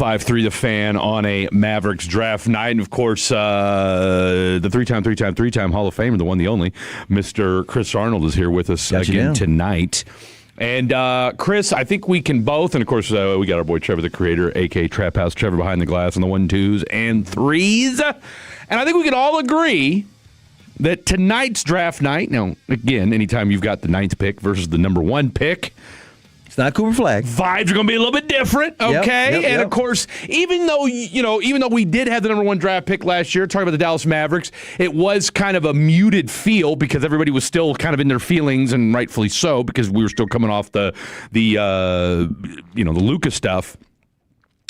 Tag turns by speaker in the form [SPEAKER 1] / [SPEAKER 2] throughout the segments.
[SPEAKER 1] 105.3 The Fan on a Mavericks draft night. And, of course, the three-time Hall of Famer, the one, the only, Mr. Chris Arnold is here with us again tonight. And, Chris, I think we can both, and, of course, we got our boy Trevor, the creator, a.k.a. Trap House Trevor behind the glass on the 1, 2s, and 3s. And I think we can all agree that tonight's draft night, now, again, anytime you've got the 9th pick versus the number 1 pick,
[SPEAKER 2] it's not Cooper Flag.
[SPEAKER 1] Vibes are going to be a little bit different, okay? And, of course, even though we did have the number 1 draft pick last year, talking about the Dallas Mavericks, it was kind of a muted feel because everybody was still kind of in their feelings, and rightfully so, because we were still coming off the Luka stuff.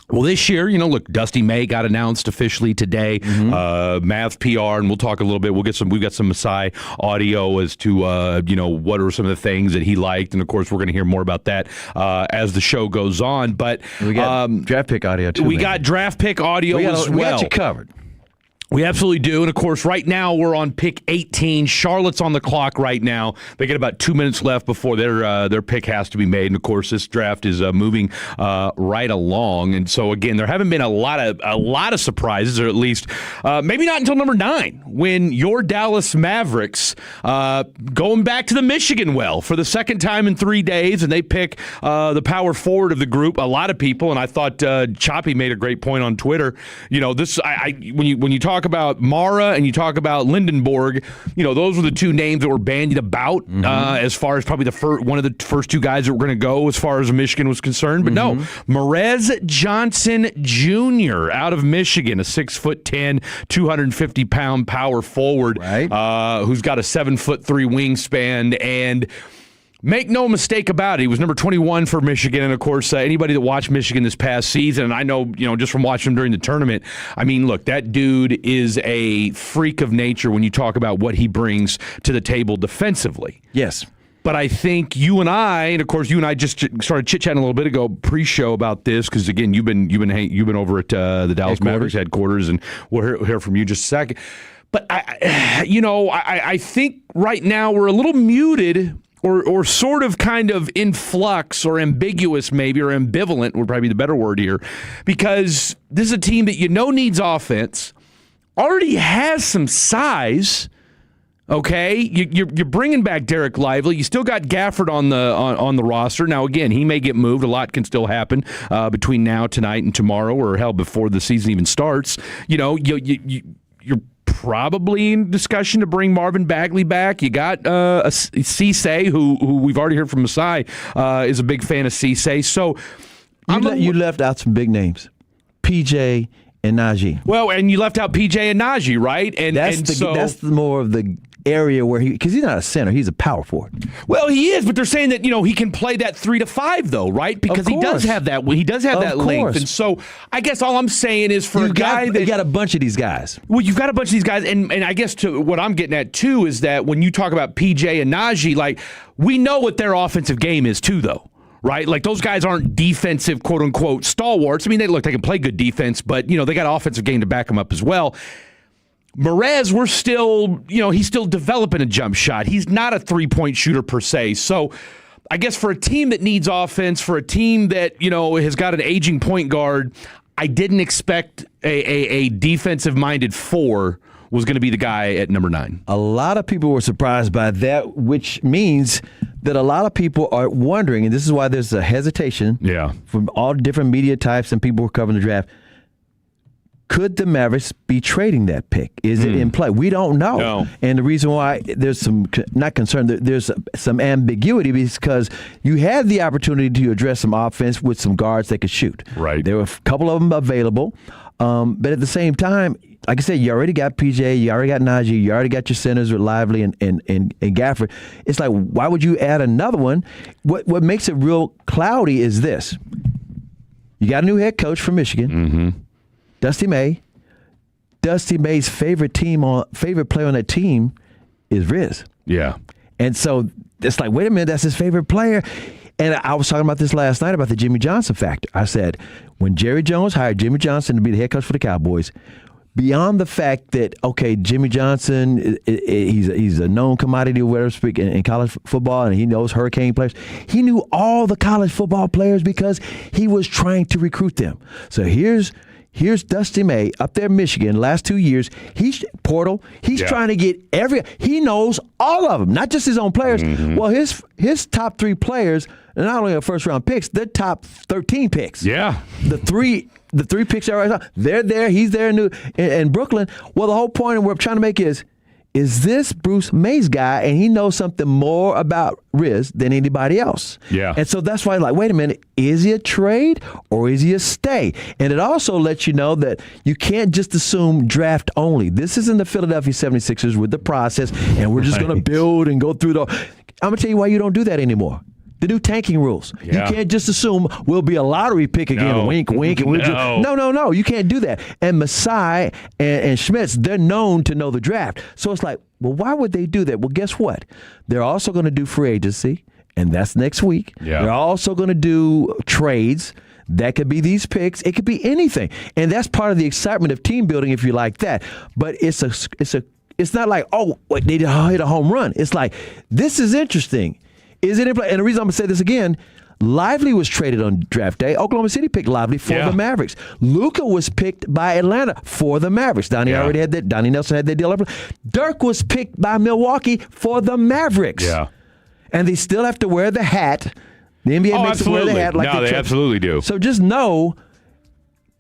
[SPEAKER 1] Well, this year, look, Dusty May got announced officially today. Mavs PR, and we'll talk a little bit. We've got some Masai audio as to what are some of the things that he liked, and of course, we're going to hear more about that as the show goes on. But
[SPEAKER 2] we got draft pick audio too.
[SPEAKER 1] We got draft pick audio as well.
[SPEAKER 2] We got you covered.
[SPEAKER 1] We absolutely do. And, of course, right now we're on pick 18. Charlotte's on the clock right now. They get about 2 minutes left before their pick has to be made. And, of course, this draft is moving right along. And so, again, there haven't been a lot of surprises, or at least maybe not until number 9, when your Dallas Mavericks, going back to the Michigan well for the second time in 3 days, and they pick the power forward of the group. A lot of people, and I thought Choppy made a great point on Twitter. When you talk about Mara and you talk about Lindenborg, those were the 2 names that were bandied about as far as probably one of the first 2 guys that were going to go as far as Michigan was concerned. But no, Marez Johnson Jr. out of Michigan, a 6'10", 250-pound power forward, who's got a 7'3" wingspan. And make no mistake about it, he was number 21 for Michigan, and of course, anybody that watched Michigan this past season, and I know, just from watching him during the tournament, I mean, look, that dude is a freak of nature when you talk about what he brings to the table defensively.
[SPEAKER 2] Yes.
[SPEAKER 1] But I think you and I just started chit-chatting a little bit ago pre-show about this, because again, you've been over at the Dallas Mavericks headquarters, and we'll hear from you just a second. But I think right now we're a little muted. Or sort of kind of in flux or ambiguous maybe, or ambivalent would probably be the better word here, because this is a team that needs offense, already has some size, okay? You're bringing back Derek Lively. You still got Gafford on the roster. Now, again, he may get moved. A lot can still happen between now, tonight, and tomorrow, or hell, before the season even starts. You're probably in discussion to bring Marvin Bagley back. You got Cisse, who we've already heard from Masai, is a big fan of Cisse. So
[SPEAKER 2] you left out some big names, PJ and Najee.
[SPEAKER 1] Well, and you left out PJ and Najee, right? And
[SPEAKER 2] that's more of the area where because he's not a center, he's a power forward.
[SPEAKER 1] Well, he is, but they're saying that he can play that 3 to 5 though, right? Because he does have that. He does have that length, and so I guess all I'm saying is for you got
[SPEAKER 2] a bunch of these guys.
[SPEAKER 1] Well, you've got a bunch of these guys, and I guess to what I'm getting at too is that when you talk about PJ and Najee, like we know what their offensive game is too, though. Right? Like, those guys aren't defensive, quote-unquote, stalwarts. I mean, they can play good defense, but, they got offensive game to back them up as well. Marez, we're still, he's still developing a jump shot. He's not a three-point shooter per se. So I guess for a team that needs offense, for a team that, has got an aging point guard, I didn't expect a defensive-minded 4 was going to be the guy at number 9.
[SPEAKER 2] A lot of people were surprised by that, which means that a lot of people are wondering, and this is why there's a hesitation from all different media types and people who are covering the draft. Could the Mavericks be trading that pick? Is it in play? We don't know.
[SPEAKER 1] No.
[SPEAKER 2] And the reason why there's some, not concern, there's some ambiguity because you had the opportunity to address some offense with some guards that could shoot.
[SPEAKER 1] Right.
[SPEAKER 2] There were a couple of them available. But at the same time, like I said, you already got PJ, you already got Najee, you already got your centers with Lively and Gafford. It's like, why would you add another one? What makes it real cloudy is this. You got a new head coach from Michigan, Dusty May. Dusty May's favorite player on that team is Riz.
[SPEAKER 1] Yeah.
[SPEAKER 2] And so it's like, wait a minute, that's his favorite player. And I was talking about this last night about the Jimmy Johnson factor. I said, when Jerry Jones hired Jimmy Johnson to be the head coach for the Cowboys, beyond the fact that, okay, Jimmy Johnson, he's a known commodity, or whatever speak, in college football, and he knows Hurricane players. He knew all the college football players because he was trying to recruit them. So here's Dusty May up there in Michigan last 2 years. He's trying to get he knows all of them, not just his own players. Mm-hmm. Well, his top 3 players, and not only are first round picks, they're top 13 picks.
[SPEAKER 1] Yeah.
[SPEAKER 2] The three picks are right now. They're there, he's there in Brooklyn. Well, the whole point of what I'm trying to make is this Bruce May's guy, and he knows something more about Riz than anybody else.
[SPEAKER 1] Yeah.
[SPEAKER 2] And so that's why, like, wait a minute, is he a trade or is he a stay? And it also lets you know that you can't just assume draft only. This isn't the Philadelphia 76ers with the process, and we're just going to build and go through I'm going to tell you why you don't do that anymore. The new tanking rules.
[SPEAKER 1] Yeah.
[SPEAKER 2] You can't just assume we'll be a lottery pick again.
[SPEAKER 1] No.
[SPEAKER 2] Wink, wink. And no. You can't do that. And Masai and Schmitz, they're known to know the draft. So it's like, well, why would they do that? Well, guess what? They're also going to do free agency, and that's next week.
[SPEAKER 1] Yeah.
[SPEAKER 2] They're also going to do trades. That could be these picks. It could be anything. And that's part of the excitement of team building, if you like that. But it's not like, they hit a home run. It's like, this is interesting. Is it in play? And the reason I'm going to say this again, Lively was traded on draft day. Oklahoma City picked Lively for the Mavericks. Luka was picked by Atlanta for the Mavericks. Donnie Nelson had that deal up. Dirk was picked by Milwaukee for the Mavericks.
[SPEAKER 1] Yeah.
[SPEAKER 2] And they still have to wear the hat. The NBA makes them wear the hat.
[SPEAKER 1] They absolutely do.
[SPEAKER 2] So just know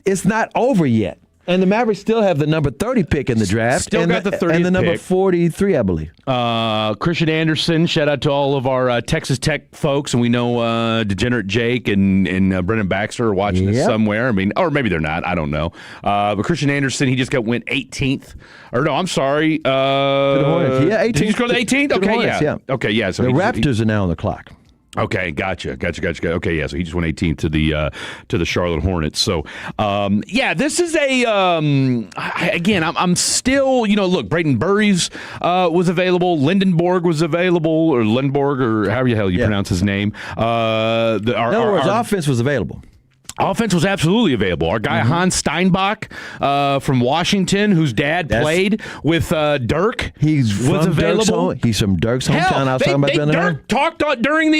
[SPEAKER 2] it's not over yet. And the Mavericks still have the number 30 pick in the draft.
[SPEAKER 1] Still got the 30th
[SPEAKER 2] and the number
[SPEAKER 1] pick.
[SPEAKER 2] 43, I believe.
[SPEAKER 1] Christian Anderson, shout out to all of our Texas Tech folks. And we know Degenerate Jake and Brendan Baxter are watching this somewhere. I mean, or maybe they're not. I don't know. But Christian Anderson, he just went 18th. Or no, I'm sorry.
[SPEAKER 2] To the Hornets. Yeah, 18th.
[SPEAKER 1] Did he just go to the 18th?
[SPEAKER 2] To the
[SPEAKER 1] Okay,
[SPEAKER 2] Hornets, yeah.
[SPEAKER 1] Okay, yeah. So
[SPEAKER 2] the Raptors are now on the clock.
[SPEAKER 1] Okay, gotcha. Okay, yeah. So he just went 18th to the Charlotte Hornets. So, this is I'm still, look, Brayden Burries was available, Lindenborg was available, or Lindborg, or however the hell you pronounce his name.
[SPEAKER 2] In other words, offense was available.
[SPEAKER 1] Offense was absolutely available. Our guy Hans Steinbach from Washington, whose dad played with Dirk, was available.
[SPEAKER 2] He's from Dirk's hometown. I was talking about that.
[SPEAKER 1] Dirk talked during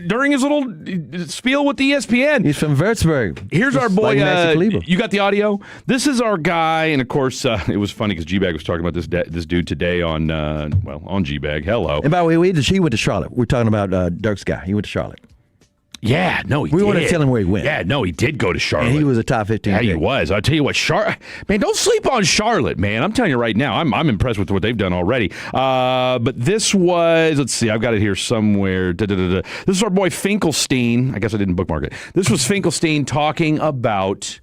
[SPEAKER 1] during his little spiel with ESPN.
[SPEAKER 2] He's from Würzburg.
[SPEAKER 1] Here's our boy.
[SPEAKER 2] Like
[SPEAKER 1] you got the audio? This is our guy, and of course, it was funny because G-Bag was talking about this dude today on G-Bag. Hello.
[SPEAKER 2] And by the way, he went to Charlotte. We're talking about Dirk's guy. He went to Charlotte.
[SPEAKER 1] Yeah, no, he did.
[SPEAKER 2] We want to tell him where he went.
[SPEAKER 1] Yeah, no, he did go to Charlotte.
[SPEAKER 2] And he was a top 15
[SPEAKER 1] Yeah,
[SPEAKER 2] pick.
[SPEAKER 1] he was. I'll tell you what, man, don't sleep on Charlotte, man. I'm telling you right now, I'm impressed with what they've done already. But this was, let's see, I've got it here somewhere. This is our boy Finkelstein. I guess I didn't bookmark it. This was Finkelstein talking about,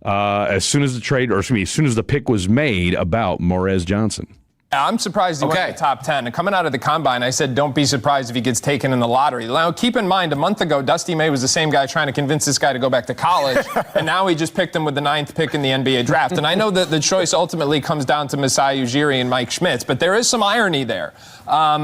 [SPEAKER 1] as soon as the pick was made, about Morez Johnson.
[SPEAKER 3] I'm surprised he went in the top 10. And coming out of the combine, I said, don't be surprised if he gets taken in the lottery. Now, keep in mind, a month ago, Dusty May was the same guy trying to convince this guy to go back to college. And now he just picked him with the 9th pick in the NBA draft. And I know that the choice ultimately comes down to Masai Ujiri and Mike Schmitz, but there is some irony there.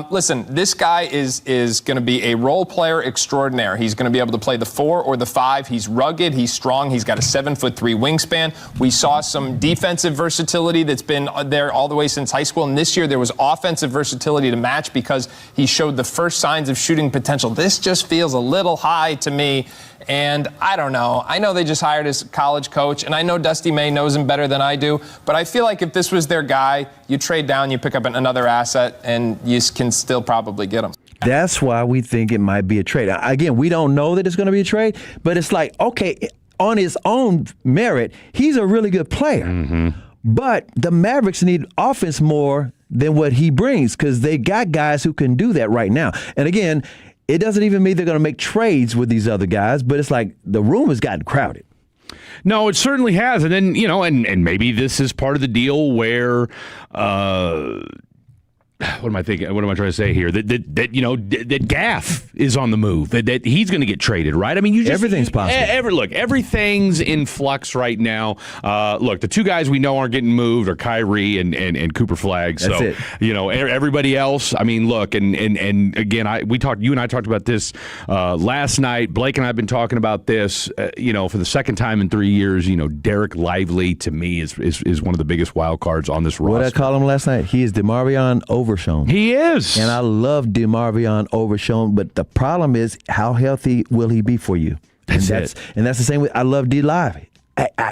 [SPEAKER 3] Listen, this guy is going to be a role player extraordinaire. He's going to be able to play the 4 or the 5. He's rugged. He's strong. He's got a 7'3" wingspan. We saw some defensive versatility that's been there all the way since high school. And this year there was offensive versatility to match because he showed the first signs of shooting potential. This just feels a little high to me. And I don't know. I know they just hired his college coach, and I know Dusty May knows him better than I do. But I feel like if this was their guy, you trade down, you pick up another asset, and you can still probably get him.
[SPEAKER 2] That's why we think it might be a trade. Again, we don't know that it's going to be a trade, but it's like, okay, on his own merit, he's a really good player. Mm-hmm. But the Mavericks need offense more than what he brings because they got guys who can do that right now. And again, it doesn't even mean they're going to make trades with these other guys, but it's like the room has gotten crowded.
[SPEAKER 1] No, it certainly has. And then, and maybe this is part of the deal where what am I thinking? What am I trying to say here? That Gaff is on the move. That he's going to get traded, right? I mean,
[SPEAKER 2] everything's possible.
[SPEAKER 1] Everything's in flux right now. Look, the two guys we know aren't getting moved are Kyrie and Cooper Flagg. So,
[SPEAKER 2] That's it.
[SPEAKER 1] Everybody else. I mean, look, and again, you and I talked about this last night. Blake and I have been talking about this. For the second time in 3 years. Derek Lively to me is one of the biggest wild cards on this roster.
[SPEAKER 2] What did I call him last night? He is DeMarvion Overshown.
[SPEAKER 1] He is.
[SPEAKER 2] And I love DeMarvion Overshown, but the problem is, how healthy will he be for you? And that's the same with, I love D Live.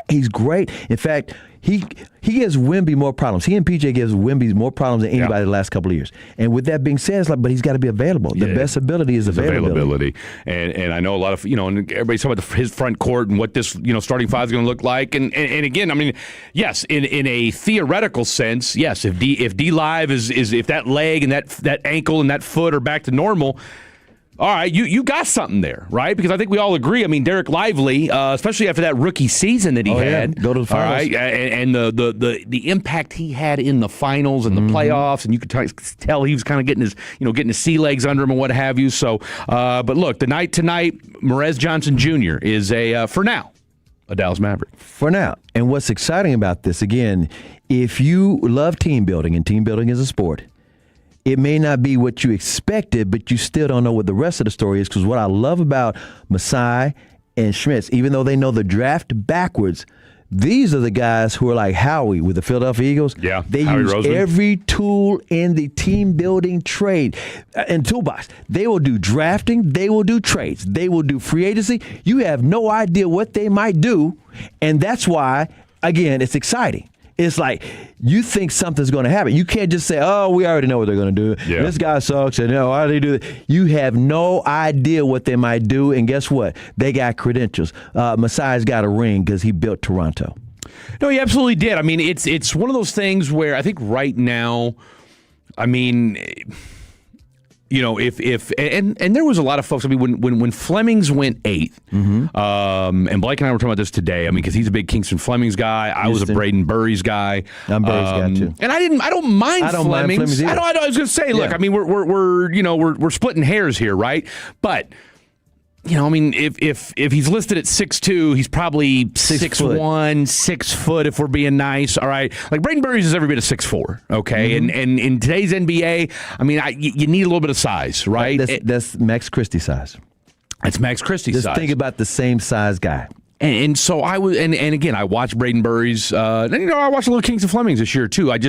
[SPEAKER 2] He's great. In fact, he gives Wemby more problems. He and PJ gives Wemby more problems than anybody the last couple of years. And with that being said, it's like, but he's got to be available. The best ability is availability.
[SPEAKER 1] And I know a lot of, and everybody's talking about his front court and what this, starting five is going to look like. And again, I mean, yes, in a theoretical sense, yes, if D Live is if that leg and that ankle and that foot are back to normal, all right, you got something there, right? Because I think we all agree. I mean, Derek Lively, especially after that rookie season that he had,
[SPEAKER 2] go to the finals,
[SPEAKER 1] all right, and the impact he had in the finals and the playoffs, and you could tell he was kind of getting his sea legs under him and what have you. So, but look, tonight, Mavs Johnson Jr. is for now a Dallas Maverick.
[SPEAKER 2] For now, and what's exciting about this again, if you love team building, and team building is a sport. It may not be what you expected, but you still don't know what the rest of the story is, because what I love about Masai and Schmitz, even though they know the draft backwards, these are the guys who are like Howie with the Philadelphia Eagles.
[SPEAKER 1] Yeah,
[SPEAKER 2] they
[SPEAKER 1] Howie
[SPEAKER 2] use
[SPEAKER 1] Roseman.
[SPEAKER 2] Every tool in the team-building trade and toolbox. They will do drafting. They will do trades. They will do free agency. You have no idea what they might do, and that's why, again, it's exciting. It's like you think something's going to happen. You can't just say, "Oh, we already know what they're going to do.
[SPEAKER 1] Yeah.
[SPEAKER 2] This guy sucks," and why do they do that? You have no idea what they might do, and guess what? They got credentials. Masai's got a ring because he built Toronto.
[SPEAKER 1] No, he absolutely did. I mean, it's one of those things where I think right now, I mean, if there was a lot of folks. I mean, when Flemings went 8th, and Blake and I were talking about this today. I mean, because he's a big Kingston Flemings guy. I was a Braden Burries guy.
[SPEAKER 2] I'm Burries guy too.
[SPEAKER 1] And I don't mind Flemings.
[SPEAKER 2] either.
[SPEAKER 1] I was going to say, look, I mean, we're splitting hairs here, right? But. I mean, if he's listed at 6'2", he's probably 6'1", 6 foot if we're being nice. All right, like Braden Burries is every bit of 6'4". Okay, and in today's NBA, I mean, you need a little bit of size, right?
[SPEAKER 2] That's Max Christie size.
[SPEAKER 1] That's Max Christie's size.
[SPEAKER 2] Just think about the same size guy.
[SPEAKER 1] And so I was, and again, I watched Braden Burries. And I watched a little Kingston Flemings this year too. I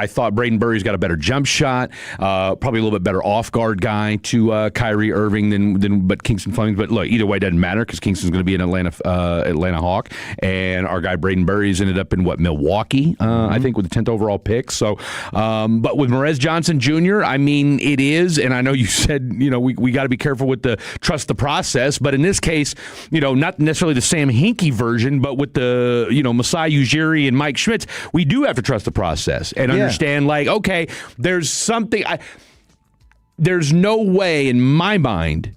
[SPEAKER 1] thought Braden Burries got a better jump shot, probably a little bit better off guard guy to Kyrie Irving but Kingston Flemings. But look, either way, it doesn't matter because Kingston's going to be an Atlanta Hawk, and our guy Braden Burries ended up in Milwaukee, I think, with the 10th overall pick. So, but with Mavs Johnson Jr., I mean, it is, and I know you said we got to be careful with the trust the process, but in this case, not necessarily the Sam Hinkie version, but with the Masai Ujiri and Mike Schmitz, we do have to trust the process and understand, like, okay, there's something. There's no way in my mind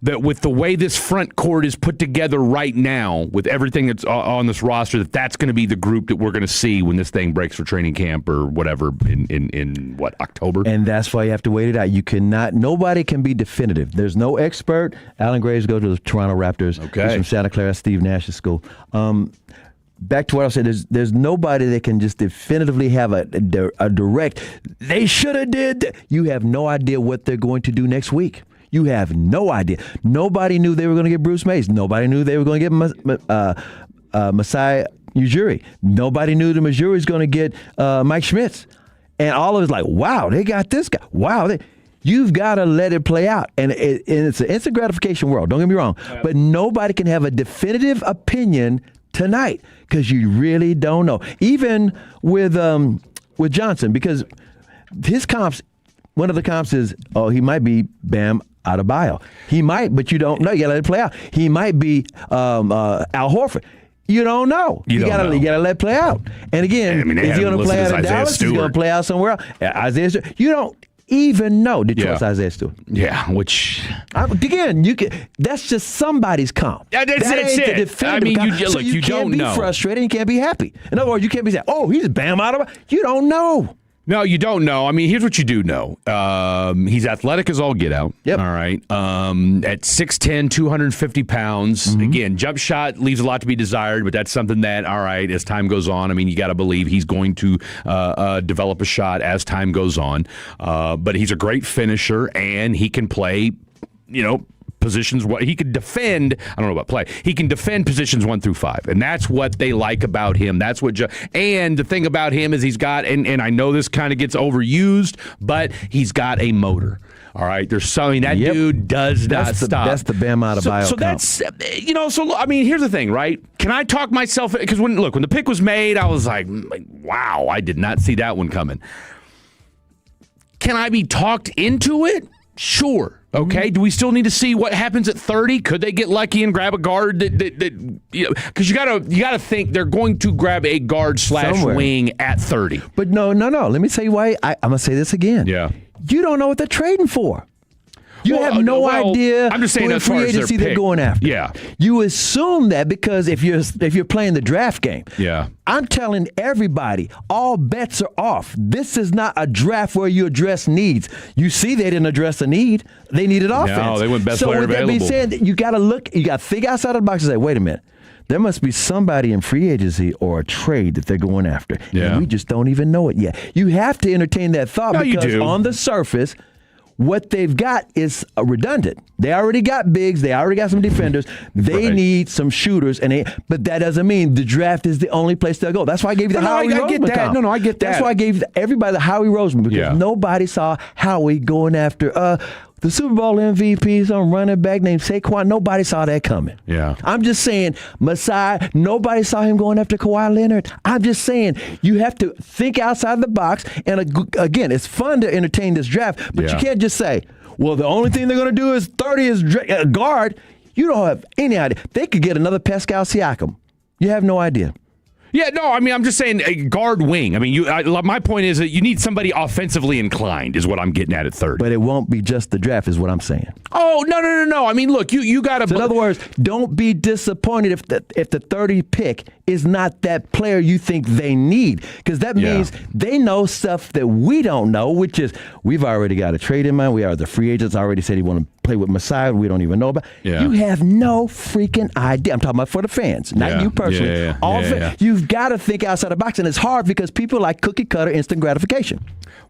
[SPEAKER 1] that with the way this front court is put together right now, with everything that's on this roster, that's going to be the group that we're going to see when this thing breaks for training camp or whatever in October.
[SPEAKER 2] And that's why you have to wait it out. Nobody can be definitive. There's no expert. Alan Graves goes to the Toronto Raptors.
[SPEAKER 1] Okay.
[SPEAKER 2] He's from Santa Clara, Steve Nash's school. Back to what I said, there's nobody that can just definitively have a direct, they should have did. You have no idea what they're going to do next week. You have no idea. Nobody knew they were going to get Bruce Mays. Nobody knew they were going to get Masai Ujiri. Nobody knew the Ujiri was going to get Mike Schmitz. And all of it's like, wow, they got this guy. Wow. You've got to let it play out. And it's an instant gratification world. Don't get me wrong. Yeah. But nobody can have a definitive opinion tonight because you really don't know. Even with Johnson, because his comps, one of the comps is, he might be Bam Adebayo. He might, but you don't know. You got to let it play out. He might be Al Horford. You don't know. You got to let it play out. And again, is he going to play out in Dallas? Is he going to play out somewhere else? Isaiah Stewart. You don't even know Detroit's Isaiah Stewart.
[SPEAKER 1] Yeah, which
[SPEAKER 2] again, that's just somebody's comp.
[SPEAKER 1] That's it. I mean, you
[SPEAKER 2] can't
[SPEAKER 1] don't
[SPEAKER 2] be
[SPEAKER 1] know.
[SPEAKER 2] Frustrated. You can't be happy. In other words, you can't be saying, "Oh, he's Bam Adebayo." You don't know.
[SPEAKER 1] No, you don't know. I mean, here's what you do know. He's athletic as all get out.
[SPEAKER 2] Yep.
[SPEAKER 1] All right. At 6'10", 250 pounds. Again, jump shot leaves a lot to be desired, but that's something that, all right, as time goes on, I mean, you got to believe he's going to develop a shot as time goes on. But he's a great finisher, and he can play, positions. What he could defend, I don't know about play. He can defend positions 1 through 5, and that's what they like about him. That's what. And the thing about him is he's got, and I know this kind of gets overused, but he's got a motor. All right, there's something that dude does not stop.
[SPEAKER 2] That's the Bam out of bio.
[SPEAKER 1] So that's So I mean, here's the thing, right? Can I talk myself? Because when the pick was made, I was like, wow, I did not see that one coming. Can I be talked into it? Sure. Okay. Do we still need to see what happens at 30? Could they get lucky and grab a guard that because you gotta think they're going to grab a guard / wing at 30.
[SPEAKER 2] But no. Let me tell you why. I'm gonna say this again.
[SPEAKER 1] Yeah.
[SPEAKER 2] You don't know what they're trading for. You have no idea.
[SPEAKER 1] I'm just saying
[SPEAKER 2] what
[SPEAKER 1] as far
[SPEAKER 2] free
[SPEAKER 1] as their
[SPEAKER 2] agency
[SPEAKER 1] pick.
[SPEAKER 2] they're going after.
[SPEAKER 1] Yeah.
[SPEAKER 2] You assume that because if you're playing the draft game.
[SPEAKER 1] Yeah.
[SPEAKER 2] I'm telling everybody, all bets are off. This is not a draft where you address needs. You see, they didn't address a need. They needed offense.
[SPEAKER 1] No, they went best player available.
[SPEAKER 2] So with that being said, you got to think outside of the box and say, wait a minute. There must be somebody in free agency or a trade that they're going after.
[SPEAKER 1] Yeah.
[SPEAKER 2] And we just don't even know it yet. You have to entertain that thought because on the surface, what they've got is redundant. They already got bigs. They already got some defenders. They need some shooters, but that doesn't mean the draft is the only place they'll go. That's why I gave you the Howie Roseman.
[SPEAKER 1] I get that.
[SPEAKER 2] comp.
[SPEAKER 1] No, I get that.
[SPEAKER 2] That's why I gave everybody the Howie Roseman because nobody saw Howie going after the Super Bowl MVP, some running back named Saquon. Nobody saw that coming.
[SPEAKER 1] Yeah.
[SPEAKER 2] I'm just saying, Masai, nobody saw him going after Kawhi Leonard. I'm just saying, you have to think outside the box. And again, it's fun to entertain this draft, but you can't just say, well, the only thing they're going to do is 30 is guard. You don't have any idea. They could get another Pascal Siakam. You have no idea.
[SPEAKER 1] Yeah, no, I mean, I'm just saying a guard wing. I mean, my point is that you need somebody offensively inclined is what I'm getting at 30.
[SPEAKER 2] But it won't be just the draft is what I'm saying.
[SPEAKER 1] Oh, no. I mean, look, you got to...
[SPEAKER 2] So in other words, don't be disappointed if the 30 pick is not that player you think they need. Because that means they know stuff that we don't know, which is we've already got a trade in mind. We are the free agents already said he want to play with Masai. We don't even know about.
[SPEAKER 1] Yeah.
[SPEAKER 2] You have no freaking idea. I'm talking about for the fans, not you personally. You've got to think outside the box, and it's hard because people like cookie cutter instant gratification.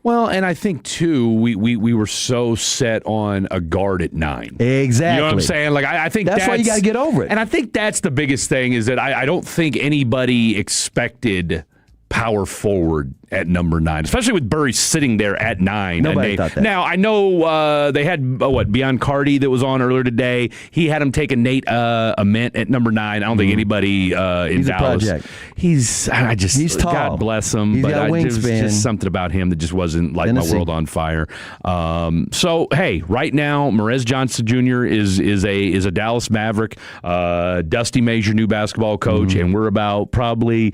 [SPEAKER 1] Well, and I think too, we were so set on a guard at 9.
[SPEAKER 2] Exactly.
[SPEAKER 1] You know what I'm saying? Like I think
[SPEAKER 2] that's why you got to get over it.
[SPEAKER 1] And I think that's the biggest thing is that I don't think anybody expected power forward at number 9, especially with Burry sitting there at 9.
[SPEAKER 2] Nobody thought that.
[SPEAKER 1] Now, I know they had, Beyond Cardi that was on earlier today. He had him taking Nate Ament at number 9. I don't think anybody in
[SPEAKER 2] He's
[SPEAKER 1] Dallas.
[SPEAKER 2] A project.
[SPEAKER 1] He's
[SPEAKER 2] tall.
[SPEAKER 1] God bless him.
[SPEAKER 2] He's got a
[SPEAKER 1] There's
[SPEAKER 2] wingspan.
[SPEAKER 1] just something about him that just wasn't like my world on fire. So, hey, right now, Marez Johnson Jr. is a Dallas Maverick. Dusty May's your new basketball coach, and we're about probably...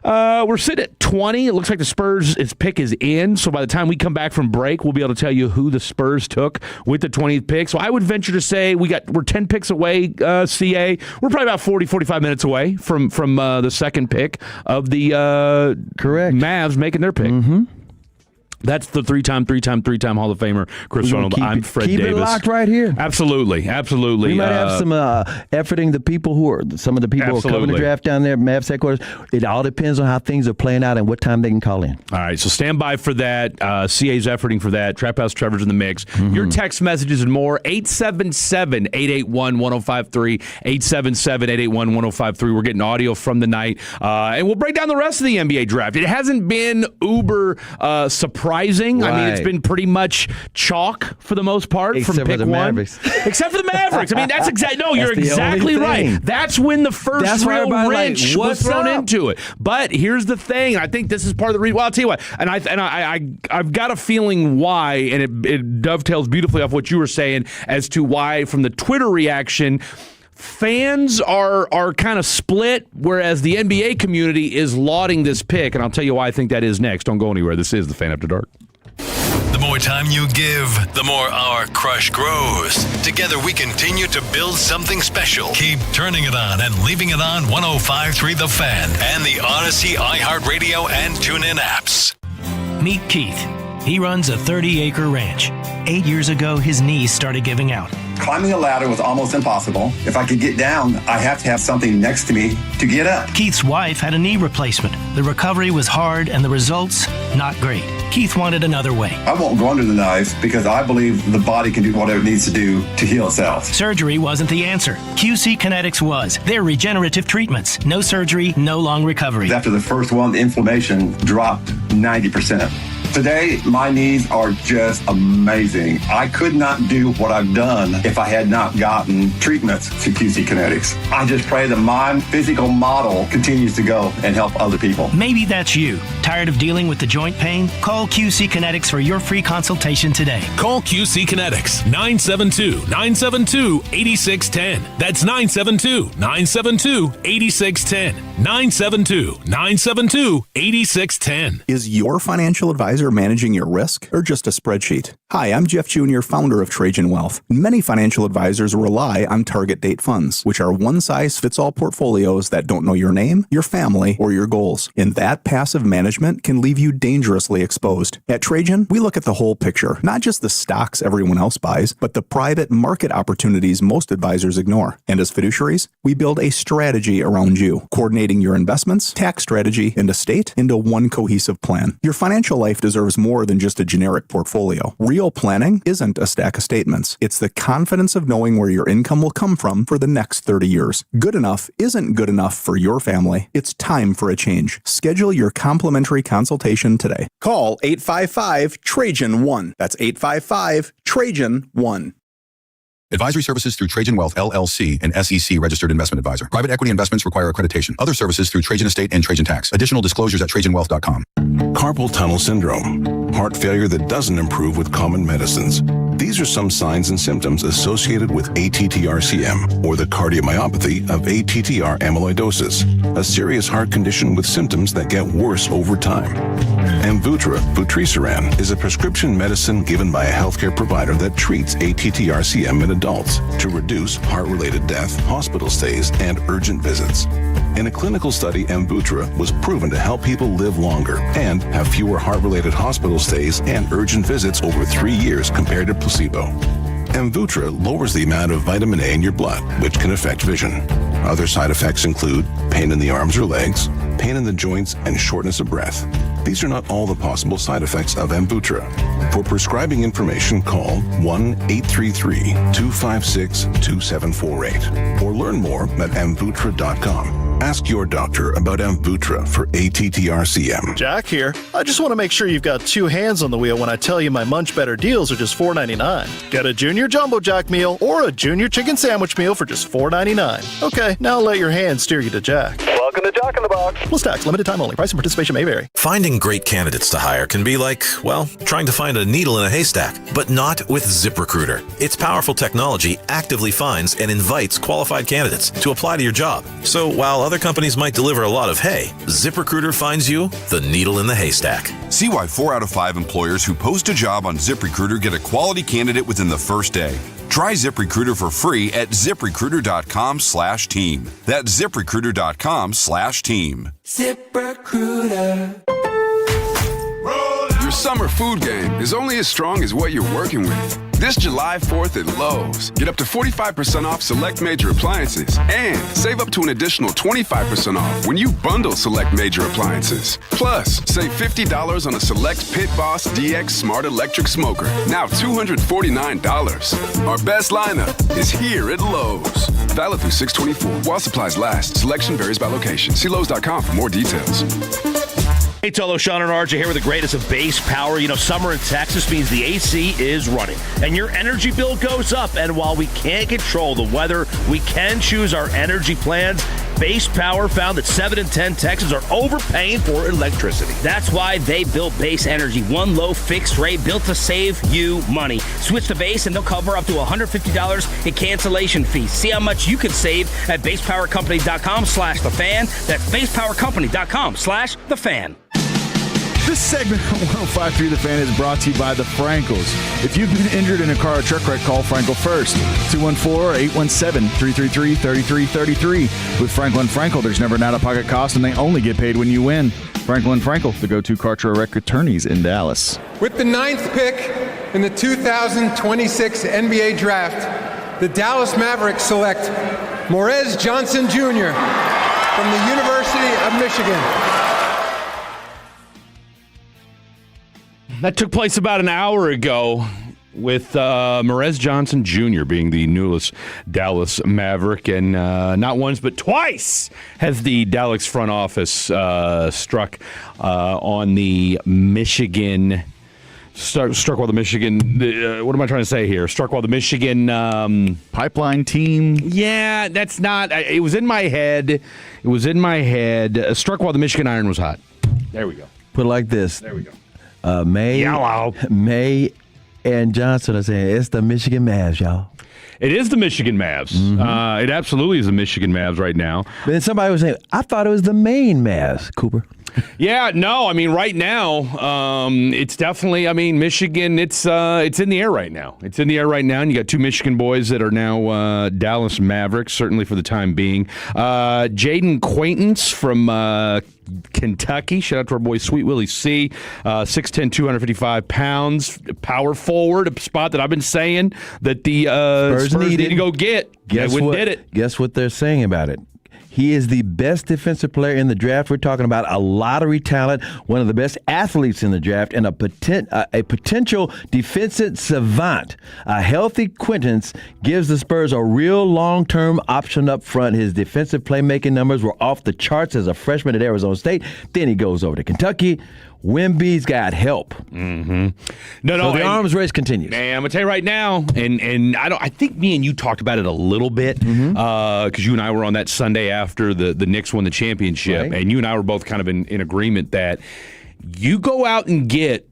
[SPEAKER 1] we're sitting at 20. It looks like the Spurs' pick is in. So by the time we come back from break, we'll be able to tell you who the Spurs took with the 20th pick. So I would venture to say we're 10 picks away, CA. We're probably about 40, 45 minutes away from the second pick of the Mavs making their pick. Mm-hmm. That's the three-time Hall of Famer, Chris Ronald. I'm Fred Davis.
[SPEAKER 2] Keep it locked right here.
[SPEAKER 1] Absolutely.
[SPEAKER 2] We might have some efforting the people who are covering the draft down there, Mavs headquarters. It all depends on how things are playing out and what time they can call in.
[SPEAKER 1] All right, so stand by for that. CA's efforting for that. Trap House Trevor's in the mix. Your text messages and more, 877-881-1053, 877-881-1053. We're getting audio from the night, and we'll break down the rest of the NBA draft. It hasn't been uber surprising. Right. I mean, it's been pretty much chalk for the most part
[SPEAKER 2] Except
[SPEAKER 1] from pick
[SPEAKER 2] for the
[SPEAKER 1] one.
[SPEAKER 2] Mavericks.
[SPEAKER 1] Except for the Mavericks. I mean, that's you're exactly right. That's when the first real wrench was thrown into it. But here's the thing. I think this is part of the reason. Well, I'll tell you what. And I've got a feeling why, and it dovetails beautifully off what you were saying as to why from the Twitter reaction, fans are kind of split, whereas the NBA community is lauding this pick, and I'll tell you why I think that is next. Don't go anywhere. This is the Fan After Dark.
[SPEAKER 4] The more time you give, the more our crush grows. Together we continue to build something special. Keep turning it on and leaving it on 105.3 The Fan and the Odyssey, iHeartRadio, and TuneIn apps.
[SPEAKER 5] Meet Keith. He runs a 30-acre ranch. 8 years ago, his knees started giving out.
[SPEAKER 6] Climbing a ladder was almost impossible. If I could get down, I have to have something next to me to get up.
[SPEAKER 5] Keith's wife had a knee replacement. The recovery was hard and the results, not great. Keith wanted another way.
[SPEAKER 6] I won't go under the knife because I believe the body can do whatever it needs to do to heal itself.
[SPEAKER 5] Surgery wasn't the answer. QC Kinetics was. They're regenerative treatments. No surgery, no long recovery.
[SPEAKER 6] After the first one, the inflammation dropped 90%. Today, my knees are just amazing. I could not do what I've done if I had not gotten treatments to QC Kinetics. I just pray that my physical model continues to go and help other people.
[SPEAKER 5] Maybe that's you. Tired of dealing with the joint pain? Call QC Kinetics for your free consultation today.
[SPEAKER 7] Call QC Kinetics 972-972-8610. That's 972-972-8610. 972-972-8610.
[SPEAKER 8] Is your financial advisor managing your risk or just a spreadsheet? Hi, I'm Jeff Jr., founder of Trajan Wealth. Many financial advisors rely on target date funds, which are one-size-fits-all portfolios that don't know your name, your family, or your goals. And that passive management can leave you dangerously exposed. At Trajan, we look at the whole picture, not just the stocks everyone else buys, but the private market opportunities most advisors ignore. And as fiduciaries, we build a strategy around you, coordinating your investments, tax strategy, and estate into one cohesive plan. Your financial life deserves more than just a generic portfolio. Real planning isn't a stack of statements. It's the confidence of knowing where your income will come from for the next 30 years. Good enough isn't good enough for your family. It's time for a change. Schedule your complimentary consultation today. Call 855-TRAJAN-1. That's 855-TRAJAN-1.
[SPEAKER 9] Advisory services through Trajan Wealth, LLC, an SEC registered investment advisor. Private equity investments require accreditation. Other services through Trajan Estate and Trajan Tax. Additional disclosures at TrajanWealth.com.
[SPEAKER 10] Carpal tunnel syndrome, heart failure that doesn't improve with common medicines. These are some signs and symptoms associated with ATTR-CM, or the cardiomyopathy of ATTR amyloidosis, a serious heart condition with symptoms that get worse over time. Amvuttra, vutrisiran, is a prescription medicine given by a healthcare provider that treats ATTR-CM in adults to reduce heart-related death, hospital stays, and urgent visits. In a clinical study, Amvuttra was proven to help people live longer and have fewer heart-related hospital stays and urgent visits over 3 years compared to placebo. Amvuttra lowers the amount of vitamin A in your blood, which can affect vision. Other side effects include pain in the arms or legs, pain in the joints, and shortness of breath. These are not all the possible side effects of Amvuttra. For prescribing information, call 1-833-256-2748 or learn more at amvuttra.com. Ask your doctor about Amvuttra for ATTR-CM.
[SPEAKER 11] Jack here. I just want to make sure you've got two hands on the wheel when I tell you my Munch Better deals are just $4.99. Get a Junior Jumbo Jack meal or a Junior Chicken Sandwich meal for just $4.99. Okay, now let your hands steer you to Jack. Welcome to Jack in the Box. Plus tax, limited time only. Price and participation may vary.
[SPEAKER 12] Finding great candidates to hire can be like, well, trying to find a needle in a haystack, but not with ZipRecruiter. Its powerful technology actively finds and invites qualified candidates to apply to your job. So while other companies might deliver a lot of hay, ZipRecruiter finds you the needle in the haystack.
[SPEAKER 13] See why 4 out of 5 employers who post a job on ZipRecruiter get a quality candidate within the first day. Try ZipRecruiter for free at ZipRecruiter.com/team. That's ZipRecruiter.com/team.
[SPEAKER 14] ZipRecruiter.
[SPEAKER 15] Your summer food game is only as strong as what you're working with. This July 4th at Lowe's, get up to 45% off select major appliances and save up to an additional 25% off when you bundle select major appliances. Plus, save $50 on a select Pit Boss DX Smart Electric Smoker, now $249. Our best lineup is here at Lowe's. Valid through 6/24 while supplies last. Selection varies by location. See Lowe's.com for more details.
[SPEAKER 16] Hey, Tolo, Sean and RJ here with the greatest of base power. You know, summer in Texas means the AC is running, and your energy bill goes up. And while we can't control the weather, we can choose our energy plans. Base Power found that 7 in 10 Texans are overpaying for electricity.
[SPEAKER 17] That's why they built Base Energy, one low fixed rate built to save you money. Switch to Base and they'll cover up to $150 in cancellation fees. See how much you can save at basepowercompany.com/thefan. That's basepowercompany.com/thefan.
[SPEAKER 18] This segment on 105.3 The Fan is brought to you by the Frankels. If you've been injured in a car or truck wreck, call Frankel first. 214-817-3333. With Frankel & Frankel, there's never an out-of-pocket cost, and they only get paid when you win. Frankel & Frankel, the go-to car truck wreck attorneys in Dallas.
[SPEAKER 19] With the 9th pick in the 2026 NBA Draft, the Dallas Mavericks select Morez Johnson Jr. from the University of Michigan.
[SPEAKER 1] That took place about an hour ago with Morez Johnson Jr. being the newest Dallas Maverick. And not once but twice has the Dallas front office struck on the Michigan... Struck while the Michigan... what am I trying to say here? Struck while the Michigan...
[SPEAKER 18] pipeline team?
[SPEAKER 1] Yeah, that's not... It was in my head. Struck while the Michigan iron was hot. There we go.
[SPEAKER 2] Put it like this.
[SPEAKER 1] There we go.
[SPEAKER 2] May and Johnson are saying it's the Michigan Mavs, y'all.
[SPEAKER 1] It is the Michigan Mavs.
[SPEAKER 2] Mm-hmm.
[SPEAKER 1] It absolutely is the Michigan Mavs right now.
[SPEAKER 2] But then somebody was saying, I thought it was the Maine Mavs, Cooper.
[SPEAKER 1] Yeah, no, I mean, right now, it's definitely, I mean, Michigan, it's in the air right now. It's in the air right now, and you got two Michigan boys that are now Dallas Mavericks, certainly for the time being. Jaden Quaintance from Kentucky. Shout out to our boy Sweet Willie C. 6'10", 255 pounds. Power forward, a spot that I've been saying that the Spurs need to go get.
[SPEAKER 2] Guess what they're saying about it? He is the best defensive player in the draft. We're talking about a lottery talent, one of the best athletes in the draft, and a potential defensive savant. A healthy Quintance gives the Spurs a real long-term option up front. His defensive playmaking numbers were off the charts as a freshman at Arizona State. Then he goes over to Kentucky. Wemby's got help.
[SPEAKER 1] Mm-hmm.
[SPEAKER 2] So the arms race continues.
[SPEAKER 1] Man, I'm gonna tell you right now, and I think me and you talked about it a little bit because you and I were on that Sunday after the Knicks won the championship, and you and I were both kind of in agreement that you go out and get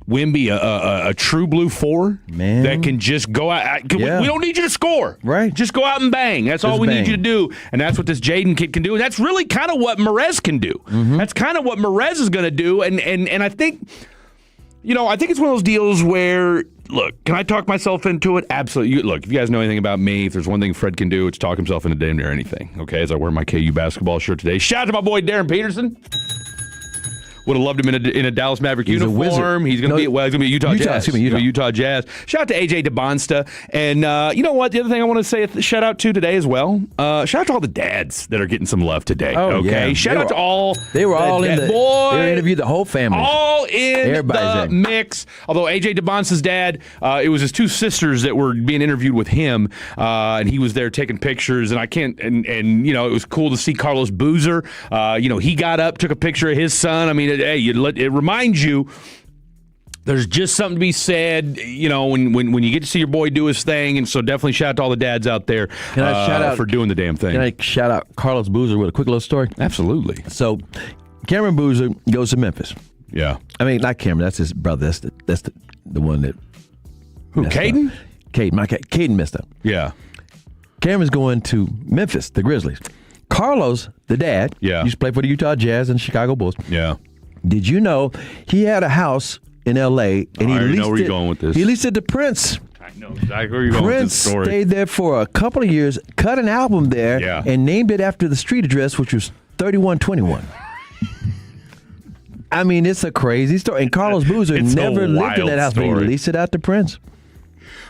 [SPEAKER 1] Wemby a true blue four that can just go out. We don't need you to score.
[SPEAKER 2] Right.
[SPEAKER 1] Just go out and bang. That's all we need you to do. And that's what this Jaden kid can do. And that's really kind of what Morez can do. That's kind of what Morez is going to do. And I think, I think it's one of those deals where, look, can I talk myself into it? Absolutely. Look, if you guys know anything about me, if there's one thing Fred can do, it's talk himself into damn near anything. Okay, as I wear my KU basketball shirt today. Shout out to my boy Darren Peterson. Would have loved him in a Dallas Maverick uniform. He's going to be a Utah Jazz. Utah Jazz. Shout out to AJ DeBonsta. And you know what? The other thing I want to say a shout out to today as well. Shout out to all the dads that are getting some love today. Shout out to all.
[SPEAKER 2] They were all in the. They were interviewed the whole family.
[SPEAKER 1] All in the mix. Although AJ DeBonsta's dad, it was his two sisters that were being interviewed with him, and he was there taking pictures. And I can't. And it was cool to see Carlos Boozer. He got up, took a picture of his son. I mean. It reminds you there's just something to be said, when you get to see your boy do his thing. And so definitely shout out to all the dads out there for doing the damn thing.
[SPEAKER 2] Can I shout out Carlos Boozer with a quick little story?
[SPEAKER 1] Absolutely.
[SPEAKER 2] So Cameron Boozer goes to Memphis.
[SPEAKER 1] Yeah.
[SPEAKER 2] I mean, not Cameron. That's his brother. That's the one that.
[SPEAKER 1] Who, Caden?
[SPEAKER 2] Caden messed up.
[SPEAKER 1] Yeah.
[SPEAKER 2] Cameron's going to Memphis, the Grizzlies. Carlos, the dad, used to play for the Utah Jazz and the Chicago Bulls.
[SPEAKER 1] Yeah.
[SPEAKER 2] Did you know he had a house in L.A. and
[SPEAKER 1] I know where you're going with this.
[SPEAKER 2] He leased it to Prince.
[SPEAKER 1] I know exactly where you're going with this story.
[SPEAKER 2] Prince stayed there for a couple of years, cut an album there, and named it after the street address, which was 3121. I mean, it's a crazy story. And Carlos Boozer never lived in that house, but he leased it out to Prince.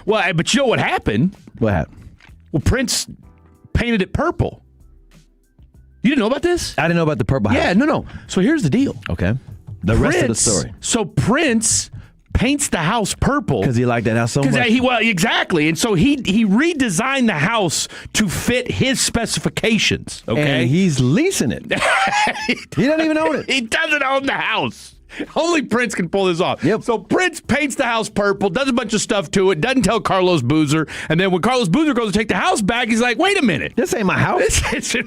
[SPEAKER 1] Well, but you know what happened?
[SPEAKER 2] What happened?
[SPEAKER 1] Well, Prince painted it purple. You didn't know about this?
[SPEAKER 2] I didn't know about the purple house.
[SPEAKER 1] Yeah, no. So here's the deal.
[SPEAKER 2] Okay. The rest of the story.
[SPEAKER 1] So Prince paints the house purple
[SPEAKER 2] because he liked that house so much.
[SPEAKER 1] Exactly, and so he redesigned the house to fit his specifications. Okay,
[SPEAKER 2] and he's leasing it. He doesn't even own it.
[SPEAKER 1] He doesn't own the house. Only Prince can pull this off. Yep. So Prince paints the house purple, does a bunch of stuff to it, doesn't tell Carlos Boozer, and then when Carlos Boozer goes to take the house back, he's like, wait a minute.
[SPEAKER 2] This ain't my house.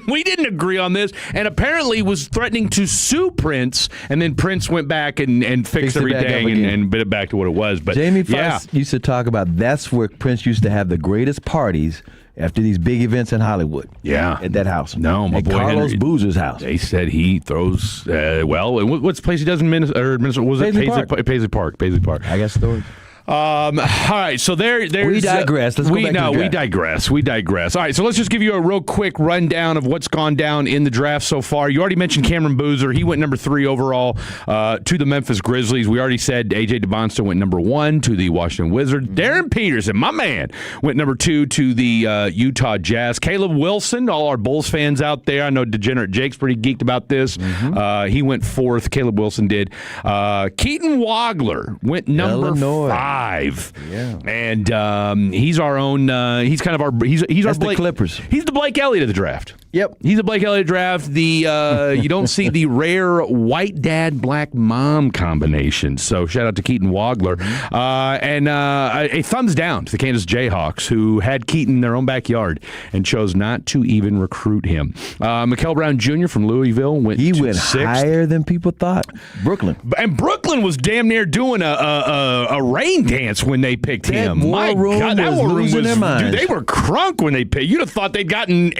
[SPEAKER 1] We didn't agree on this, and apparently was threatening to sue Prince, and then Prince went back and fixed everything and bit it back to what it was. But
[SPEAKER 2] Jamie Foxx used to talk about that's where Prince used to have the greatest parties after these big events in Hollywood.
[SPEAKER 1] Yeah.
[SPEAKER 2] At that house.
[SPEAKER 1] No, my
[SPEAKER 2] at
[SPEAKER 1] boy
[SPEAKER 2] Carlos
[SPEAKER 1] Henry,
[SPEAKER 2] Boozer's house.
[SPEAKER 1] They said he throws, what's the place he does in Minnesota? Was it Paisley Park? Paisley Park.
[SPEAKER 2] I got stories.
[SPEAKER 1] All right, so there's
[SPEAKER 2] we digress. Let's go back to the draft.
[SPEAKER 1] We digress. All right, so let's just give you a real quick rundown of what's gone down in the draft so far. You already mentioned Cameron Boozer. He went number 3 overall to the Memphis Grizzlies. We already said A.J. DeBonster went number 1 to the Washington Wizards. Darren Peterson, my man, went number 2 to the Utah Jazz. Caleb Wilson, all our Bulls fans out there, I know Degenerate Jake's pretty geeked about this. He went 4th. Caleb Wilson did. Keaton Wagler went number 5.
[SPEAKER 2] Yeah.
[SPEAKER 1] And he's our own. He's kind of our. He's our Blake
[SPEAKER 2] Clippers.
[SPEAKER 1] He's the Blake Elliott of the draft.
[SPEAKER 2] Yep.
[SPEAKER 1] He's a Blake Elliott draft. The you don't see the rare white dad black mom combination. So shout out to Keaton Wagler, and a thumbs down to the Kansas Jayhawks, who had Keaton in their own backyard and chose not to even recruit him. Mikael Brown Jr. from Louisville went.
[SPEAKER 2] He went
[SPEAKER 1] 6th.
[SPEAKER 2] higher than people thought. Brooklyn.
[SPEAKER 1] And Brooklyn was damn near doing a rain dance when they picked him.
[SPEAKER 2] My God,
[SPEAKER 1] that war room was
[SPEAKER 2] their minds.
[SPEAKER 1] Dude, they were crunk when they picked. You'd have thought they'd gotten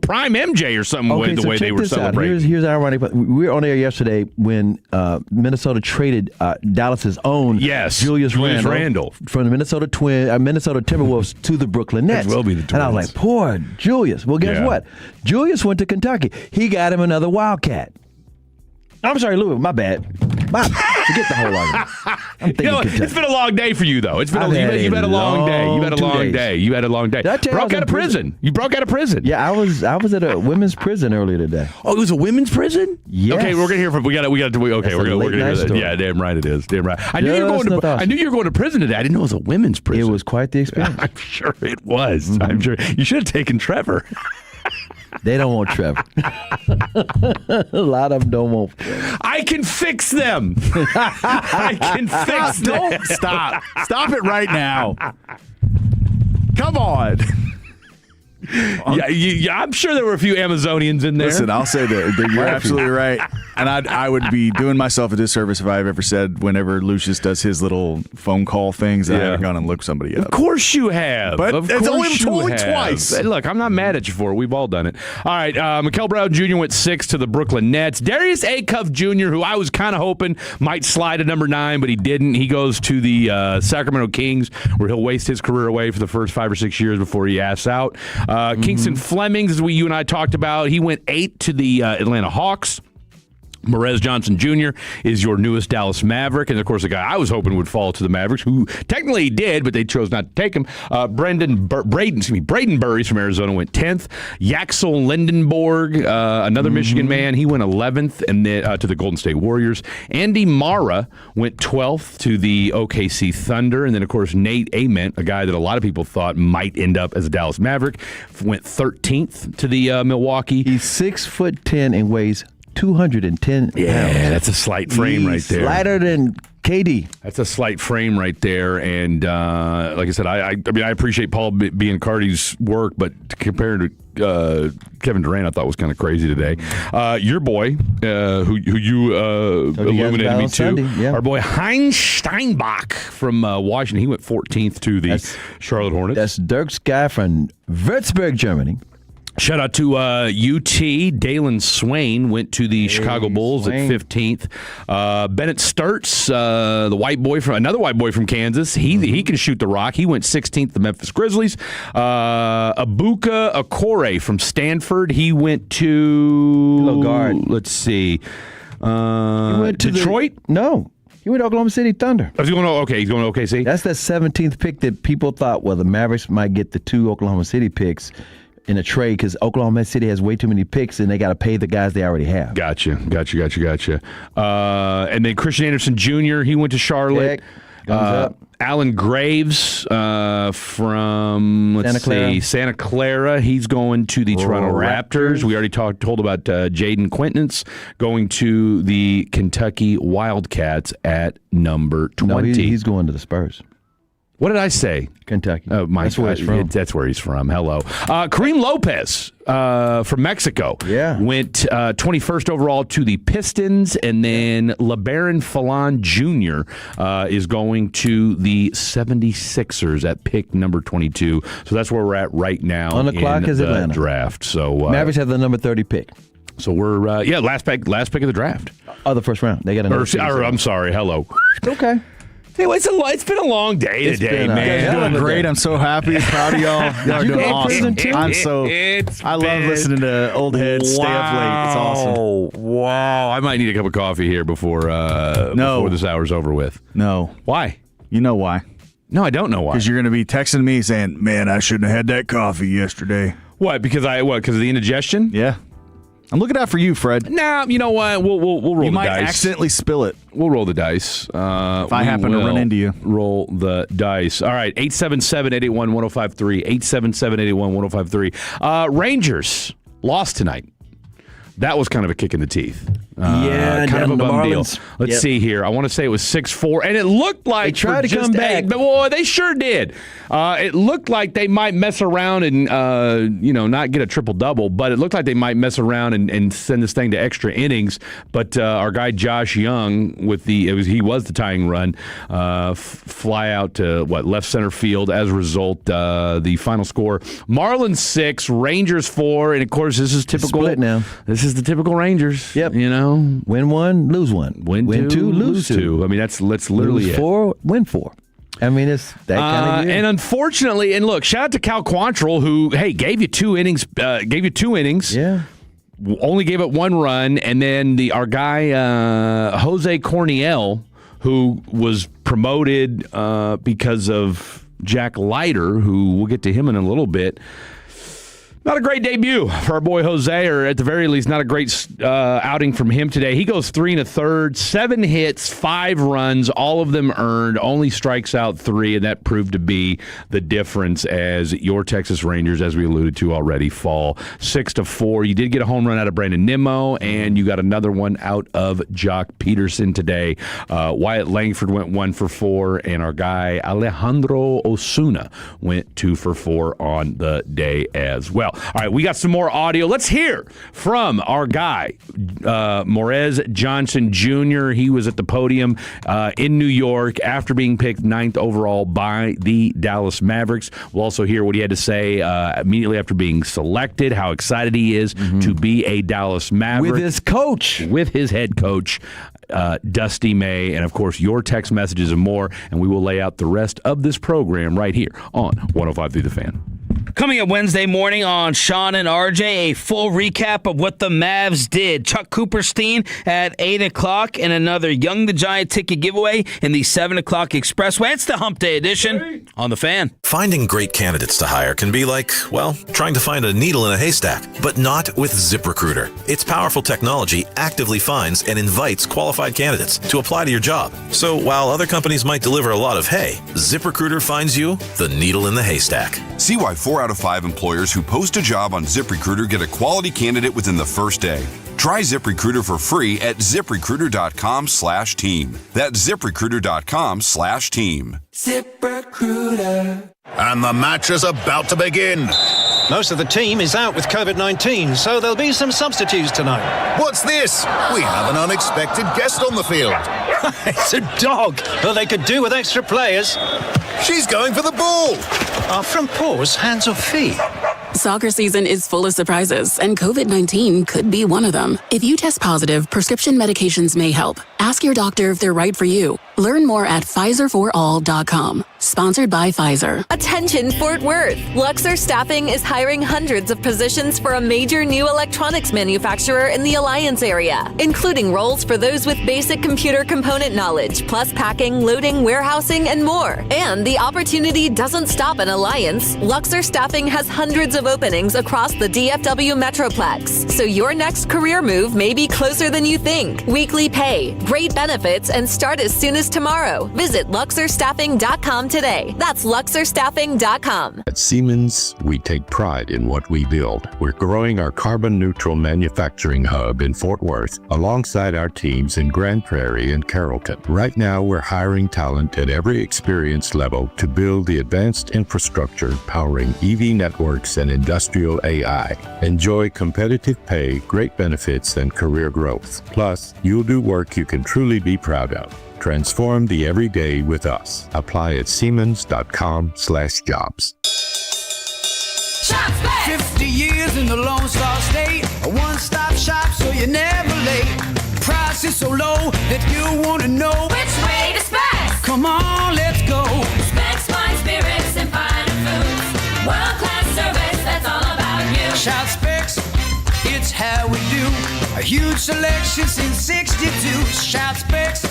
[SPEAKER 1] prime MJ or something with the way they were celebrating.
[SPEAKER 2] Here's ironic. We were on air yesterday when Minnesota traded Dallas's own Julius Randle from the Minnesota Timberwolves to the Brooklyn Nets.
[SPEAKER 1] Will be the Twins.
[SPEAKER 2] And I was like, poor Julius. Well, guess what? Julius went to Kentucky. He got him another Wildcat. I'm sorry, Louis. My bad. Forget the whole argument. I'm thinking
[SPEAKER 1] it's been a long day for you, though. You've had a long day. You had a long day. Broke out of prison. You broke out of prison.
[SPEAKER 2] Yeah, I was at a women's prison earlier today.
[SPEAKER 1] Oh, it was a women's prison?
[SPEAKER 2] Yes.
[SPEAKER 1] Okay, we're gonna hear from. We're gonna hear that.
[SPEAKER 2] Story.
[SPEAKER 1] Yeah, damn right it is. Damn right. I knew you were going to prison today. I didn't know it was a women's prison.
[SPEAKER 2] It was quite the experience.
[SPEAKER 1] I'm sure it was. I'm sure you should have taken Trevor.
[SPEAKER 2] They don't want Trevor. A lot of them don't want Trevor.
[SPEAKER 1] I can fix them. I can fix them.
[SPEAKER 18] Don't stop. Stop it right now. Come on.
[SPEAKER 1] Yeah, I'm sure there were a few Amazonians in there.
[SPEAKER 18] Listen, I'll say that you're absolutely right. And I would be doing myself a disservice if I've ever said whenever Lucius does his little phone call things that I haven't gone and looked somebody up.
[SPEAKER 1] Of course you have.
[SPEAKER 18] But it's only
[SPEAKER 1] have.
[SPEAKER 18] twice.
[SPEAKER 1] Look, I'm not mad at you for it. We've all done it. All right, Mikael Brown Jr. went 6th to the Brooklyn Nets. Darius Acuff Jr., who I was kind of hoping might slide to number 9, but he didn't. He goes to the Sacramento Kings, where he'll waste his career away for the first 5 or 6 years before he asks out. Kingston Fleming, as you and I talked about, he went 8 to the Atlanta Hawks. Morez Johnson Jr. is your newest Dallas Maverick, and of course the guy I was hoping would fall to the Mavericks, who technically did, but they chose not to take him. Braden Burries from Arizona went 10th. Yaxel Lindenborg, another Michigan man, he went 11th, and then to the Golden State Warriors. Andy Mara went 12th to the OKC Thunder, and then of course Nate Ament, a guy that a lot of people thought might end up as a Dallas Maverick, went 13th to the Milwaukee.
[SPEAKER 2] He's 6'10" and weighs 210 pounds.
[SPEAKER 1] Yeah, that's a slight frame right there.
[SPEAKER 2] Lighter than KD.
[SPEAKER 1] That's a slight frame right there. And like I said, I appreciate Paul Biancardi's work, but compared to Kevin Durant, I thought was kind of crazy today. Your boy, who you illuminated me to, our boy Heinz Steinbach from Washington, he went 14th to the Charlotte Hornets.
[SPEAKER 2] That's Dirk's guy from Würzburg, Germany.
[SPEAKER 1] Shout out to UT. Dalen Swain went to the Chicago Bulls at 15th. Bennett Sturts, another white boy from Kansas. He can shoot the rock. He went 16th to the Memphis Grizzlies. Abuka Okore from Stanford. He went to let's see. He went to Detroit?
[SPEAKER 2] No. He went to Oklahoma City Thunder.
[SPEAKER 1] He's going to OKC.
[SPEAKER 2] That's the 17th pick that people thought, well, the Mavericks might get the 2 Oklahoma City picks in a trade because Oklahoma City has way too many picks and they got to pay the guys they already have.
[SPEAKER 1] Gotcha. And then Christian Anderson Jr., he went to Charlotte. Alan Graves from Santa Clara. He's going to the Toronto Raptors. We already told about Jaden Quintance going to the Kentucky Wildcats at number 20.
[SPEAKER 2] No, he's going to the Spurs.
[SPEAKER 1] What did I say?
[SPEAKER 2] Kentucky.
[SPEAKER 1] Oh, my
[SPEAKER 2] That's where he's from.
[SPEAKER 1] That's where he's from. Hello. Kareem Lopez from Mexico.
[SPEAKER 2] Yeah.
[SPEAKER 1] Went 21st overall to the Pistons, and then LeBaron Fallon Jr. Is going to the 76ers at pick number 22. So that's where we're at right now
[SPEAKER 2] On the clock is
[SPEAKER 1] the
[SPEAKER 2] Atlanta.
[SPEAKER 1] draft. So
[SPEAKER 2] Mavericks have the number 30 pick.
[SPEAKER 1] So we're last pick of the draft.
[SPEAKER 2] Oh, the first round. They got another.
[SPEAKER 1] I'm sorry. Hello.
[SPEAKER 2] Okay.
[SPEAKER 1] Hey, it's been a long day today, man.
[SPEAKER 18] You guys are doing great. I'm so happy. Proud of y'all. Y'all are doing awesome. I love listening to old heads stay up late. It's awesome.
[SPEAKER 1] Wow. I might need a cup of coffee here before this hour's over with.
[SPEAKER 18] No.
[SPEAKER 1] Why?
[SPEAKER 18] You know why?
[SPEAKER 1] No, I don't know why.
[SPEAKER 18] Because you're going to be texting me saying, man, I shouldn't have had that coffee yesterday.
[SPEAKER 1] What? Because of the indigestion?
[SPEAKER 18] Yeah. I'm looking out for you, Fred.
[SPEAKER 1] Nah, you know what? We'll roll the dice.
[SPEAKER 18] You might accidentally spill it.
[SPEAKER 1] We'll roll the dice.
[SPEAKER 18] If I happen to run into you.
[SPEAKER 1] Roll the dice. All right, 877-881-1053. 877-881-1053. Rangers lost tonight. That was kind of a kick in the teeth.
[SPEAKER 2] Yeah,
[SPEAKER 1] kind of a bum deal.
[SPEAKER 2] Marlins.
[SPEAKER 1] Let's see here. I want to say it was 6-4, and it looked like
[SPEAKER 2] they tried to come back.
[SPEAKER 1] Boy, they sure did. It looked like they might mess around and not get a triple double, but it looked like they might mess around and send this thing to extra innings. But our guy Josh Young he was the tying run, fly out to left center field. As a result, the final score: Marlins 6, Rangers 4, and of course this is typical.
[SPEAKER 2] Split now.
[SPEAKER 1] This is the typical Rangers.
[SPEAKER 2] Yep.
[SPEAKER 1] Win
[SPEAKER 2] 1, lose 1.
[SPEAKER 1] Win 2, lose 2. I mean, that's literally
[SPEAKER 2] lose
[SPEAKER 1] it.
[SPEAKER 2] 4, win 4. I mean, it's that kind of year.
[SPEAKER 1] And unfortunately, look, shout out to Cal Quantrill, who gave you 2 innings.
[SPEAKER 2] Yeah.
[SPEAKER 1] Only gave up 1 run, and then our guy Jose Corniel, who was promoted because of Jack Leiter, who we'll get to him in a little bit. Not a great debut for our boy Jose, or at the very least, not a great outing from him today. He goes 3 1/3, 7 hits, 5 runs, all of them earned, only strikes out 3, and that proved to be the difference as your Texas Rangers, as we alluded to already, fall 6-4. You did get a home run out of Brandon Nimmo, and you got another one out of Jock Peterson today. Wyatt Langford went 1 for 4, and our guy Alejandro Osuna went 2 for 4 on the day as well. All right, we got some more audio. Let's hear from our guy, Morez Johnson Jr. He was at the podium in New York after being picked 9th overall by the Dallas Mavericks. We'll also hear what he had to say immediately after being selected, how excited he is to be a Dallas Maverick.
[SPEAKER 2] With his coach.
[SPEAKER 1] With his head coach, Dusty May, and of course your text messages and more, and we will lay out the rest of this program right here on 105.3 The Fan.
[SPEAKER 17] Coming up Wednesday morning on Sean and RJ, a full recap of what the Mavs did. Chuck Cooperstein at 8 o'clock and another Young the Giant ticket giveaway in the 7 o'clock Expressway. It's the Hump Day edition on The Fan.
[SPEAKER 12] Finding great candidates to hire can be like, trying to find a needle in a haystack, but not with ZipRecruiter. Its powerful technology actively finds and invites qualified candidates to apply to your job. So while other companies might deliver a lot of hay, ZipRecruiter finds you the needle in the haystack.
[SPEAKER 13] See why 4 out of 5 employers who post a job on ZipRecruiter get a quality candidate within the first day. Try ZipRecruiter for free at ZipRecruiter.com/team. That's ZipRecruiter.com/team.
[SPEAKER 14] ZipRecruiter.
[SPEAKER 20] And the match is about to begin.
[SPEAKER 21] Most of the team is out with COVID-19, so there'll be some substitutes tonight.
[SPEAKER 20] What's this? We have an unexpected guest on the field.
[SPEAKER 21] It's a dog. Well, they could do with extra players.
[SPEAKER 20] She's going for the ball.
[SPEAKER 21] Are front paws hands or feet?
[SPEAKER 22] Soccer season is full of surprises, and COVID-19 could be one of them. If you test positive, prescription medications may help. Ask your doctor if they're right for you. Learn more at PfizerForAll.com. Sponsored by Pfizer.
[SPEAKER 23] Attention Fort Worth. Luxor Staffing is hiring hundreds of positions for a major new electronics manufacturer in the Alliance area, including roles for those with basic computer component knowledge, plus packing, loading, warehousing, and more. And the opportunity doesn't stop in Alliance. Luxor Staffing has hundreds of openings across the DFW Metroplex, so your next career move may be closer than you think. Weekly pay, great benefits, and start as soon as tomorrow. Visit LuxorStaffing.com today. That's LuxorStaffing.com.
[SPEAKER 3] At Siemens, we take pride in what we build. We're growing our carbon-neutral manufacturing hub in Fort Worth alongside our teams in Grand Prairie and Carrollton. Right now, we're hiring talent at every experience level to build the advanced infrastructure powering EV networks and industrial AI. Enjoy competitive pay, great benefits, and career growth. Plus, you'll do work you can truly be proud of. Transform the everyday with us. Apply at siemens.com/jobs.
[SPEAKER 4] 50 years in the Lone Star State, a one-stop shop so you're never late. Price is so low that you want to know
[SPEAKER 6] which way to Specs.
[SPEAKER 4] Come on, let's go.
[SPEAKER 6] Specs Wine Spirits and Finer Foods. World-class service, that's all about you.
[SPEAKER 4] Shout Specs, it's how we do. A huge selection since 62. Shout Specs,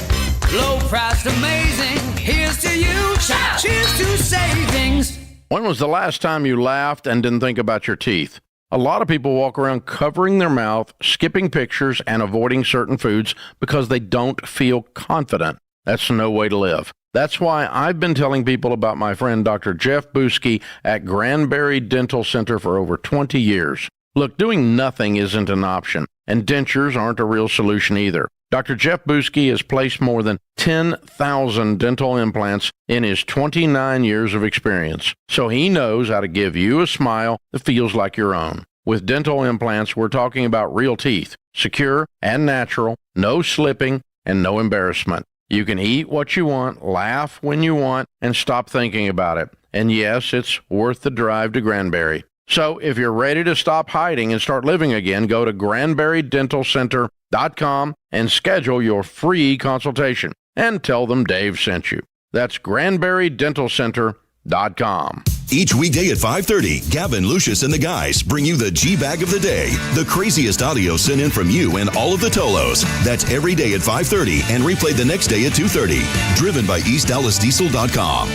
[SPEAKER 4] low priced, amazing. Here's to you. Shout. Cheers to savings.
[SPEAKER 24] When was the last time you laughed and didn't think about your teeth? A lot of people walk around covering their mouth, skipping pictures, and avoiding certain foods because they don't feel confident. That's no way to live. That's why I've been telling people about my friend Dr. Jeff Buski at Granbury Dental Center for over 20 years. Look, doing nothing isn't an option, and dentures aren't a real solution either. Dr. Jeff Buski has placed more than 10,000 dental implants in his 29 years of experience, so he knows how to give you a smile that feels like your own. With dental implants, we're talking about real teeth, secure and natural, no slipping, and no embarrassment. You can eat what you want, laugh when you want, and stop thinking about it. And yes, it's worth the drive to Granbury. So if you're ready to stop hiding and start living again, go to GranburyDentalCenter.com and schedule your free consultation. And tell them Dave sent you. That's GranburyDentalCenter.com.
[SPEAKER 25] Each weekday at 5:30, Gavin, Lucius, and the guys bring you the G-Bag of the day. The craziest audio sent in from you and all of the Tolos. That's every day at 5:30 and replayed the next day at 2:30. Driven by EastDallasDiesel.com.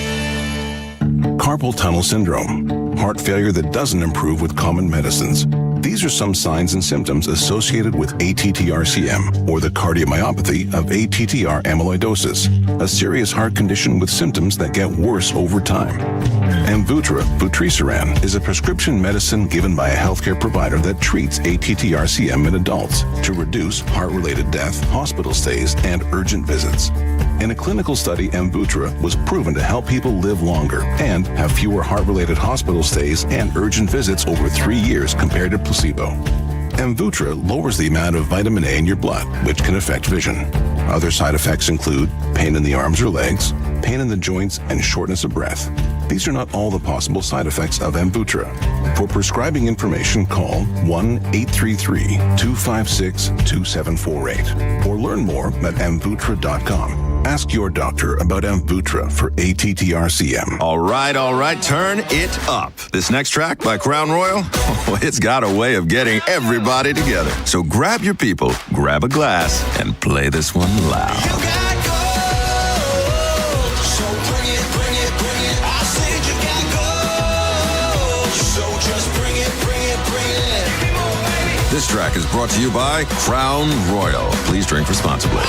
[SPEAKER 10] Carpal tunnel syndrome, heart failure that doesn't improve with common medicines. These are some signs and symptoms associated with ATTR-CM, or the cardiomyopathy of ATTR amyloidosis, a serious heart condition with symptoms that get worse over time. Amvuttra, vutrisiran, is a prescription medicine given by a healthcare provider that treats ATTR-CM in adults to reduce heart-related death, hospital stays, and urgent visits. In a clinical study, Amvuttra was proven to help people live longer and have fewer heart-related hospital stays and urgent visits over 3 years compared to placebo. Amvuttra lowers the amount of vitamin A in your blood, which can affect vision. Other side effects include pain in the arms or legs, pain in the joints, and shortness of breath. These are not all the possible side effects of Amvuttra. For prescribing information, call 1-833-256-2748 or learn more at Amvuttra.com. Ask your doctor about Amvuttra for ATTR-CM.
[SPEAKER 13] All right, turn it up. This next track by Crown Royal, it's got a way of getting everybody together. So grab your people, grab a glass, and play this one loud. This track is brought to you by Crown Royal. Please drink responsibly.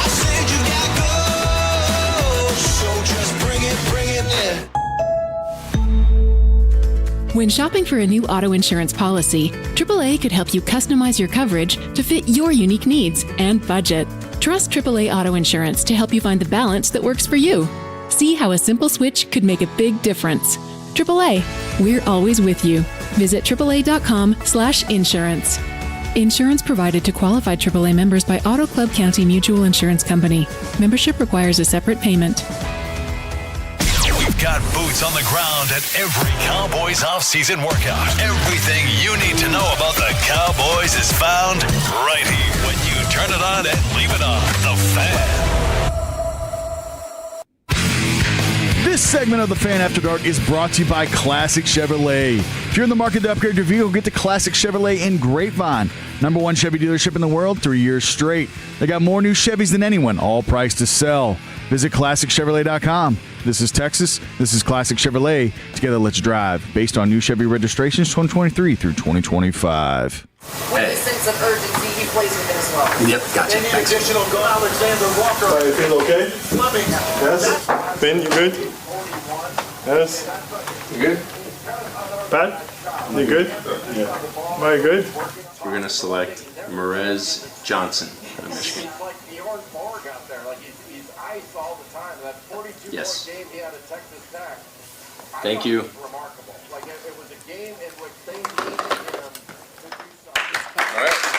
[SPEAKER 22] When shopping for a new auto insurance policy, AAA could help you customize your coverage to fit your unique needs and budget. Trust AAA Auto Insurance to help you find the balance that works for you. See how a simple switch could make a big difference. AAA, we're always with you. Visit AAA.com/insurance. Insurance provided to qualified AAA members by Auto Club County Mutual Insurance Company. Membership requires a separate payment.
[SPEAKER 26] We've got boots on the ground at every Cowboys off-season workout. Everything you need to know about the Cowboys is found right here when you turn it on and leave it on. The Fan.
[SPEAKER 18] This segment of the Fan After Dark is brought to you by Classic Chevrolet. If you're in the market to upgrade your vehicle, get to Classic Chevrolet in Grapevine. #1 Chevy dealership in the world, 3 years straight. They got more new Chevys than anyone, all priced to sell. Visit ClassicChevrolet.com. This is Texas. This is Classic Chevrolet. Together, let's drive. Based on new Chevy registrations 2023 through 2025.
[SPEAKER 27] With a sense of urgency, he plays with it as well.
[SPEAKER 28] Yep, gotcha.
[SPEAKER 27] Any
[SPEAKER 28] Thanks.
[SPEAKER 27] additional goal, Alexander Walker.
[SPEAKER 29] You feel okay?
[SPEAKER 27] Fleming.
[SPEAKER 29] Yes. Ben, you good?
[SPEAKER 5] Yes. You good? Pat? You good? Yeah. Am I good?
[SPEAKER 7] We're going to select Mavs Johnson out of Michigan. Yes. Thank you. All right.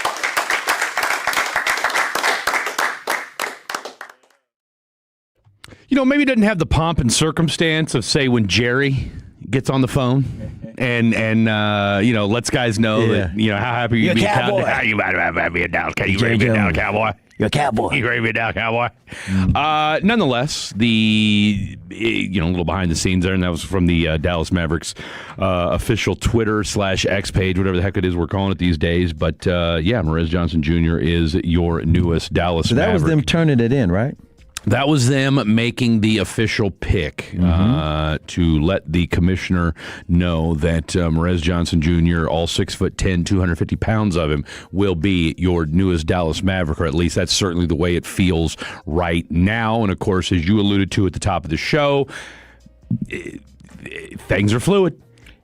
[SPEAKER 1] You know, maybe it doesn't have the pomp and circumstance of, say, when Jerry gets on the phone and you know, lets guys know that, you know, how happy you be. How you happy down? Can you ready to be down, cowboy?
[SPEAKER 2] You're a cowboy.
[SPEAKER 1] You ready to be down, cowboy? Nonetheless, the a little behind the scenes there, and that was from the Dallas Mavericks official Twitter/X page, whatever the heck it is we're calling it these days. But yeah, Mavs Johnson Jr. is your newest Dallas Maverick.
[SPEAKER 2] So that was them turning it in, right?
[SPEAKER 1] That was them making the official pick to let the commissioner know that Mavs Johnson Jr., all 6'10", 250 pounds of him, will be your newest Dallas Maverick, or at least that's certainly the way it feels right now. And, of course, as you alluded to at the top of the show, things are fluid.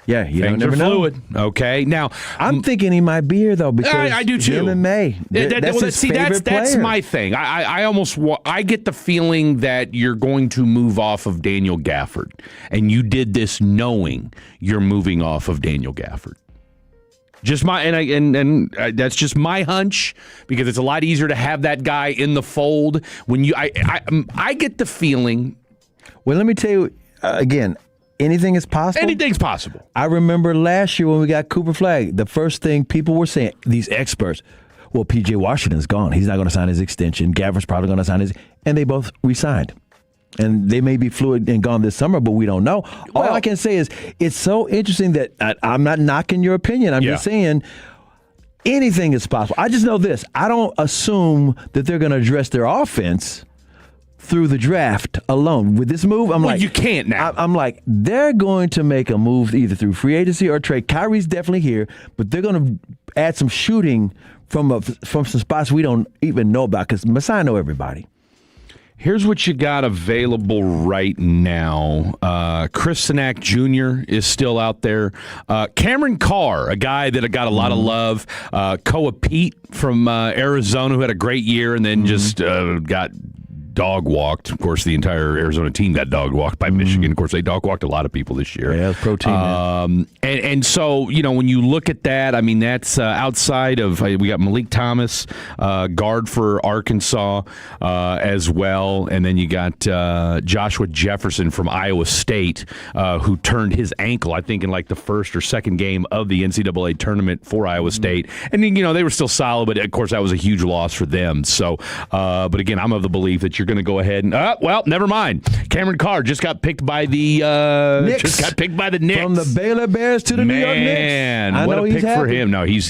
[SPEAKER 2] Yeah, you
[SPEAKER 1] Things
[SPEAKER 2] never
[SPEAKER 1] are
[SPEAKER 2] know.
[SPEAKER 1] fluid. Okay, now
[SPEAKER 2] I'm thinking he might be here though because
[SPEAKER 1] I do too.
[SPEAKER 2] MMA. That's his favorite
[SPEAKER 1] that's
[SPEAKER 2] player.
[SPEAKER 1] my thing. I get the feeling that you're going to move off of Daniel Gafford, and you did this knowing you're moving off of Daniel Gafford. Just that's just my hunch, because it's a lot easier to have that guy in the fold when you. I get the feeling.
[SPEAKER 2] Well, let me tell you again. Anything is possible.
[SPEAKER 1] Anything's possible.
[SPEAKER 2] I remember last year when we got Cooper Flagg, the first thing people were saying, these experts, well, P.J. Washington's gone. He's not going to sign his extension. Gafford's probably going to sign his, and they both re-signed. And they may be fluid and gone this summer, but we don't know. All I can say is it's so interesting that I'm not knocking your opinion. I'm just saying anything is possible. I just know this. I don't assume that they're going to address their offense through the draft alone. With this move,
[SPEAKER 1] you can't now.
[SPEAKER 2] I'm like, they're going to make a move either through free agency or trade. Kyrie's definitely here, but they're going to add some shooting from some spots we don't even know about, because Masai know everybody.
[SPEAKER 1] Here's what you got available right now. Chris Sinak Jr. is still out there. Cameron Carr, a guy that got a lot of love. Koa Pete from Arizona, who had a great year and then just got dog walked. Of course, the entire Arizona team got dog walked by Michigan. Of course, they dog walked a lot of people this year.
[SPEAKER 2] Yeah, it's pro team.
[SPEAKER 1] And so, you know, when you look at that, I mean, that's outside of, we got Malik Thomas, guard for Arkansas as well. And then you got Joshua Jefferson from Iowa State, who turned his ankle, I think, in like the first or second game of the NCAA tournament for Iowa State. And, you know, they were still solid, but of course, that was a huge loss for them. So, but again, I'm of the belief that you're going to go ahead and well, never mind. Cameron Carr just got picked by the Knicks.
[SPEAKER 2] Just
[SPEAKER 1] got picked by the Knicks.
[SPEAKER 2] From the Baylor Bears to the New York Knicks.
[SPEAKER 1] Man, what a pick for him. No, he's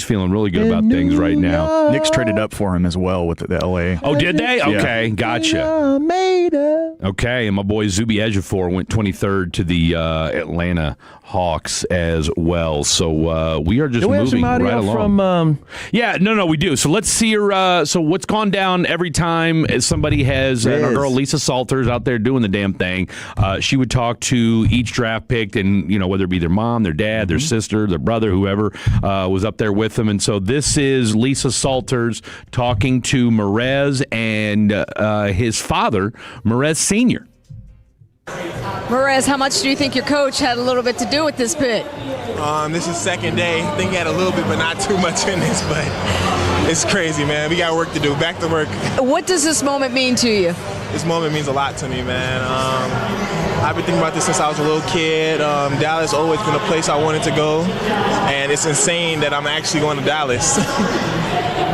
[SPEAKER 1] feeling really good about things right now.
[SPEAKER 18] Knicks traded up for him as well with the LA.
[SPEAKER 1] Oh, did they? Okay, gotcha.
[SPEAKER 2] Maida.
[SPEAKER 1] Okay, and my boy Zubi Ejiofor went 23rd to the Atlanta Hawks as well. So we are just moving right along. No, we do. So let's see her. So what's gone down every time somebody has our girl Lisa Salters out there doing the damn thing. She would talk to each draft pick, and you know, whether it be their mom, their dad, their sister, their brother, whoever was up there with them. And so this is Lisa Salters talking to Mavs and his father, Mavs Sr.
[SPEAKER 8] Mavs, how much do you think your coach had a little bit to do with this pick?
[SPEAKER 9] This is second day. I think he had a little bit, but not too much in this. But it's crazy, man. We got work to do. Back to work.
[SPEAKER 8] What does this moment mean to you?
[SPEAKER 9] This moment means a lot to me, man. I've been thinking about this since I was a little kid. Dallas always been a place I wanted to go, and it's insane that I'm actually going to Dallas.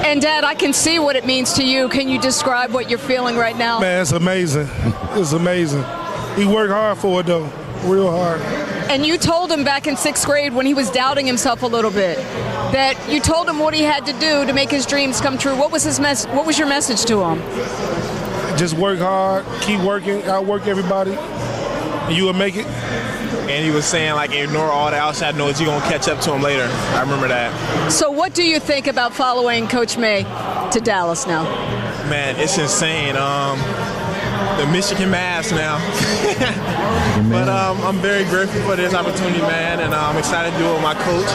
[SPEAKER 8] And Dad, I can see what it means to you. Can you describe what you're feeling right now?
[SPEAKER 11] Man, it's amazing. It's amazing. He worked hard for it, though, real hard.
[SPEAKER 8] And you told him back in 6th grade when he was doubting himself a little bit that you told him what he had to do to make his dreams come true. What was What was your message to him?
[SPEAKER 11] Just work hard, keep working, outwork everybody, and you will make it.
[SPEAKER 9] And he was saying, like, ignore all the outside noise. You're going to catch up to him later. I remember that.
[SPEAKER 8] So what do you think about following Coach May to Dallas now?
[SPEAKER 9] Man, it's insane. the Michigan Mavs now. But I'm very grateful for this opportunity, man, and I'm excited to do it with my coach.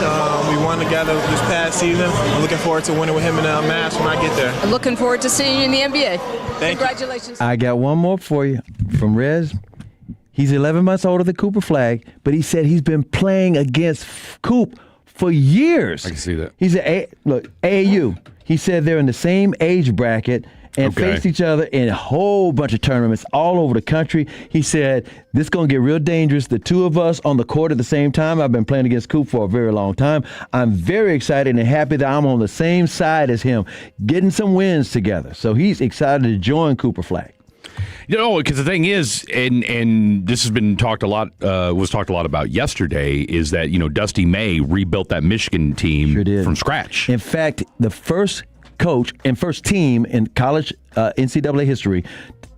[SPEAKER 9] We won together this past season. I'm looking forward to winning with him in the Mavs when I get there.
[SPEAKER 8] Looking forward to seeing you in the NBA.
[SPEAKER 9] Thank
[SPEAKER 8] Congratulations.
[SPEAKER 2] I got one more for you from Rez. He's 11 months older than Cooper Flagg, but he said he's been playing against Coop for years.
[SPEAKER 1] I can see that.
[SPEAKER 2] He's look, AAU. He said they're in the same age bracket and faced each other in a whole bunch of tournaments all over the country. He said, this is going to get real dangerous. The two of us on the court at the same time. I've been playing against Coop for a very long time. I'm very excited and happy that I'm on the same side as him, getting some wins together. So he's excited to join Cooper Flagg.
[SPEAKER 1] You know, because the thing is, and this has been talked a lot about yesterday, is that, you know, Dusty May rebuilt that Michigan team from scratch.
[SPEAKER 2] In fact, the first coach and first team in college NCAA history,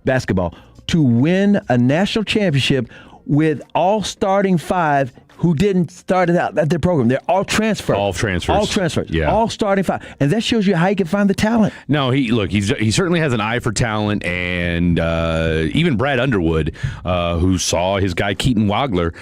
[SPEAKER 2] basketball, to win a national championship with all starting five who didn't start it out at their program. They're all transferred.
[SPEAKER 1] All transfers.
[SPEAKER 2] All transfers.
[SPEAKER 1] Yeah.
[SPEAKER 2] All starting five. And that shows you how you can find the talent.
[SPEAKER 1] No, he certainly has an eye for talent, and even Brad Underwood, who saw his guy Keaton Wagler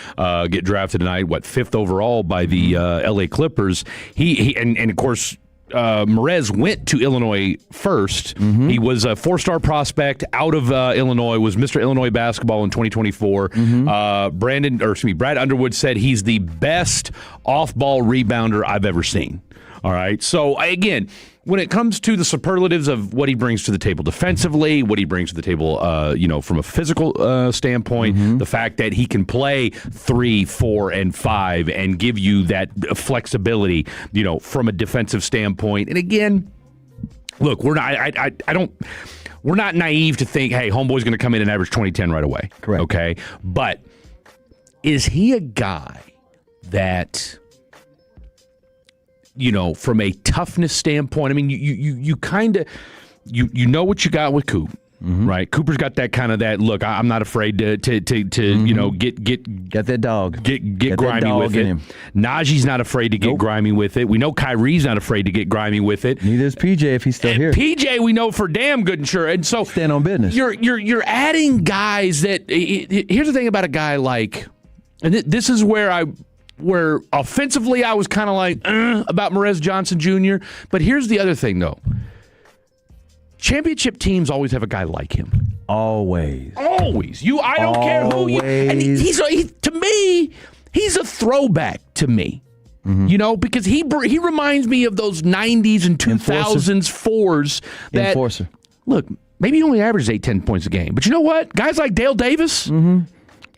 [SPEAKER 1] get drafted tonight, 5th overall by the LA Clippers. He of course, Merez went to Illinois first.
[SPEAKER 2] Mm-hmm.
[SPEAKER 1] He was a 4-star prospect out of Illinois, was Mr. Illinois basketball in 2024.
[SPEAKER 2] Mm-hmm.
[SPEAKER 1] Brad Underwood said he's the best off-ball rebounder I've ever seen. All right. So, again, when it comes to the superlatives of what he brings to the table defensively, what he brings to the table, from a physical standpoint, the fact that he can play 3, 4, and 5 and give you that flexibility, from a defensive standpoint. And again, look, we're not naive to think, hey, homeboy's going to come in and average 20-10 right away.
[SPEAKER 2] Correct.
[SPEAKER 1] Okay. But is he a guy that, from a toughness standpoint, I mean, you kind of, you know what you got with Coop, right? Cooper's got that kind of that look. I'm not afraid to get
[SPEAKER 2] that dog,
[SPEAKER 1] get grimy with it. Najee's not afraid to get grimy with it. We know Kyrie's not afraid to get grimy with it.
[SPEAKER 2] Neither is PJ if he's still here.
[SPEAKER 1] PJ, we know for damn good and sure. And so
[SPEAKER 2] stand on business.
[SPEAKER 1] You're adding guys that. Here's the thing about a guy like, and this is where offensively I was kind of like about Merez Johnson Jr. But here's the other thing, though. Championship teams always have a guy like him.
[SPEAKER 2] Always.
[SPEAKER 1] I don't care who you. And to me, he's a throwback to me. Because he reminds me of those 90s and 2000s fours. That,
[SPEAKER 2] Enforcer.
[SPEAKER 1] Look, maybe he only averages 8-10 points a game. But you know what? Guys like Dale Davis.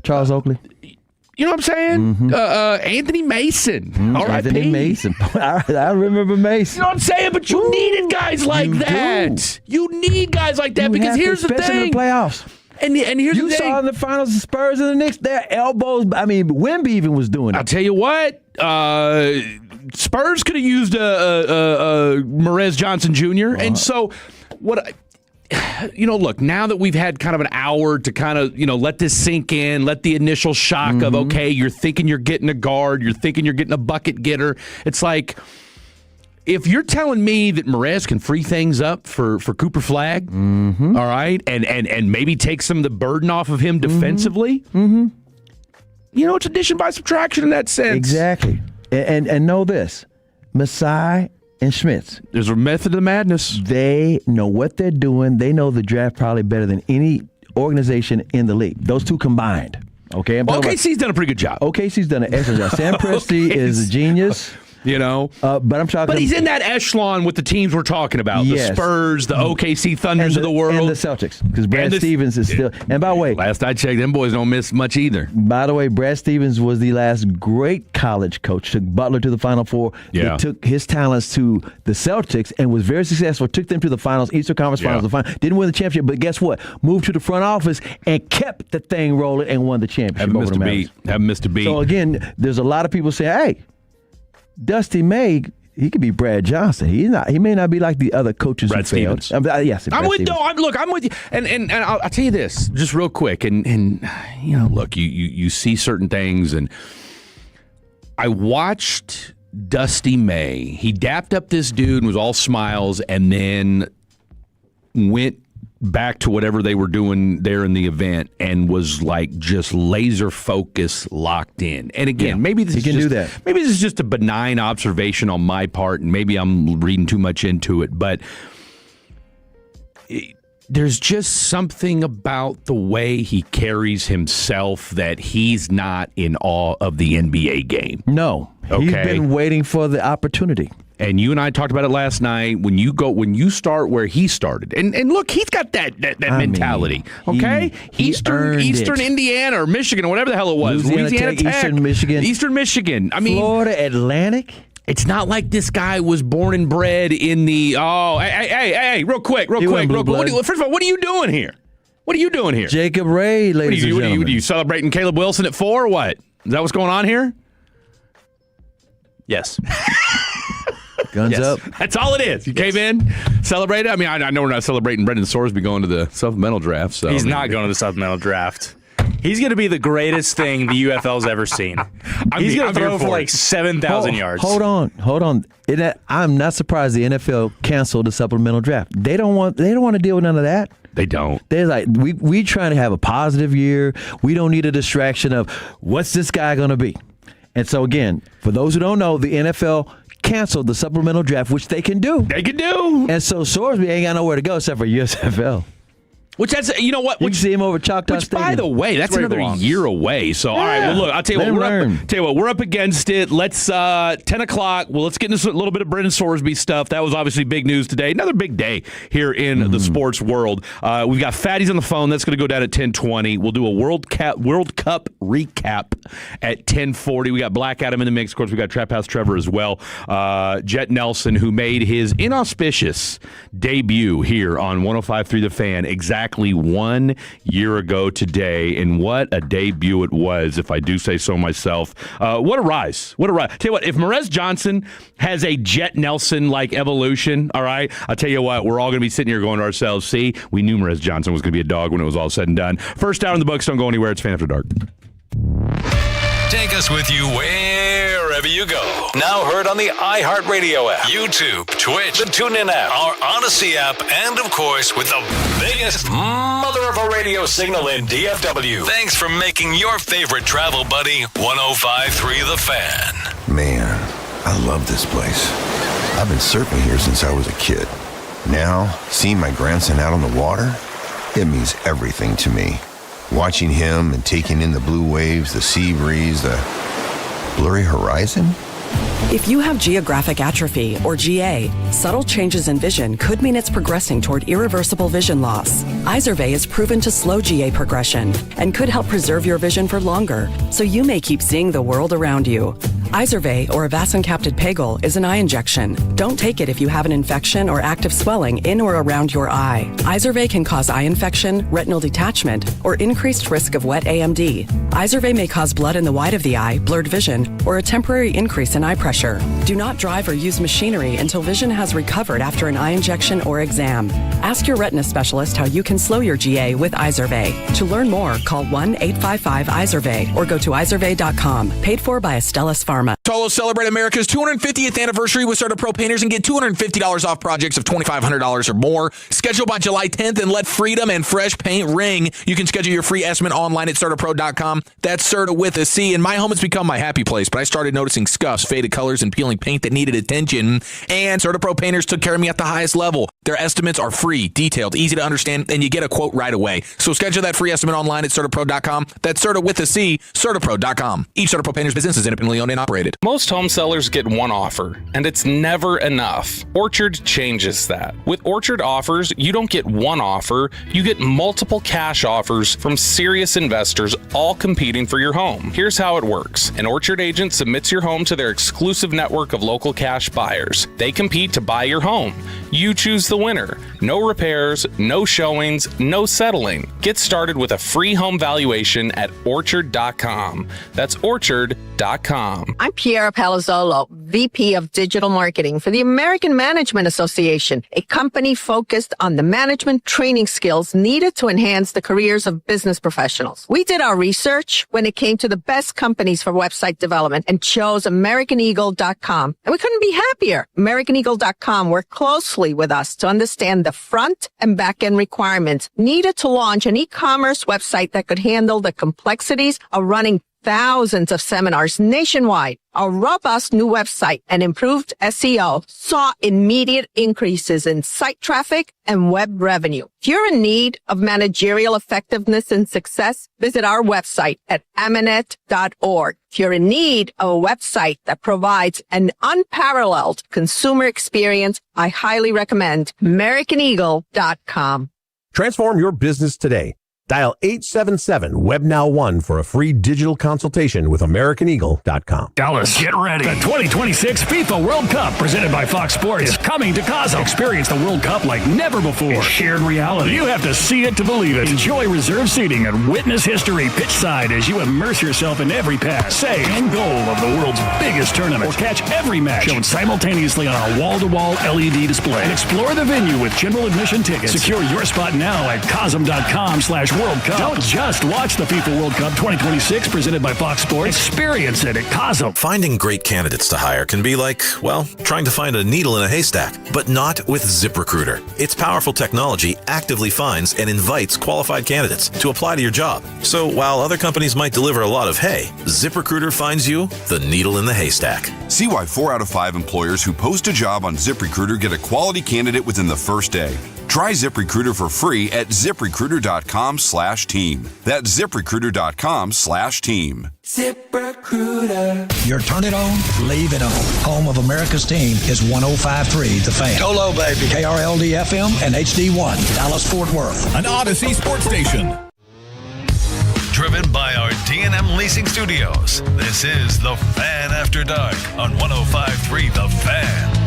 [SPEAKER 2] Charles Oakley.
[SPEAKER 1] You know what I'm saying? Anthony Mason. All right,
[SPEAKER 2] Anthony Mason. I remember Mason.
[SPEAKER 1] You know what I'm saying? But you needed guys like that. You need guys like that because here's the thing.
[SPEAKER 2] Especially in the playoffs.
[SPEAKER 1] And here's the thing.
[SPEAKER 2] You saw in the finals the Spurs and the Knicks, their elbows. I mean, Wemby even was doing it.
[SPEAKER 1] I'll tell you what. Spurs could have used Merez Johnson Jr. And so what look, now that we've had kind of an hour to kind of, let this sink in, let the initial shock of, okay, you're thinking you're getting a guard, you're thinking you're getting a bucket getter. It's like, if you're telling me that Merez can free things up for Cooper Flagg, all right, and maybe take some of the burden off of him defensively, it's addition by subtraction in that sense.
[SPEAKER 2] Exactly. And know this, Masai and Schmitz.
[SPEAKER 1] There's a method to the madness.
[SPEAKER 2] They know what they're doing. They know the draft probably better than any organization in the league. Those two combined. Okay.
[SPEAKER 1] OKC's done a pretty good job.
[SPEAKER 2] OKC's done an excellent job. Sam Presti is a genius.
[SPEAKER 1] But
[SPEAKER 2] I'm talking.
[SPEAKER 1] But he's in that echelon with the teams we're talking about: the Spurs, the OKC Thunders of the world,
[SPEAKER 2] and the Celtics. Because Brad Stevens is still. And by the way,
[SPEAKER 1] last I checked, them boys don't miss much either.
[SPEAKER 2] By the way, Brad Stevens was the last great college coach. Took Butler to the Final Four.
[SPEAKER 1] Yeah.
[SPEAKER 2] Took his talents to the Celtics and was very successful. Took them to the finals, Eastern Conference Finals. The final. Didn't win the championship, but guess what? Moved to the front office and kept the thing rolling and won the championship.
[SPEAKER 1] Haven't missed a beat.
[SPEAKER 2] So again, there's a lot of people saying, "Hey, Dusty May, he could be Brad Johnson. He may not be like the other coaches
[SPEAKER 1] Brad
[SPEAKER 2] who failed."
[SPEAKER 1] Stevens. I'm with you. And I'll tell you this just real quick. And look, you see certain things, and I watched Dusty May. He dapped up this dude and was all smiles, and then went back to whatever they were doing there in the event and was like just laser focused, locked in. And again, maybe this
[SPEAKER 2] do that.
[SPEAKER 1] Maybe this is just a benign observation on my part, and maybe I'm reading too much into it, but there's just something about the way he carries himself that he's not in awe of the NBA game.
[SPEAKER 2] No.
[SPEAKER 1] Okay.
[SPEAKER 2] He's been waiting for the opportunity.
[SPEAKER 1] And you and I talked about it last night. When you start where he started, and look, he's got that mentality. Okay, Eastern Indiana or Michigan or whatever the hell it was, Louisiana Tech, Eastern Michigan. I mean,
[SPEAKER 2] Florida Atlantic.
[SPEAKER 1] It's not like this guy was born and bred in the. Oh, hey, real quick. First of all, what are you doing here? What are you doing here?
[SPEAKER 2] Jacob Ray, ladies and gentlemen.
[SPEAKER 1] What are you celebrating Caleb Wilson at 4 or what? Is that what's going on here?
[SPEAKER 12] Yes.
[SPEAKER 2] Guns up.
[SPEAKER 1] That's all it is. You came in, celebrated. I mean, I know we're not celebrating Brendan Sorsby going to the supplemental draft. So
[SPEAKER 12] he's not going to the supplemental draft. He's going to be the greatest thing the UFL's ever seen. He's going to throw for like 7,000 yards.
[SPEAKER 2] Hold on. I'm not surprised the NFL canceled the supplemental draft. They don't want to deal with none of that.
[SPEAKER 1] They don't.
[SPEAKER 2] They're like, we trying to have a positive year. We don't need a distraction of what's this guy going to be. And so again, for those who don't know, the NFL canceled the supplemental draft, which they can do. And so Sorsby ain't got nowhere to go except for USFL.
[SPEAKER 1] Which that's, you know what?
[SPEAKER 2] You can see him over Choctaw Stadium.
[SPEAKER 1] By the way, that's another year away. So, all right, well, look, I'll tell you what, we're up against it. Let's, 10 o'clock, well, let's get into a little bit of Brendan Sorsby stuff. That was obviously big news today. Another big day here in the sports world. We've got Fatty's on the phone. That's going to go down at 10:20. We'll do a World Cup recap at 10:40. We got Black Adam in the mix. Of course, we got Trap House Trevor as well. Jet Nelson, who made his inauspicious debut here on 105.3 The Fan exactly 1 year ago today, and what a debut it was, if I do say so myself. What a rise. Tell you what, if Mavs Johnson has a Jet Nelson-like evolution, all right, I'll tell you what, we're all going to be sitting here going to ourselves, see, we knew Mavs Johnson was going to be a dog when it was all said and done. First hour in the books, don't go anywhere. It's Fan After Dark.
[SPEAKER 26] Take us with you wherever you go. Now heard on the iHeartRadio app, YouTube, Twitch, the TuneIn app, our Odyssey app, and of course with the biggest mother of a radio signal in DFW. Thanks for making your favorite travel buddy 105.3 The Fan.
[SPEAKER 14] Man, I love this place. I've been surfing here since I was a kid. Now, seeing my grandson out on the water, it means everything to me. Watching him and taking in the blue waves, the sea breeze, the blurry horizon.
[SPEAKER 15] If you have geographic atrophy, or GA, subtle changes in vision could mean it's progressing toward irreversible vision loss. Izervay is proven to slow GA progression and could help preserve your vision for longer, so you may keep seeing the world around you. Izervay, or avacincaptad pegol, is an eye injection. Don't take it if you have an infection or active swelling in or around your eye. Izervay can cause eye infection, retinal detachment, or increased risk of wet AMD. Izervay may cause blood in the white of the eye, blurred vision, or a temporary increase in eye pressure. Do not drive or use machinery until vision has recovered after an eye injection or exam. Ask your retina specialist how you can slow your GA with Izervay. To learn more, call 1-855-IZERVAY or go to izervay.com. Paid for by Astellas Pharma.
[SPEAKER 16] Tolo celebrate America's 250th anniversary with CertaPro Painters and get $250 off projects of $2,500 or more. Schedule by July 10th and let freedom and fresh paint ring. You can schedule your free estimate online at CertaPro.com. That's Certa with a C. And my home has become my happy place, but I started noticing scuffs, faded colors, and peeling paint that needed attention. And CertaPro Painters took care of me at the highest level. Their estimates are free, detailed, easy to understand, and you get a quote right away. So schedule that free estimate online at CertaPro.com. That's Certa with a C, CertaPro.com. Each CertaPro Painters business is independently owned and operated.
[SPEAKER 17] Most home sellers get one offer, and it's never enough. Orchard changes that. With Orchard offers, you don't get one offer, you get multiple cash offers from serious investors all competing for your home. Here's how it works. An Orchard agent submits your home to their exclusive network of local cash buyers. They compete to buy your home. You choose the winner. No repairs, no showings, no settling. Get started with a free home valuation at orchard.com. That's orchard.com.
[SPEAKER 19] I'm Piera Palazzolo,
[SPEAKER 3] VP of Digital Marketing for the American Management Association, a company focused on the management training skills needed to enhance the careers of business professionals. We did our research when it came to the best companies for website development and chose AmericanEagle.com. And we couldn't be happier. AmericanEagle.com worked closely with us to understand the front and back end requirements needed to launch an e-commerce website that could handle the complexities of running thousands of seminars nationwide. Our robust new website and improved SEO saw immediate increases in site traffic and web revenue. If you're in need of managerial effectiveness and success, visit our website at amanet.org. If you're in need of a website that provides an unparalleled consumer experience, I highly recommend AmericanEagle.com.
[SPEAKER 4] Transform your business today. Dial 877-WebNow1 for a free digital consultation with AmericanEagle.com.
[SPEAKER 6] Dallas, get ready. The 2026 FIFA World Cup, presented by Fox Sports, is coming to Cozumel. Experience the World Cup like never before. It's shared reality. You have to see it to believe it. Enjoy reserved seating and witness history pitchside as you immerse yourself in every pass, save, and goal of the world's biggest tournament. Or catch every match shown simultaneously on our wall-to-wall LED display. And explore the venue with general admission tickets. Secure your spot now at Cozum.com/World Cup. Don't just watch the FIFA World Cup 2026 presented by Fox Sports. Experience it at Cozum.
[SPEAKER 25] Finding great candidates to hire can be like, well, trying to find a needle in a haystack, but not with ZipRecruiter. Its powerful technology actively finds and invites qualified candidates to apply to your job. So while other companies might deliver a lot of hay, ZipRecruiter finds you the needle in the haystack.
[SPEAKER 19] See why 4 out of 5 employers who post a job on ZipRecruiter get a quality candidate within the first day. Try ZipRecruiter for free at ZipRecruiter.com/team. That's ZipRecruiter.com/team.
[SPEAKER 20] ZipRecruiter. Your turn it on, leave it on. Home of America's team is 105.3 The Fan. Dolo, baby. KRLD-FM and HD1, Dallas-Fort Worth.
[SPEAKER 26] An Odyssey sports station. Driven by our D&M Leasing Studios. This is The Fan After Dark on 105.3 The Fan.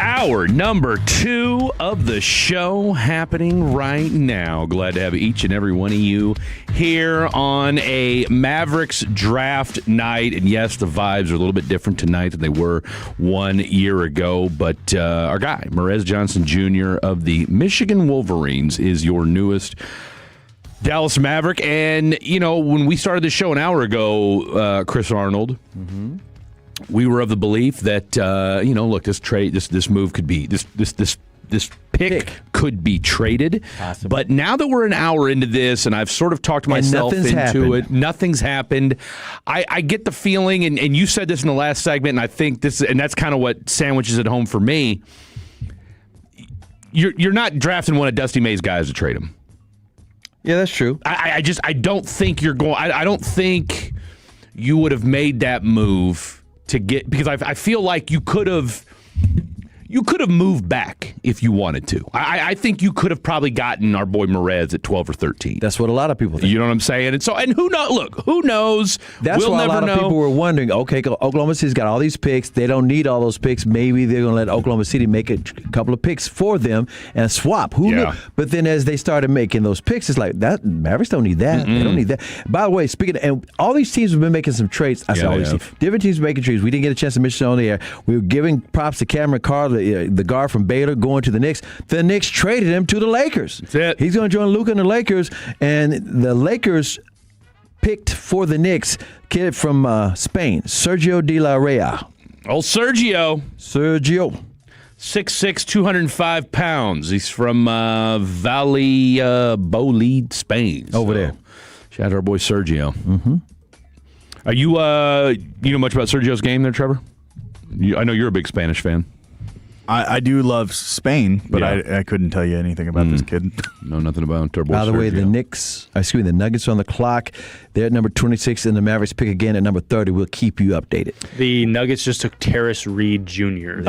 [SPEAKER 1] Hour number 2 of the show happening right now. Glad to have each and every one of you here on a Mavericks draft night. And yes, the vibes are a little bit different tonight than they were 1 year ago. But our guy, Mavs Johnson Jr. of the Michigan Wolverines, is your newest Dallas Maverick. And, you know, when we started the show an hour ago, Chris Arnold, we were of the belief that look, this trade, this move could be this pick could be traded. Possible. But now that we're an hour into this, and I've sort of talked myself into it, nothing's happened. I get the feeling, and you said this in the last segment, and I think that's kind of what sandwiches it home for me. You're not drafting one of Dusty May's guys to trade him.
[SPEAKER 2] Yeah, that's true.
[SPEAKER 1] I don't think you're going. I don't think you would have made that move to get, because I feel like you could have moved back if you wanted to. I think you could have probably gotten our boy Mavs at 12 or 13.
[SPEAKER 2] That's what a lot of people think.
[SPEAKER 1] You know what I'm saying? And who knows? Look, who knows?
[SPEAKER 2] That's why a lot of people were wondering, okay, Oklahoma City's got all these picks. They don't need all those picks. Maybe they're going to let Oklahoma City make a couple of picks for them and swap. Who knew? But then as they started making those picks, it's like, that Mavericks don't need that. They don't need that. By the way, speaking of, and all these teams have been making some trades. I said all these teams. Different teams making trades. We didn't get a chance to mention on the air. We were giving props to Cameron Carr, the guard from Baylor, going to the Knicks. The Knicks traded him to the Lakers.
[SPEAKER 1] That's it.
[SPEAKER 2] He's going to join Luka and the Lakers, and the Lakers picked for the Knicks kid from Spain, Sergio de la Rea.
[SPEAKER 1] Oh, Sergio. 6'6", 205 pounds. He's from Valladolid, Spain.
[SPEAKER 2] Over there.
[SPEAKER 1] Shout out to our boy Sergio. Mm-hmm. Are you know much about Sergio's game there, Trevor? I know you're a big Spanish fan.
[SPEAKER 18] I do love Spain, but I couldn't tell you anything about this kid.
[SPEAKER 1] Know nothing about our boy
[SPEAKER 2] By the way,
[SPEAKER 1] Sergio.
[SPEAKER 2] the Nuggets are on the clock. They're at number 26, and the Mavericks pick again at number 30. We'll keep you updated.
[SPEAKER 12] The Nuggets just took Terrace Reed Jr.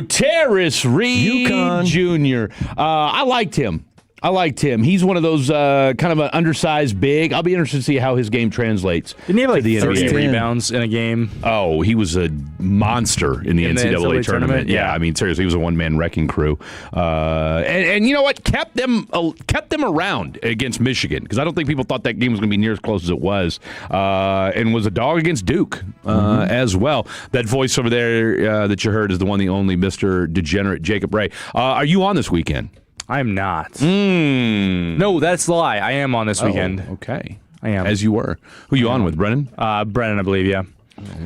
[SPEAKER 1] Terrace Reed Jr. I liked him. I liked him. He's one of those kind of an undersized big. I'll be interested to see how his game translates.
[SPEAKER 12] Didn't he have like
[SPEAKER 1] the
[SPEAKER 12] 30
[SPEAKER 1] NBA.
[SPEAKER 12] rebounds in a game?
[SPEAKER 1] Oh, he was a monster in the NCAA tournament. Yeah, I mean, seriously, he was a one-man wrecking crew. And you know what? Kept them around against Michigan, because I don't think people thought that game was going to be near as close as it was. And was a dog against Duke as well. That voice over there that you heard is the one, the only Mr. Degenerate Jacob Ray. Are you on this weekend?
[SPEAKER 12] I am not. No, that's a lie. I am on this weekend.
[SPEAKER 1] Okay.
[SPEAKER 12] I am.
[SPEAKER 1] As you were. Who you on with, Brennan?
[SPEAKER 12] Brennan, I believe, yeah.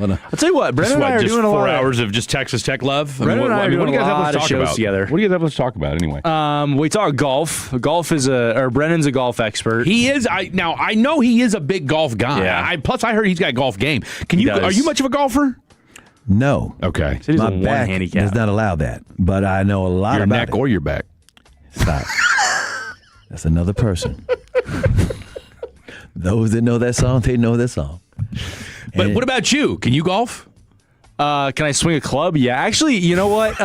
[SPEAKER 12] I'll tell you what, Brennan and I are doing a lot.
[SPEAKER 1] 4 hours of just Texas Tech love?
[SPEAKER 12] Brennan and I are doing a lot of shows
[SPEAKER 1] about?
[SPEAKER 12] together.
[SPEAKER 1] What do you guys have to talk about anyway?
[SPEAKER 12] We talk golf. Brennan's a golf expert.
[SPEAKER 1] He is. I know he is a big golf guy.
[SPEAKER 12] Yeah.
[SPEAKER 1] Plus, I heard he's got golf game. Are you much of a golfer?
[SPEAKER 2] No.
[SPEAKER 1] Okay.
[SPEAKER 12] So he's
[SPEAKER 2] My
[SPEAKER 12] a one
[SPEAKER 2] back
[SPEAKER 12] handicap.
[SPEAKER 2] does not allow that, but I know a lot
[SPEAKER 1] Your
[SPEAKER 2] about
[SPEAKER 1] neck
[SPEAKER 2] it.
[SPEAKER 1] or your back?
[SPEAKER 2] Stop. That's another person. Those that know that song, they know that song.
[SPEAKER 1] But what about you? Can you golf?
[SPEAKER 12] Can I swing a club? Yeah, actually, you know what?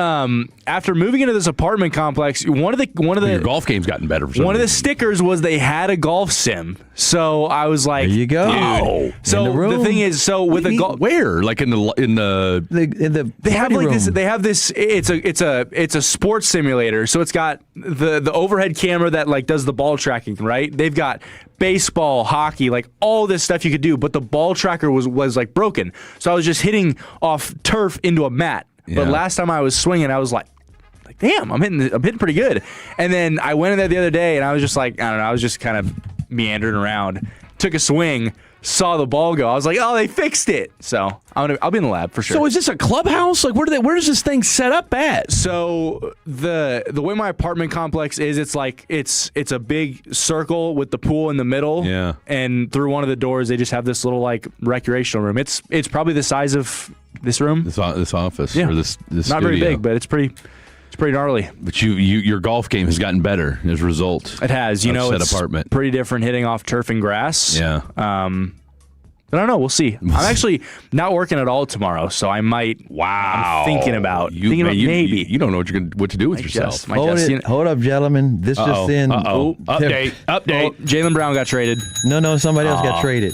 [SPEAKER 12] After moving into this apartment complex, one of the
[SPEAKER 1] your golf game's gotten better. For some
[SPEAKER 12] one of the
[SPEAKER 1] reason.
[SPEAKER 12] stickers was they had a golf sim. So I was like,
[SPEAKER 2] there you go.
[SPEAKER 12] Dude. So
[SPEAKER 2] In the room.
[SPEAKER 12] the thing is, so with a golf,
[SPEAKER 1] where? Like in the
[SPEAKER 12] they have like
[SPEAKER 2] room.
[SPEAKER 12] this. They have this. It's a sports simulator. So it's got the overhead camera that like does the ball tracking. Right? They've got baseball, hockey, like all this stuff you could do, but the ball tracker was like broken. So I was just hitting off turf into a mat.
[SPEAKER 1] Yeah.
[SPEAKER 12] But last time I was swinging, I was like, damn, I'm hitting pretty good. And then I went in there the other day, and I was just like, I don't know, I was just kind of meandering around. Took a swing, saw the ball go. I was like, oh, they fixed it. So I'll be in the lab for sure.
[SPEAKER 1] So is this a clubhouse? Like where does this thing set up at?
[SPEAKER 12] So the way my apartment complex is, it's like it's a big circle with the pool in the middle.
[SPEAKER 1] Yeah.
[SPEAKER 12] And through one of the doors, they just have this little like recreational room. It's probably the size of this room.
[SPEAKER 1] This office.
[SPEAKER 12] Yeah.
[SPEAKER 1] Or this
[SPEAKER 12] Not
[SPEAKER 1] studio.
[SPEAKER 12] very big, but it's pretty gnarly.
[SPEAKER 1] But your golf game has gotten better as a result.
[SPEAKER 12] It has. You know, it's
[SPEAKER 1] apartment.
[SPEAKER 12] pretty different hitting off turf and grass.
[SPEAKER 1] Yeah.
[SPEAKER 12] I don't know. We'll see. I'm actually not working at all tomorrow, so I might.
[SPEAKER 1] Wow.
[SPEAKER 12] I'm thinking about maybe.
[SPEAKER 1] You don't know what to do with yourself.
[SPEAKER 2] Hold up, gentlemen. This just in.
[SPEAKER 1] Update.
[SPEAKER 12] Jaylen Brown got traded.
[SPEAKER 2] No, somebody else got traded.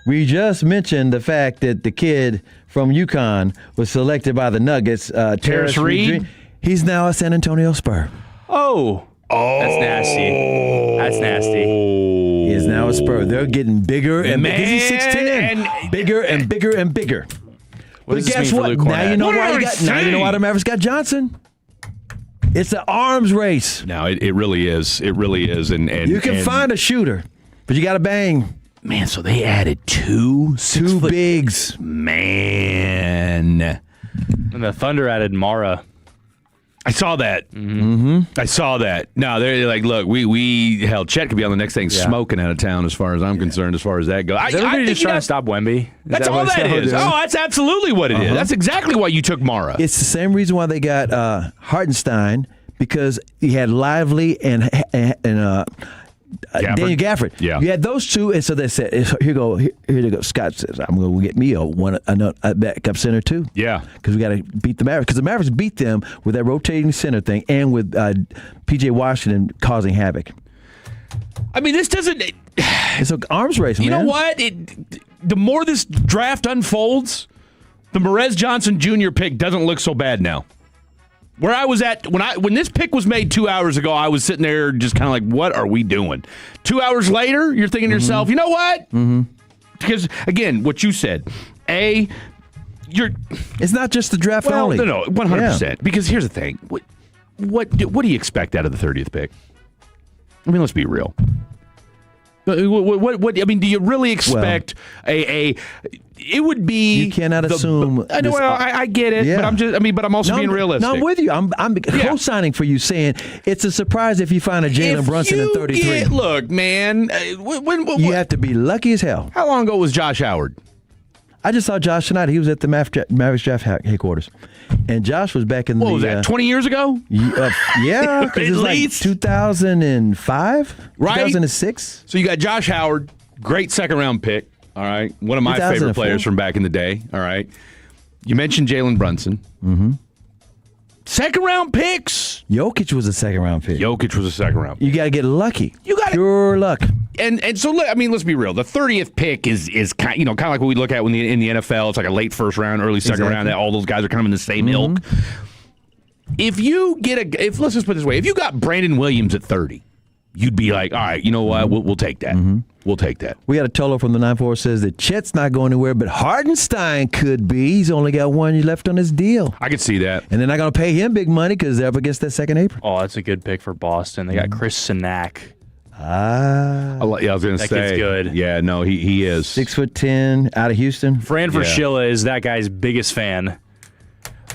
[SPEAKER 2] We just mentioned the fact that the kid from UConn was selected by the Nuggets. Terrace
[SPEAKER 1] Reed?
[SPEAKER 2] He's now a San Antonio Spur.
[SPEAKER 12] Oh. That's nasty.
[SPEAKER 2] He is now a Spur. They're getting bigger and bigger. He's 6'10", and bigger and bigger and bigger. But guess what? Now you know why the Mavericks got Johnson. It's an arms race.
[SPEAKER 1] No, it really is. It really is. And
[SPEAKER 2] you can find a shooter, but you got to bang.
[SPEAKER 1] Man, so they added two
[SPEAKER 2] bigs.
[SPEAKER 1] Man.
[SPEAKER 12] And the Thunder added Mara.
[SPEAKER 1] I saw that. I saw that. No, they're like, look, hell, Chet could be on the next thing smoking out of town as far as I'm concerned, as far as that goes.
[SPEAKER 12] Is everybody just trying to stop Wemby?
[SPEAKER 1] That's all that is. Oh, that's absolutely what it is. That's exactly why you took Mara.
[SPEAKER 2] It's the same reason why they got Hartenstein, because he had Lively and Daniel Gafford.
[SPEAKER 1] Yeah.
[SPEAKER 2] You had those two, and so they said, here they go. Scott says, I'm going to get me a backup center too.
[SPEAKER 1] Yeah.
[SPEAKER 2] Because we got to beat the Mavericks. Because the Mavericks beat them with that rotating center thing and with P.J. Washington causing havoc.
[SPEAKER 1] I mean, this doesn't...
[SPEAKER 2] It's an arms race, man.
[SPEAKER 1] You know what? The more this draft unfolds, the Mavs Johnson Jr. pick doesn't look so bad now. Where I was at when this pick was made 2 hours ago, I was sitting there just kind of like, what are we doing? 2 hours later, you're thinking to yourself, you know what? Because, again, what you said,
[SPEAKER 2] it's not just the draft only.
[SPEAKER 1] No, 100%. Yeah. Because here's the thing. What do you expect out of the 30th pick? I mean, let's be real. What I mean, do you really expect it would be...
[SPEAKER 2] You cannot assume...
[SPEAKER 1] I know, I get it, but I'm also being realistic.
[SPEAKER 2] No, I'm with you. I'm co-signing for you, saying it's a surprise if you find a Jalen Brunson in 33.
[SPEAKER 1] Look, man,
[SPEAKER 2] you have to be lucky as hell.
[SPEAKER 1] How long ago was Josh Howard?
[SPEAKER 2] I just saw Josh tonight. He was at the Mavericks draft headquarters. And Josh was back in
[SPEAKER 1] what was that, 20 years ago?
[SPEAKER 2] Yeah, because it was like 2005, right? 2006.
[SPEAKER 1] So you got Josh Howard, great second-round pick, all right? One of my favorite players from back in the day, all right? You mentioned Jalen Brunson. Second-round picks.
[SPEAKER 2] Jokic was a second-round pick.
[SPEAKER 1] Jokic was a second-round pick.
[SPEAKER 2] You got to get lucky.
[SPEAKER 1] You got
[SPEAKER 2] pure luck.
[SPEAKER 1] And so, I mean, let's be real. The 30th pick is kind of like what we look at when in the NFL. It's like a late first round, early second round. All those guys are kind of in the same ilk. If you let's just put it this way, if you got Brandon Williams at 30, you'd be like, all right, you know what? We'll take that. We'll take that.
[SPEAKER 2] We got a Tolo from the 9-4 says that Chet's not going anywhere, but Hardenstein could be. He's only got 1 year left on his deal.
[SPEAKER 1] I could see that.
[SPEAKER 2] And they're not going to pay him big money because they're up against that second apron.
[SPEAKER 12] Oh, that's a good pick for Boston. They got Chris Sinak.
[SPEAKER 1] I was going to say.
[SPEAKER 12] That kid's good.
[SPEAKER 1] Yeah, no, he is.
[SPEAKER 2] 6'10", out of Houston.
[SPEAKER 12] Fran Fraschilla is that guy's biggest fan.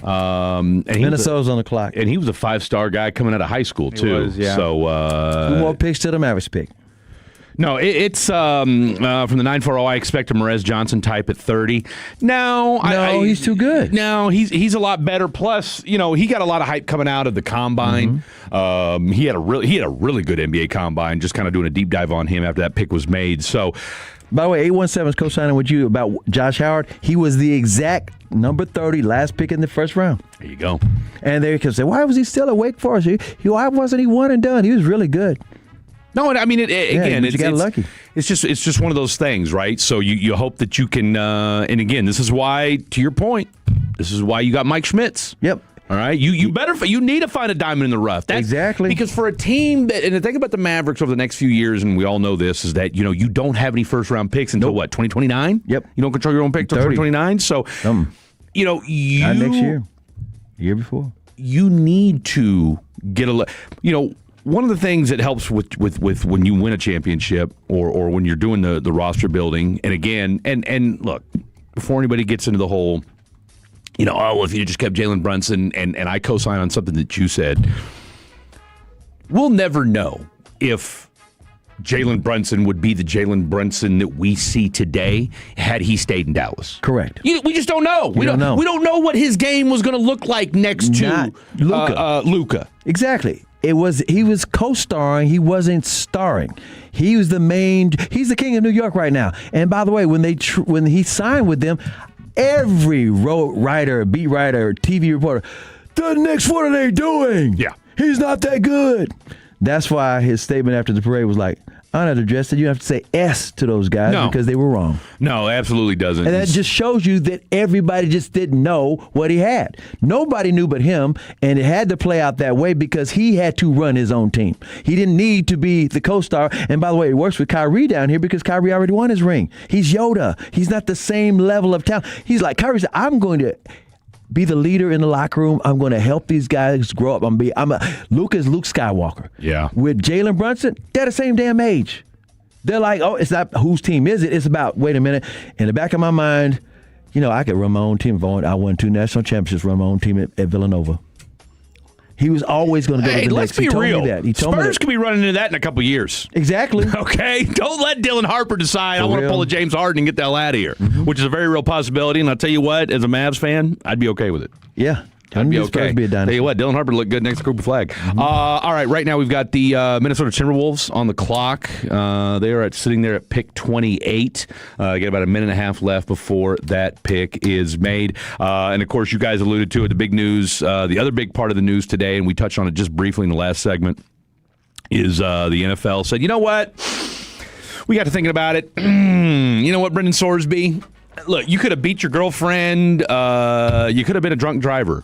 [SPEAKER 1] And
[SPEAKER 2] Minnesota's on the clock.
[SPEAKER 1] And he was a 5-star guy coming out of high school, too.
[SPEAKER 12] He was, yeah.
[SPEAKER 1] So,
[SPEAKER 2] 2 more picks to the Mavericks pick.
[SPEAKER 1] No, it's from the 940. I expect a Mavs Johnson type at 30. No,
[SPEAKER 2] he's too good.
[SPEAKER 1] No, he's a lot better. Plus, he got a lot of hype coming out of the combine. He had a really good NBA combine. Just kind of doing a deep dive on him after that pick was made. So,
[SPEAKER 2] by the way, 817 is co-signing with you about Josh Howard. He was the exact number 30 last pick in the first round.
[SPEAKER 1] There you go.
[SPEAKER 2] And they could say, why was he still at Wake Forest? Why wasn't he one and done? He was really good.
[SPEAKER 1] No, I mean, again,
[SPEAKER 2] you got lucky.
[SPEAKER 1] It's just one of those things, right? So you hope that you can, and again, this is why, to your point, this is why you got Mike Schmitz.
[SPEAKER 2] Yep.
[SPEAKER 1] All right, you need to find a diamond in the rough.
[SPEAKER 2] Exactly.
[SPEAKER 1] Because for a team and the thing about the Mavericks over the next few years, and we all know this, is that you don't have any first round picks until what, 2029?
[SPEAKER 2] Yep.
[SPEAKER 1] You don't control your own pick until 2029. So
[SPEAKER 2] Not next year. Year before.
[SPEAKER 1] You need to get one of the things that helps with when you win a championship or when you're doing the roster building, and again, and look, before anybody gets into the whole, if you just kept Jalen Brunson, and I co-sign on something that you said, we'll never know if Jalen Brunson would be the Jalen Brunson that we see today had he stayed in Dallas.
[SPEAKER 2] Correct.
[SPEAKER 1] We just don't know. We don't know. We don't know what his game was going to look like next to Luka.
[SPEAKER 2] Exactly. He was co-starring. He wasn't starring. He was he's the king of New York right now. And by the way, when he signed with them, every writer, beat writer, TV reporter, the Knicks, what are they doing?
[SPEAKER 1] Yeah.
[SPEAKER 2] He's not that good. That's why his statement after the parade was like, I'm not addressed it. You have to say S to those guys because they were wrong.
[SPEAKER 1] No, absolutely doesn't.
[SPEAKER 2] And that just shows you that everybody just didn't know what he had. Nobody knew but him, and it had to play out that way because he had to run his own team. He didn't need to be the co-star. And by the way, it works with Kyrie down here because Kyrie already won his ring. He's Yoda. He's not the same level of talent. He's like, Kyrie said, I'm going to be the leader in the locker room. I'm going to help these guys grow up. Luke is Luke Skywalker.
[SPEAKER 1] Yeah.
[SPEAKER 2] With Jalen Brunson, they're the same damn age. They're like, oh, it's not whose team is it? It's about, wait a minute. In the back of my mind, I could run my own team. I won 2 national championships, run my own team at Villanova. He was always going to go to the Knicks.
[SPEAKER 1] Let's be real.
[SPEAKER 2] Spurs
[SPEAKER 1] could be running into that in a couple years.
[SPEAKER 2] Exactly.
[SPEAKER 1] Okay? Don't let Dylan Harper decide, I want to pull a James Harden and get the hell out of here, which is a very real possibility. And I'll tell you what, as a Mavs fan, I'd be okay with it.
[SPEAKER 2] Yeah.
[SPEAKER 1] I'd be okay. Tell you what, Dylan Harper looked good next to Cooper Flag. All right now we've got the Minnesota Timberwolves on the clock. They are sitting there at pick 28. Got about a minute and a half left before that pick is made. And of course, you guys alluded to it, the big news, the other big part of the news today, and we touched on it just briefly in the last segment, is the NFL said, you know what? We got to thinking about it. You know what, Brendan Sorsby? Look, you could have beat your girlfriend. You could have been a drunk driver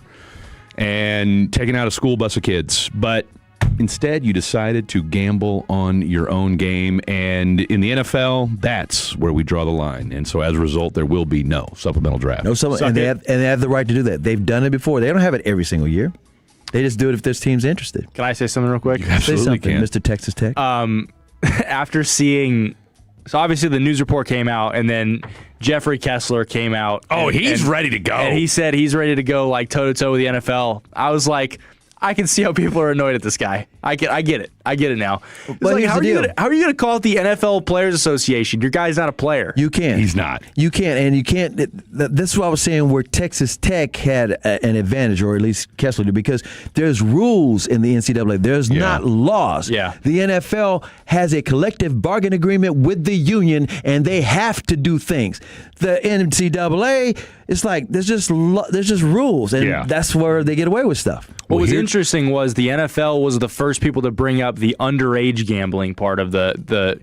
[SPEAKER 1] and taken out a school bus of kids. But instead, you decided to gamble on your own game. And in the NFL, that's where we draw the line. And so as a result, there will be no supplemental draft.
[SPEAKER 2] And they have the right to do that. They've done it before. They don't have it every single year. They just do it if this team's interested.
[SPEAKER 12] Can I say something real quick?
[SPEAKER 1] You absolutely
[SPEAKER 2] say something,
[SPEAKER 1] can.
[SPEAKER 2] Mr. Texas Tech.
[SPEAKER 12] After seeing... So obviously the news report came out, and then Jeffrey Kessler came out.
[SPEAKER 1] Oh, he's ready to go.
[SPEAKER 12] And he said he's ready to go like toe-to-toe with the NFL. I was like, I can see how people are annoyed at this guy. I get it. I get it now.
[SPEAKER 2] But here's
[SPEAKER 12] how
[SPEAKER 2] the deal.
[SPEAKER 12] are you going to call it the NFL Players Association? Your guy's not a player.
[SPEAKER 2] You can't.
[SPEAKER 1] He's not.
[SPEAKER 2] You can't, and you can't. This is what I was saying where Texas Tech had an advantage, or at least Kessler did, because there's rules in the NCAA. There's not laws.
[SPEAKER 12] Yeah.
[SPEAKER 2] The NFL has a collective bargain agreement with the union, and they have to do things. The NCAA, it's like there's just rules, and that's where they get away with stuff.
[SPEAKER 12] What was interesting was the NFL was the first people to bring up the underage gambling part of the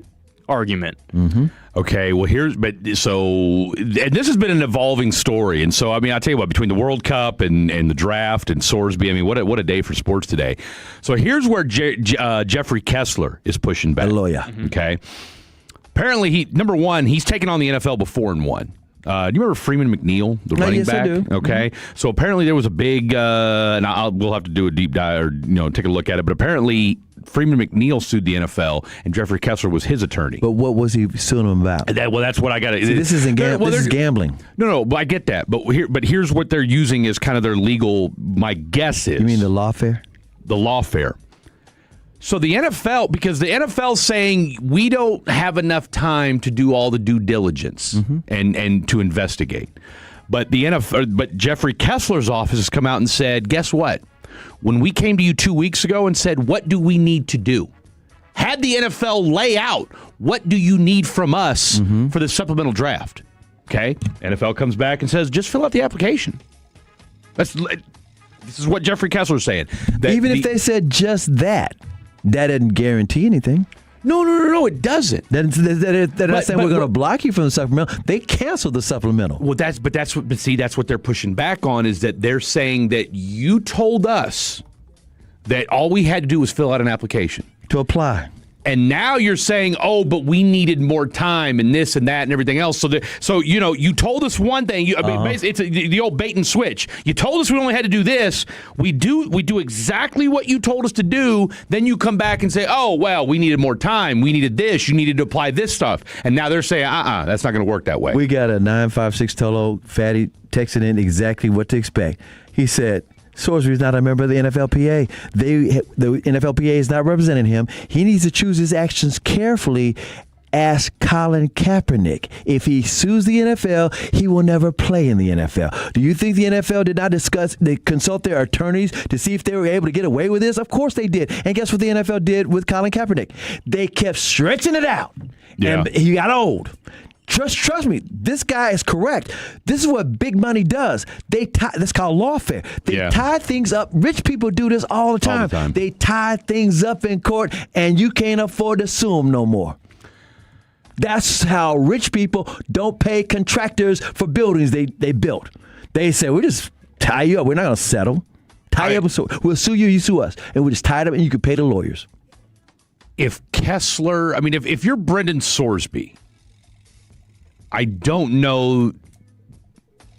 [SPEAKER 12] argument.
[SPEAKER 2] Mm-hmm.
[SPEAKER 1] Okay, well and this has been an evolving story, and so I mean, I tell you what, between the World Cup and the draft and Sorsby, I mean, what a day for sports today. So here's where Jeffrey Kessler is pushing back.
[SPEAKER 2] A lawyer.
[SPEAKER 1] Okay, apparently he's taken on the NFL before and won. Do you remember Freeman McNeil, the running
[SPEAKER 2] yes,
[SPEAKER 1] back?
[SPEAKER 2] I do.
[SPEAKER 1] Okay, so apparently there was a big, and we'll have to do a deep dive or take a look at it. But apparently Freeman McNeil sued the NFL, and Jeffrey Kessler was his attorney.
[SPEAKER 2] But what was he suing him about?
[SPEAKER 1] That's what I got to.
[SPEAKER 2] This isn't this is gambling.
[SPEAKER 1] No, but I get that. But here's what they're using as kind of their legal. My guess is.
[SPEAKER 2] You mean the lawfare?
[SPEAKER 1] The lawfare. So the NFL, because the NFL's saying we don't have enough time to do all the due diligence and to investigate. But but Jeffrey Kessler's office has come out and said, guess what? When we came to you 2 weeks ago and said, what do we need to do? Had the NFL lay out, what do you need from us for the supplemental draft? Okay. NFL comes back and says, just fill out the application. This is what Jeffrey Kessler's saying.
[SPEAKER 2] Even if they said just that doesn't guarantee anything.
[SPEAKER 1] No, it doesn't.
[SPEAKER 2] They're not saying we're going to block you from the supplemental. They canceled the supplemental.
[SPEAKER 1] Well, that's what they're pushing back on, is that they're saying that you told us that all we had to do was fill out an application
[SPEAKER 2] to apply.
[SPEAKER 1] And now you're saying, oh, but we needed more time and this and that and everything else. So you told us one thing. I mean, it's the old bait and switch. You told us we only had to do this. We do exactly what you told us to do. Then you come back and say, oh, well, we needed more time. We needed this. You needed to apply this stuff. And now they're saying, that's not going to work that way.
[SPEAKER 2] We got a 956 Tolo Fatty texting in exactly what to expect. He said, Sorsby is not a member of the NFLPA. The NFLPA is not representing him. He needs to choose his actions carefully. Ask Colin Kaepernick. If he sues the NFL, he will never play in the NFL. Do you think the NFL did not consult their attorneys to see if they were able to get away with this? Of course they did. And guess what the NFL did with Colin Kaepernick? They kept stretching it out. Yeah. And he got old. Trust me, this guy is correct. This is what big money does. That's called lawfare. They tie things up. Rich people do this all the time. They tie things up in court, and you can't afford to sue them no more. That's how rich people don't pay contractors for buildings they built. They say, we'll just tie you up. We're not going to settle. Tie you up. We'll sue you, you sue us. And we'll just tie it up, and you can pay the lawyers.
[SPEAKER 1] If Kessler, I mean, if you're Brendan Sorsby, I don't know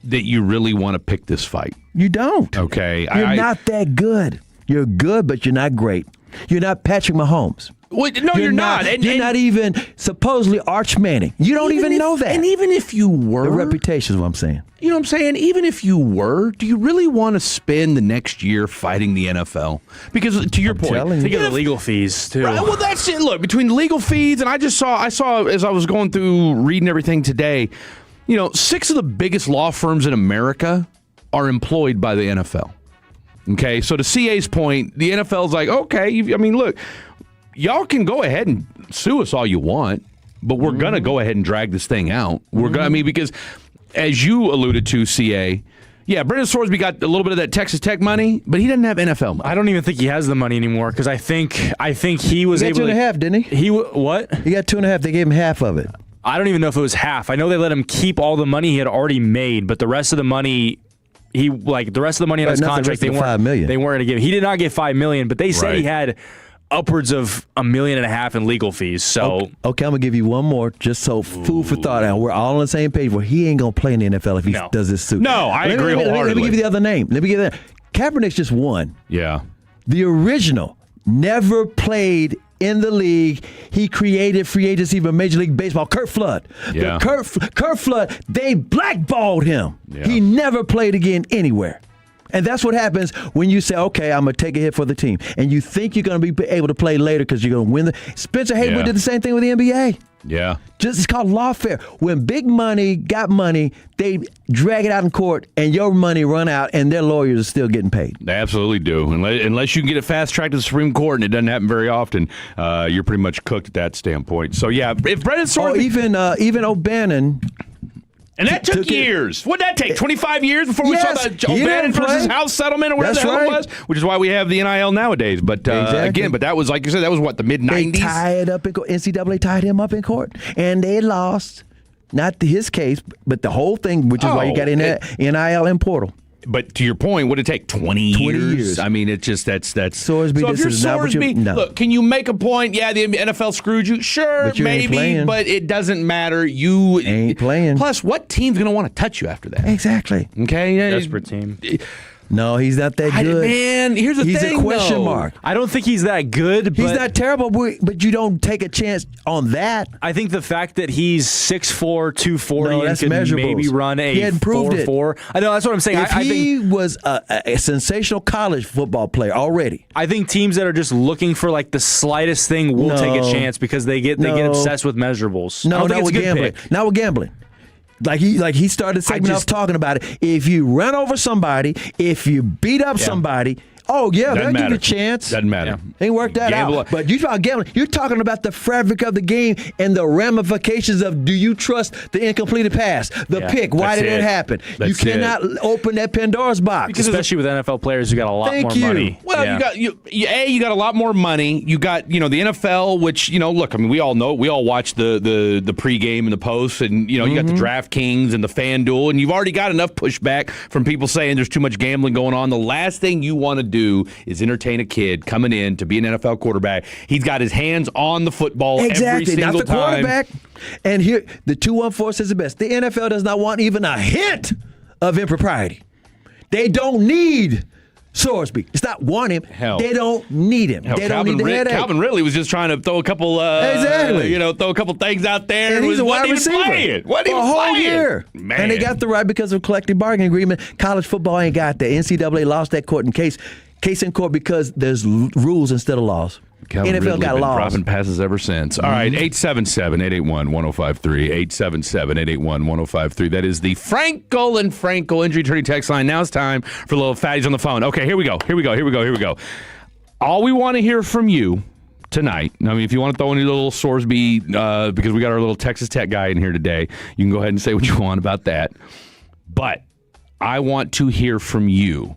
[SPEAKER 1] that you really want to pick this fight.
[SPEAKER 2] You don't.
[SPEAKER 1] Okay.
[SPEAKER 2] You're not that good. You're good, but you're not great. You're not Patrick Mahomes.
[SPEAKER 1] Well, no, you're not.
[SPEAKER 2] You're not even supposedly Arch Manning. You don't even know that.
[SPEAKER 1] And even if you were.
[SPEAKER 2] The reputation is what I'm saying.
[SPEAKER 1] You know what I'm saying? Even if you were, do you really want to spend the next year fighting the NFL? Because to your point,
[SPEAKER 12] think of the legal fees too.
[SPEAKER 1] Right, well, that's it. Look, between the legal fees and I saw as I was going through reading everything today, 6 of the biggest law firms in America are employed by the NFL. Okay, so to CA's point, the NFL's like, okay, look, y'all can go ahead and sue us all you want, but we're going to go ahead and drag this thing out. We're going to, because as you alluded to, CA, Brendan Sorsby got a little bit of that Texas Tech money, but he doesn't have NFL money.
[SPEAKER 12] I don't even think he has the money anymore, because I think he was able to.
[SPEAKER 2] He got 2.5, didn't he?
[SPEAKER 12] What?
[SPEAKER 2] He got 2.5. They gave him half of it.
[SPEAKER 12] I don't even know if it was half. I know they let him keep all the money he had already made, but the rest of the money. The rest of the money on his contract, they weren't going to give. He did not get $5 million, but they said he had upwards of $1.5 million in legal fees. So
[SPEAKER 2] okay, I'm gonna give you one more, just so food for thought. Now we're all on the same page. Where he ain't gonna play in the NFL if he does this suit.
[SPEAKER 1] No, I agree wholeheartedly.
[SPEAKER 2] Let me give you the other name. Kaepernick's just one.
[SPEAKER 1] Yeah,
[SPEAKER 2] the original never played in the league. He created free agency for Major League Baseball. Curt Flood.
[SPEAKER 1] Yeah.
[SPEAKER 2] Curt Flood, they blackballed him. Yeah. He never played again anywhere. And that's what happens when you say, okay, I'm going to take a hit for the team. And you think you're going to be able to play later because you're going to win. Spencer Haywood did the same thing with the NBA.
[SPEAKER 1] Yeah.
[SPEAKER 2] It's called lawfare. When big money got money, they drag it out in court, and your money run out, and their lawyers are still getting paid.
[SPEAKER 1] They absolutely do. Unless you can get it fast-tracked to the Supreme Court, and it doesn't happen very often, you're pretty much cooked at that standpoint. So, yeah, if Brendan Sorsby...
[SPEAKER 2] even O'Bannon...
[SPEAKER 1] And that took years. What did that take? 25 years before we saw the O'Bannon versus House settlement or whatever the hell it was? Which is why we have the NIL nowadays. But again, that was, like you said, that was what, the mid-90s?
[SPEAKER 2] They tied up in court. NCAA tied him up in court. And they lost. Not his case, but the whole thing, which is why you got in that NIL and portal.
[SPEAKER 1] But to your point, what did it take? 20 years? I mean, it's just that's.
[SPEAKER 2] Sorsby,
[SPEAKER 1] so if you're Sorsby, look, can you make a point? Yeah, the NFL screwed you. Sure,
[SPEAKER 2] but
[SPEAKER 1] maybe, but it doesn't matter. You
[SPEAKER 2] ain't playing.
[SPEAKER 1] Plus, what team's going to want to touch you after that?
[SPEAKER 2] Exactly.
[SPEAKER 1] Okay,
[SPEAKER 12] desperate team.
[SPEAKER 2] No, he's not that good.
[SPEAKER 1] Man, here's the thing,
[SPEAKER 2] he's a question mark.
[SPEAKER 12] I don't think he's that good.
[SPEAKER 2] He's not terrible, but you don't take a chance on that.
[SPEAKER 12] I think the fact that he's 6'4", 240 and can maybe run a 4.4. I know, that's what I'm saying.
[SPEAKER 2] If he was a sensational college football player already.
[SPEAKER 12] I think teams that are just looking for like the slightest thing will take a chance because they get obsessed with measurables.
[SPEAKER 2] No, not with gambling. Not with gambling. Like he started segment off talking about it. If you run over somebody, if you beat up somebody, they'll give you a chance.
[SPEAKER 1] Doesn't matter.
[SPEAKER 2] They work that out. But you talk gambling. You're talking about the fabric of the game and the ramifications of do you trust the incompleted pass, the pick? Why did it happen? You cannot open that Pandora's box.
[SPEAKER 12] Especially with NFL players who got a lot more money.
[SPEAKER 1] Well, you got a lot more money. You got the NFL, which look. I mean, we all know. We all watch the pregame and the post, and you got the DraftKings and the FanDuel, and you've already got enough pushback from people saying there's too much gambling going on. The last thing you want to do is entertain a kid coming in to be an NFL quarterback. He's got his hands on the football every single time.
[SPEAKER 2] Not the quarterback. And here, the 214 says the best. The NFL does not want even a hint of impropriety. They don't need Sorsby. It's not want him. They don't need him. They don't need the headache.
[SPEAKER 1] Calvin Ridley was just trying to throw a couple, throw a couple things out there.
[SPEAKER 2] And he's a wide receiver.
[SPEAKER 1] Wasn't even
[SPEAKER 2] a whole
[SPEAKER 1] playing.
[SPEAKER 2] Year.
[SPEAKER 1] Man.
[SPEAKER 2] And they got the right because of collective bargaining agreement. College football ain't got that. NCAA lost that court case in court because there's rules instead of laws.
[SPEAKER 1] Calvin
[SPEAKER 2] NFL
[SPEAKER 1] Ridley
[SPEAKER 2] got
[SPEAKER 1] been
[SPEAKER 2] laws.
[SPEAKER 1] dropping passes ever since. All right, 877-881-1053. 877-881-1053. That is the Frankel and Frankel injury attorney text line. Now it's time for little fatties on the phone. Okay, here we go. All we want to hear from you tonight, I mean, if you want to throw any little Sorsby, because we got our little Texas Tech guy in here today, you can go ahead and say what you want about that. But I want to hear from you.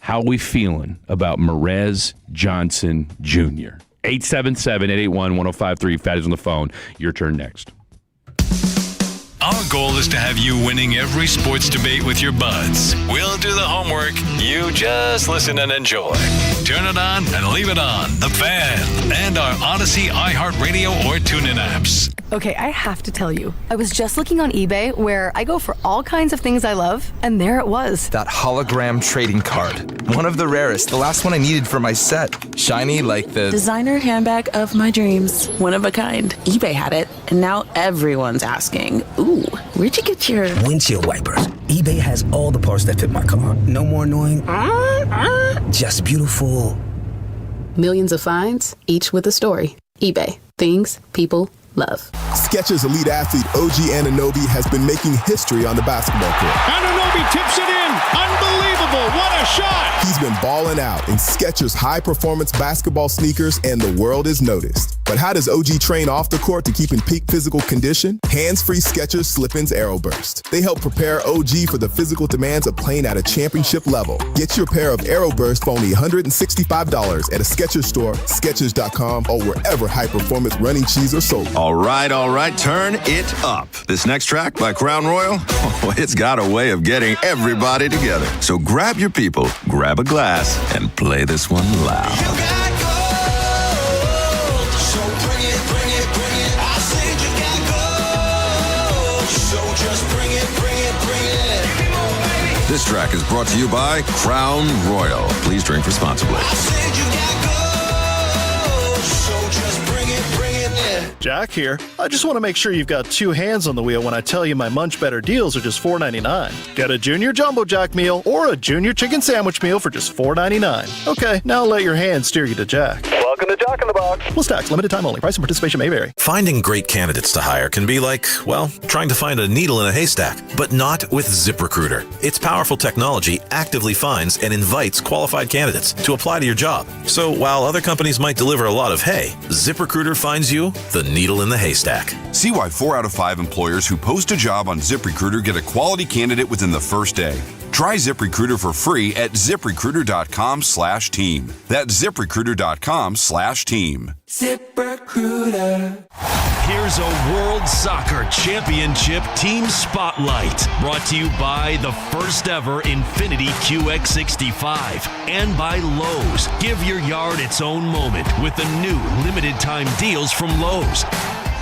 [SPEAKER 1] How are we feeling about Mavs Johnson Jr.? 877-881-1053. Fat is on the phone. Your turn next.
[SPEAKER 26] Our goal is to have you winning every sports debate with your buds. We'll do the homework. You just listen and enjoy. Turn it on and leave it on. The Fan and our Odyssey, iHeartRadio, or TuneIn apps.
[SPEAKER 10] Okay, I have to tell you, I was just looking on eBay where I go for all kinds of things I love, and there it was.
[SPEAKER 13] That hologram trading card. One of the rarest. The last one I needed for my set. Shiny like the
[SPEAKER 21] designer handbag of my dreams. One of a kind. eBay had it, and now everyone's asking, ooh, where'd you get your
[SPEAKER 22] windshield wipers? eBay has all the parts that fit my car. No more annoying, just beautiful.
[SPEAKER 21] Millions of finds, each with a story. eBay. Things people love.
[SPEAKER 23] Skechers elite athlete OG Anunoby has been making history on the basketball court.
[SPEAKER 24] Anunoby tips it in. Unbelievable. What a shot.
[SPEAKER 23] He's been balling out in Skechers high-performance basketball sneakers, and the world is noticed. But how does OG train off the court to keep in peak physical condition? Hands-free Skechers Slip-ins Aeroburst. They help prepare OG for the physical demands of playing at a championship level. Get your pair of Aeroburst for only $165 at a Skechers store, Skechers.com, or wherever high-performance running shoes are sold.
[SPEAKER 25] All right, turn it up. This next track by Crown Royal, it's got a way of getting everybody together. So grab your people, grab a glass, and play this one loud. This track is brought to you by Crown Royal. Please drink responsibly.
[SPEAKER 24] So just bring it,
[SPEAKER 5] Jack here. I just want to make sure you've got two hands on the wheel when I tell you my Munch Better deals are just $4.99. Get a Junior Jumbo Jack meal or a Junior Chicken Sandwich meal for just $4.99. Okay, now let your hands steer you to Jack.
[SPEAKER 7] Welcome to Jack in the Box.
[SPEAKER 5] Plus tax, limited time only. Price and participation may vary.
[SPEAKER 25] Finding great candidates to hire can be like, well, trying to find a needle in a haystack, but not with ZipRecruiter. Its powerful technology actively finds and invites qualified candidates to apply to your job. So while other companies might deliver a lot of hay, ZipRecruiter finds you the needle in the haystack.
[SPEAKER 19] See why 4 out of 5 employers who post a job on ZipRecruiter get a quality candidate within the first day. Try ZipRecruiter for free at ZipRecruiter.com/team. That's ZipRecruiter.com/team.
[SPEAKER 26] ZipRecruiter. Here's a World Soccer Championship Team Spotlight, brought to you by the first ever Infinity QX65 and by Lowe's. Give your yard its own moment with the new limited time deals from Lowe's.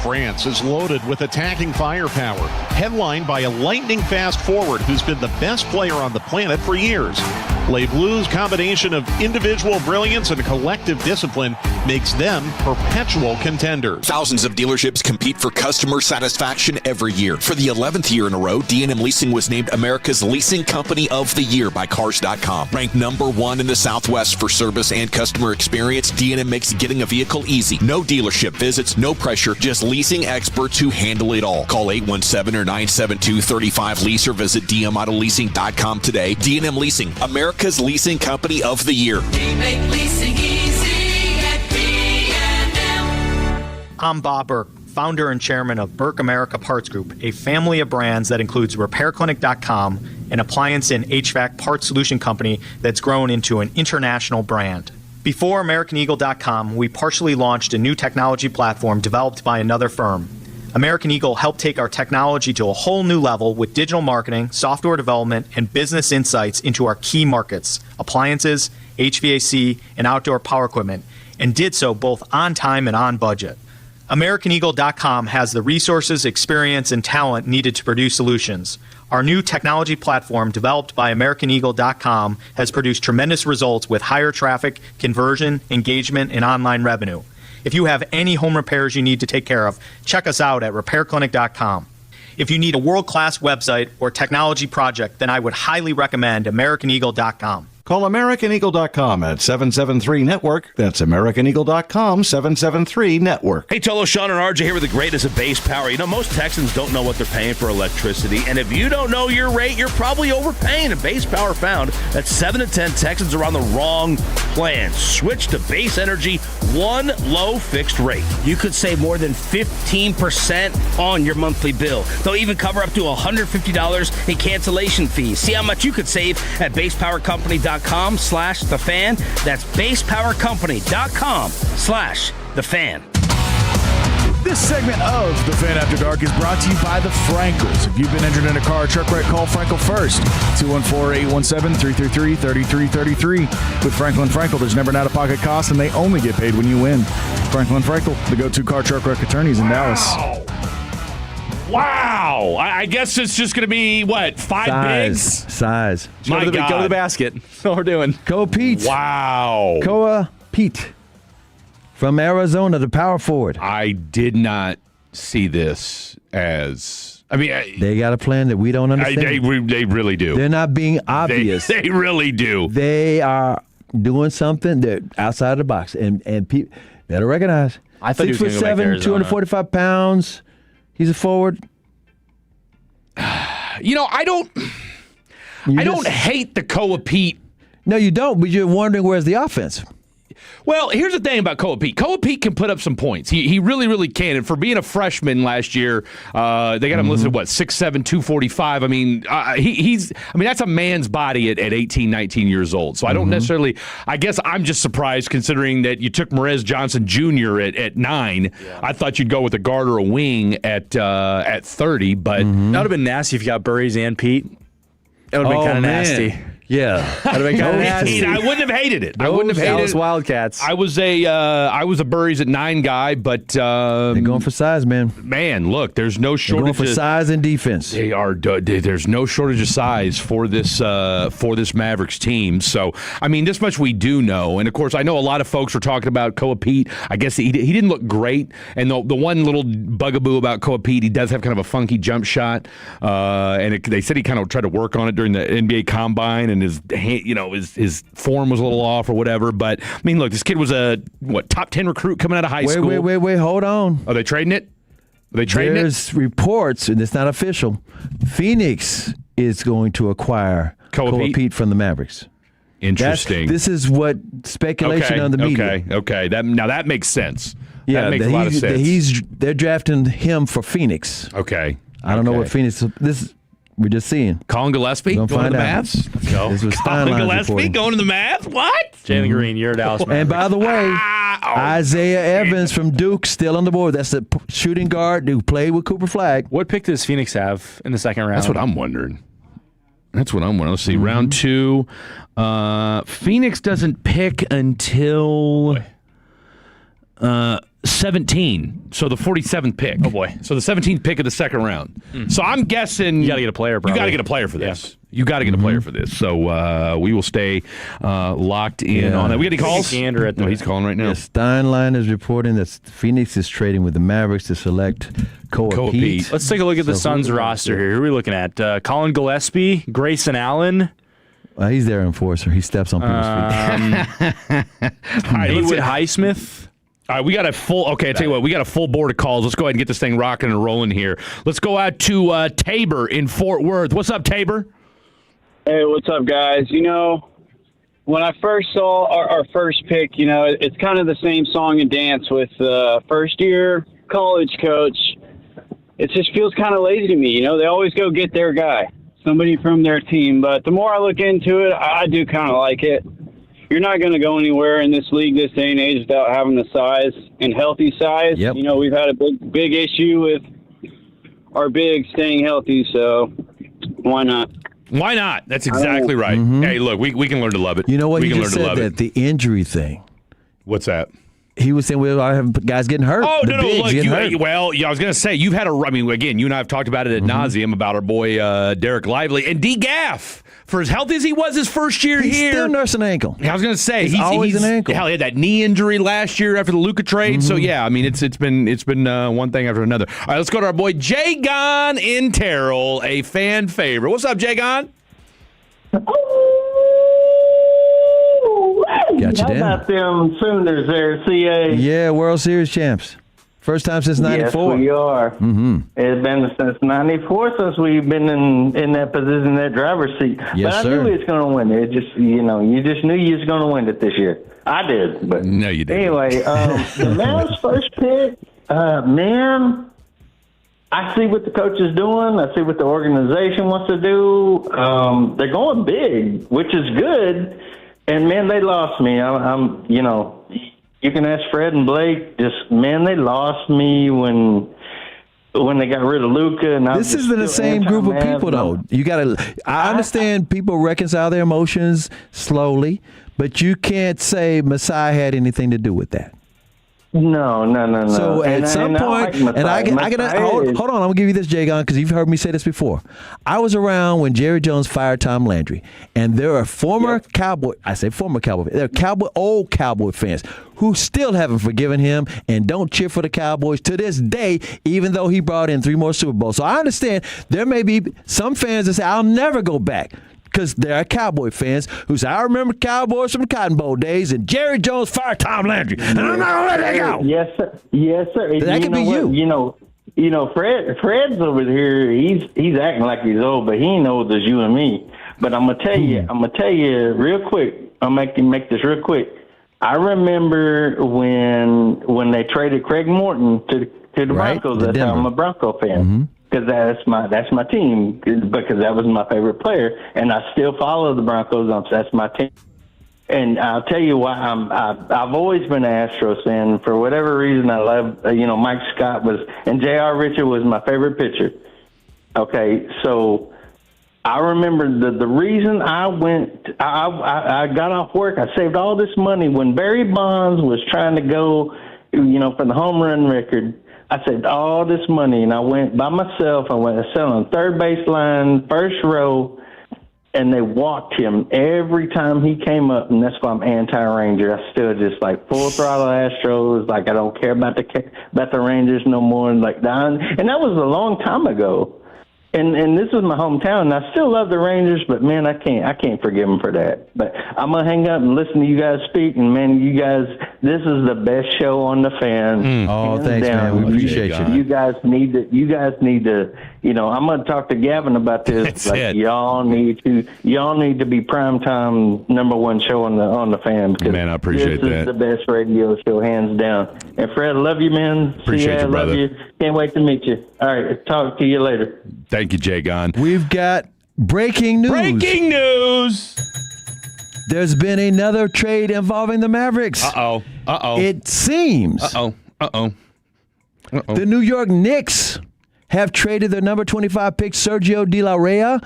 [SPEAKER 24] France is loaded with attacking firepower, headlined by a lightning-fast forward who's been the best player on the planet for years. Les Bleus' combination of individual brilliance and collective discipline makes them perpetual contenders.
[SPEAKER 8] Thousands of dealerships compete for customer satisfaction every year. For the 11th year in a row, D&M Leasing was named America's Leasing Company of the Year by Cars.com. Ranked #1 in the Southwest for service and customer experience, D&M makes getting a vehicle easy. No dealership visits, no pressure, just leasing experts who handle it all. Call 817 or 972-35-LEASE or visit dmautaleasing.com today. D&M Leasing, America's Leasing Company of the Year.
[SPEAKER 9] We make leasing easy at D&M.
[SPEAKER 11] I'm Bob Burke, founder and chairman of Burke America Parts Group, a family of brands that includes RepairClinic.com, an appliance and HVAC parts solution company that's grown into an international brand. Before AmericanEagle.com, we partially launched a new technology platform developed by another firm. American Eagle helped take our technology to a whole new level with digital marketing, software development, and business insights into our key markets, appliances, HVAC, and outdoor power equipment, and did so both on time and on budget. AmericanEagle.com has the resources, experience, and talent needed to produce solutions. Our new technology platform, developed by AmericanEagle.com, has produced tremendous results with higher traffic, conversion, engagement, and online revenue. If you have any home repairs you need to take care of, check us out at RepairClinic.com. If you need a world-class website or technology project, then I would highly recommend AmericanEagle.com.
[SPEAKER 24] Call AmericanEagle.com at 773-NETWORK. That's AmericanEagle.com, 773-NETWORK.
[SPEAKER 1] Hey, Tolo, Sean, and RJ here with the greatest of base power. You know, most Texans don't know what they're paying for electricity, and if you don't know your rate, you're probably overpaying. And Base Power found that 7 to 10 Texans are on the wrong plan. Switch to Base Energy, one low fixed rate.
[SPEAKER 14] You could save more than 15% on your monthly bill. They'll even cover up to $150 in cancellation fees. See how much you could save at basepowercompany.com/thefan. That's basepowercompany.com/thefan.
[SPEAKER 18] This segment of The Fan After Dark is brought to you by the Frankels. If you've been injured in a car or truck wreck, call Frankel first. 214-817-333-3333. With Frankel & Frankel, there's never an out-of-pocket cost, and they only get paid when you win. Frankel & Frankel, the go-to car truck wreck attorneys in Dallas.
[SPEAKER 1] Wow. I guess it's just going to be, what, 5 bigs?
[SPEAKER 2] Size.
[SPEAKER 1] My God.
[SPEAKER 12] Go to the basket. That's what we're doing.
[SPEAKER 2] Koa Pete.
[SPEAKER 1] Wow.
[SPEAKER 2] Koa Pete. From Arizona, the power forward.
[SPEAKER 1] I did not see this as... I mean...
[SPEAKER 2] They got a plan that we don't understand.
[SPEAKER 1] They really do.
[SPEAKER 2] They're not being obvious.
[SPEAKER 1] They really do.
[SPEAKER 2] They are doing something that outside of the box. And people better recognize.
[SPEAKER 12] I thought
[SPEAKER 2] 6'7", 245 pounds. He's a forward.
[SPEAKER 1] You know, I don't hate the Koa Pete.
[SPEAKER 2] No, you don't, but you're wondering where's the offense.
[SPEAKER 1] Well, here's the thing about Koa Pete. Koa Pete can put up some points. He really, really can. And for being a freshman last year, they got him listed, 6'7", 245. I mean, that's a man's body at 18, 19 years old. So I don't necessarily, I guess I'm just surprised considering that you took Merez Johnson Jr. at 9. Yeah. I thought you'd go with a guard or a wing at 30, but
[SPEAKER 12] that would have been nasty if you got Burries and Pete. That would have been kind of nasty.
[SPEAKER 2] Yeah.
[SPEAKER 1] I wouldn't have hated it. I wouldn't have hated
[SPEAKER 12] Dallas
[SPEAKER 1] it.
[SPEAKER 12] Wildcats.
[SPEAKER 1] I was a Burries at 9 guy, but
[SPEAKER 2] They're going for size, man.
[SPEAKER 1] Man, look, there's no
[SPEAKER 2] They're
[SPEAKER 1] shortage
[SPEAKER 2] going for size and defense.
[SPEAKER 1] They are. There's no shortage of size for this Mavericks team. So, I mean, this much we do know. And of course, I know a lot of folks were talking about Koa Pete. I guess he didn't look great. And the one little bugaboo about Koa Pete, he does have kind of a funky jump shot. They said he kind of tried to work on it during the NBA Combine, and his form was a little off or whatever. But I mean, look, this kid was a top 10 recruit coming out of high school.
[SPEAKER 2] Wait, hold on.
[SPEAKER 1] Are they trading it?
[SPEAKER 2] There's reports, and it's not official. Phoenix is going to acquire Koa Pete from the Mavericks.
[SPEAKER 1] Interesting.
[SPEAKER 2] This is what speculation on the media.
[SPEAKER 1] Okay. That makes sense.
[SPEAKER 2] Yeah,
[SPEAKER 1] that makes a lot of sense.
[SPEAKER 2] They're drafting him for Phoenix.
[SPEAKER 1] Okay.
[SPEAKER 2] I don't know what Phoenix. We're just seeing.
[SPEAKER 1] Colin Gillespie going to the Mavs. Let's go.
[SPEAKER 2] This was
[SPEAKER 1] Colin Gillespie going to the Mavs. What?
[SPEAKER 12] Jalen Green, you're a Dallas Maverick.
[SPEAKER 2] And by the way, Isaiah Evans from Duke still on the board. That's the shooting guard who played with Cooper Flagg.
[SPEAKER 12] What pick does Phoenix have in the second round?
[SPEAKER 1] That's what I'm wondering. Let's see. Round 2. Phoenix doesn't pick until 17. So the 47th pick.
[SPEAKER 12] Oh, boy.
[SPEAKER 1] So the 17th pick of the second round. So I'm guessing
[SPEAKER 12] you got to get a player, probably.
[SPEAKER 1] You got to get a player for this. Yeah. You got to get a player for this. So we will stay locked in on that. We got any calls? He's calling right now.
[SPEAKER 2] Yeah, Steinlein is reporting that Phoenix is trading with the Mavericks to select Koa Pete.
[SPEAKER 12] Let's take a look at the Suns roster here. Who are we looking at? Colin Gillespie, Grayson Allen.
[SPEAKER 2] He's their enforcer. He steps on people's feet.
[SPEAKER 12] Haywood Highsmith.
[SPEAKER 1] All right, we got a full. Okay, I tell you what, we got a full board of calls. Let's go ahead and get this thing rocking and rolling here. Let's go out to Tabor in Fort Worth. What's up, Tabor?
[SPEAKER 3] Hey, what's up, guys? When I first saw our first pick, it's kind of the same song and dance with first-year college coach. It just feels kind of lazy to me. They always go get their guy, somebody from their team. But the more I look into it, I do kind of like it. You're not going to go anywhere in this league this day and age without having the size and healthy size.
[SPEAKER 2] Yep.
[SPEAKER 3] We've had a big issue with our bigs staying healthy, so why not?
[SPEAKER 1] Why not? That's exactly right. Hey, look, we can learn to love it.
[SPEAKER 2] You know what?
[SPEAKER 1] We
[SPEAKER 2] You
[SPEAKER 1] can
[SPEAKER 2] just
[SPEAKER 1] learn to
[SPEAKER 2] said
[SPEAKER 1] love
[SPEAKER 2] that
[SPEAKER 1] it.
[SPEAKER 2] the injury thing.
[SPEAKER 1] What's that?
[SPEAKER 2] He was saying, I have guys getting hurt.
[SPEAKER 1] Oh,
[SPEAKER 2] the
[SPEAKER 1] no.
[SPEAKER 2] bigs
[SPEAKER 1] Look,
[SPEAKER 2] getting hurt.
[SPEAKER 1] I was going to say, you've had again, you and I have talked about it ad nauseum about our boy Derek Lively and D. Gaff. For as healthy as he was his first year
[SPEAKER 2] He's
[SPEAKER 1] here.
[SPEAKER 2] still nursing an ankle.
[SPEAKER 1] I was going to say,
[SPEAKER 2] he's always an ankle.
[SPEAKER 1] Hell, he had that knee injury last year after the Luka trade. So, yeah, I mean, it's been one thing after another. All right, let's go to our boy Jay Gon in Terrell, a fan favorite. What's up, Jay Gon?
[SPEAKER 2] Got you
[SPEAKER 4] How
[SPEAKER 2] down.
[SPEAKER 4] about them Sooners there, CA?
[SPEAKER 2] Yeah, World Series champs. First time since 94.
[SPEAKER 4] Yes, we are.
[SPEAKER 2] Mm-hmm.
[SPEAKER 4] It's been since 94 since we've been in that position, that driver's seat.
[SPEAKER 2] Yes,
[SPEAKER 4] but I
[SPEAKER 2] sir.
[SPEAKER 4] knew it's going to win. It just, you just knew you was going to win it this year. I did, but
[SPEAKER 1] no, you didn't.
[SPEAKER 4] Anyway, the Mavs first pick, man, I see what the coach is doing. I see what the organization wants to do. They're going big, which is good. And man, they lost me. You can ask Fred and Blake. They lost me when they got rid of Luka. And
[SPEAKER 2] This isn't the same group of people, though. You got I understand people reconcile their emotions slowly, but you can't say Masai had anything to do with that.
[SPEAKER 4] No.
[SPEAKER 2] So at some point, hold on, I'm gonna give you this, Jagon, because you've heard me say this before. I was around when Jerry Jones fired Tom Landry, and there are former Cowboy. I say former Cowboy. There are old Cowboy fans who still haven't forgiven him and don't cheer for the Cowboys to this day, even though he brought in 3 more Super Bowls. So I understand there may be some fans that say I'll never go back. Because there are Cowboy fans who say, I remember Cowboys from the Cotton Bowl days, and Jerry Jones fired Tom Landry, and I'm not going to let that go.
[SPEAKER 4] Yes, sir. Yes, sir.
[SPEAKER 2] That could be you.
[SPEAKER 4] Fred's over here. He's acting like he's old, but he ain't old as you and me. But I'm gonna tell you real quick. I'll make this real quick. I remember when they traded Craig Morton to the Broncos. That's how I'm a Bronco fan. Because that's my team, because that was my favorite player, and I still follow the Broncos. That's my team, and I'll tell you why. I've always been an Astros fan. For whatever reason, I love Mike Scott and J.R. Richard was my favorite pitcher. Okay, so I remember the reason I got off work. I saved all this money when Barry Bonds was trying to go, for the home run record. I saved all this money, and I went by myself. I sat on third baseline, first row, and they walked him every time he came up, and that's why I'm anti-Ranger. I still just full throttle Astros. I don't care about the Rangers no more. And that was a long time ago. And this is my hometown, and I still love the Rangers, but man, I can't forgive them for that. But I'm gonna hang up and listen to you guys speak, and man, you guys, this is the best show on the Fan.
[SPEAKER 2] Oh, thanks, man. We appreciate you.
[SPEAKER 4] You guys need to. I'm gonna talk to Gavin about this. Y'all need to be primetime #1 show on the Fan.
[SPEAKER 1] Man, I appreciate
[SPEAKER 4] this
[SPEAKER 1] that.
[SPEAKER 4] This is the best radio show, hands down. And Fred, I love you, man.
[SPEAKER 1] Appreciate you, brother.
[SPEAKER 4] Love you. Can't wait to meet you. All right, talk to you later.
[SPEAKER 1] Thank you, Jay Gon.
[SPEAKER 2] We've got breaking news.
[SPEAKER 1] Breaking news.
[SPEAKER 2] There's been another trade involving the Mavericks.
[SPEAKER 1] Uh-oh.
[SPEAKER 2] It seems.
[SPEAKER 1] Uh-oh.
[SPEAKER 2] The New York Knicks have traded their number 25 pick Sergio De La Rey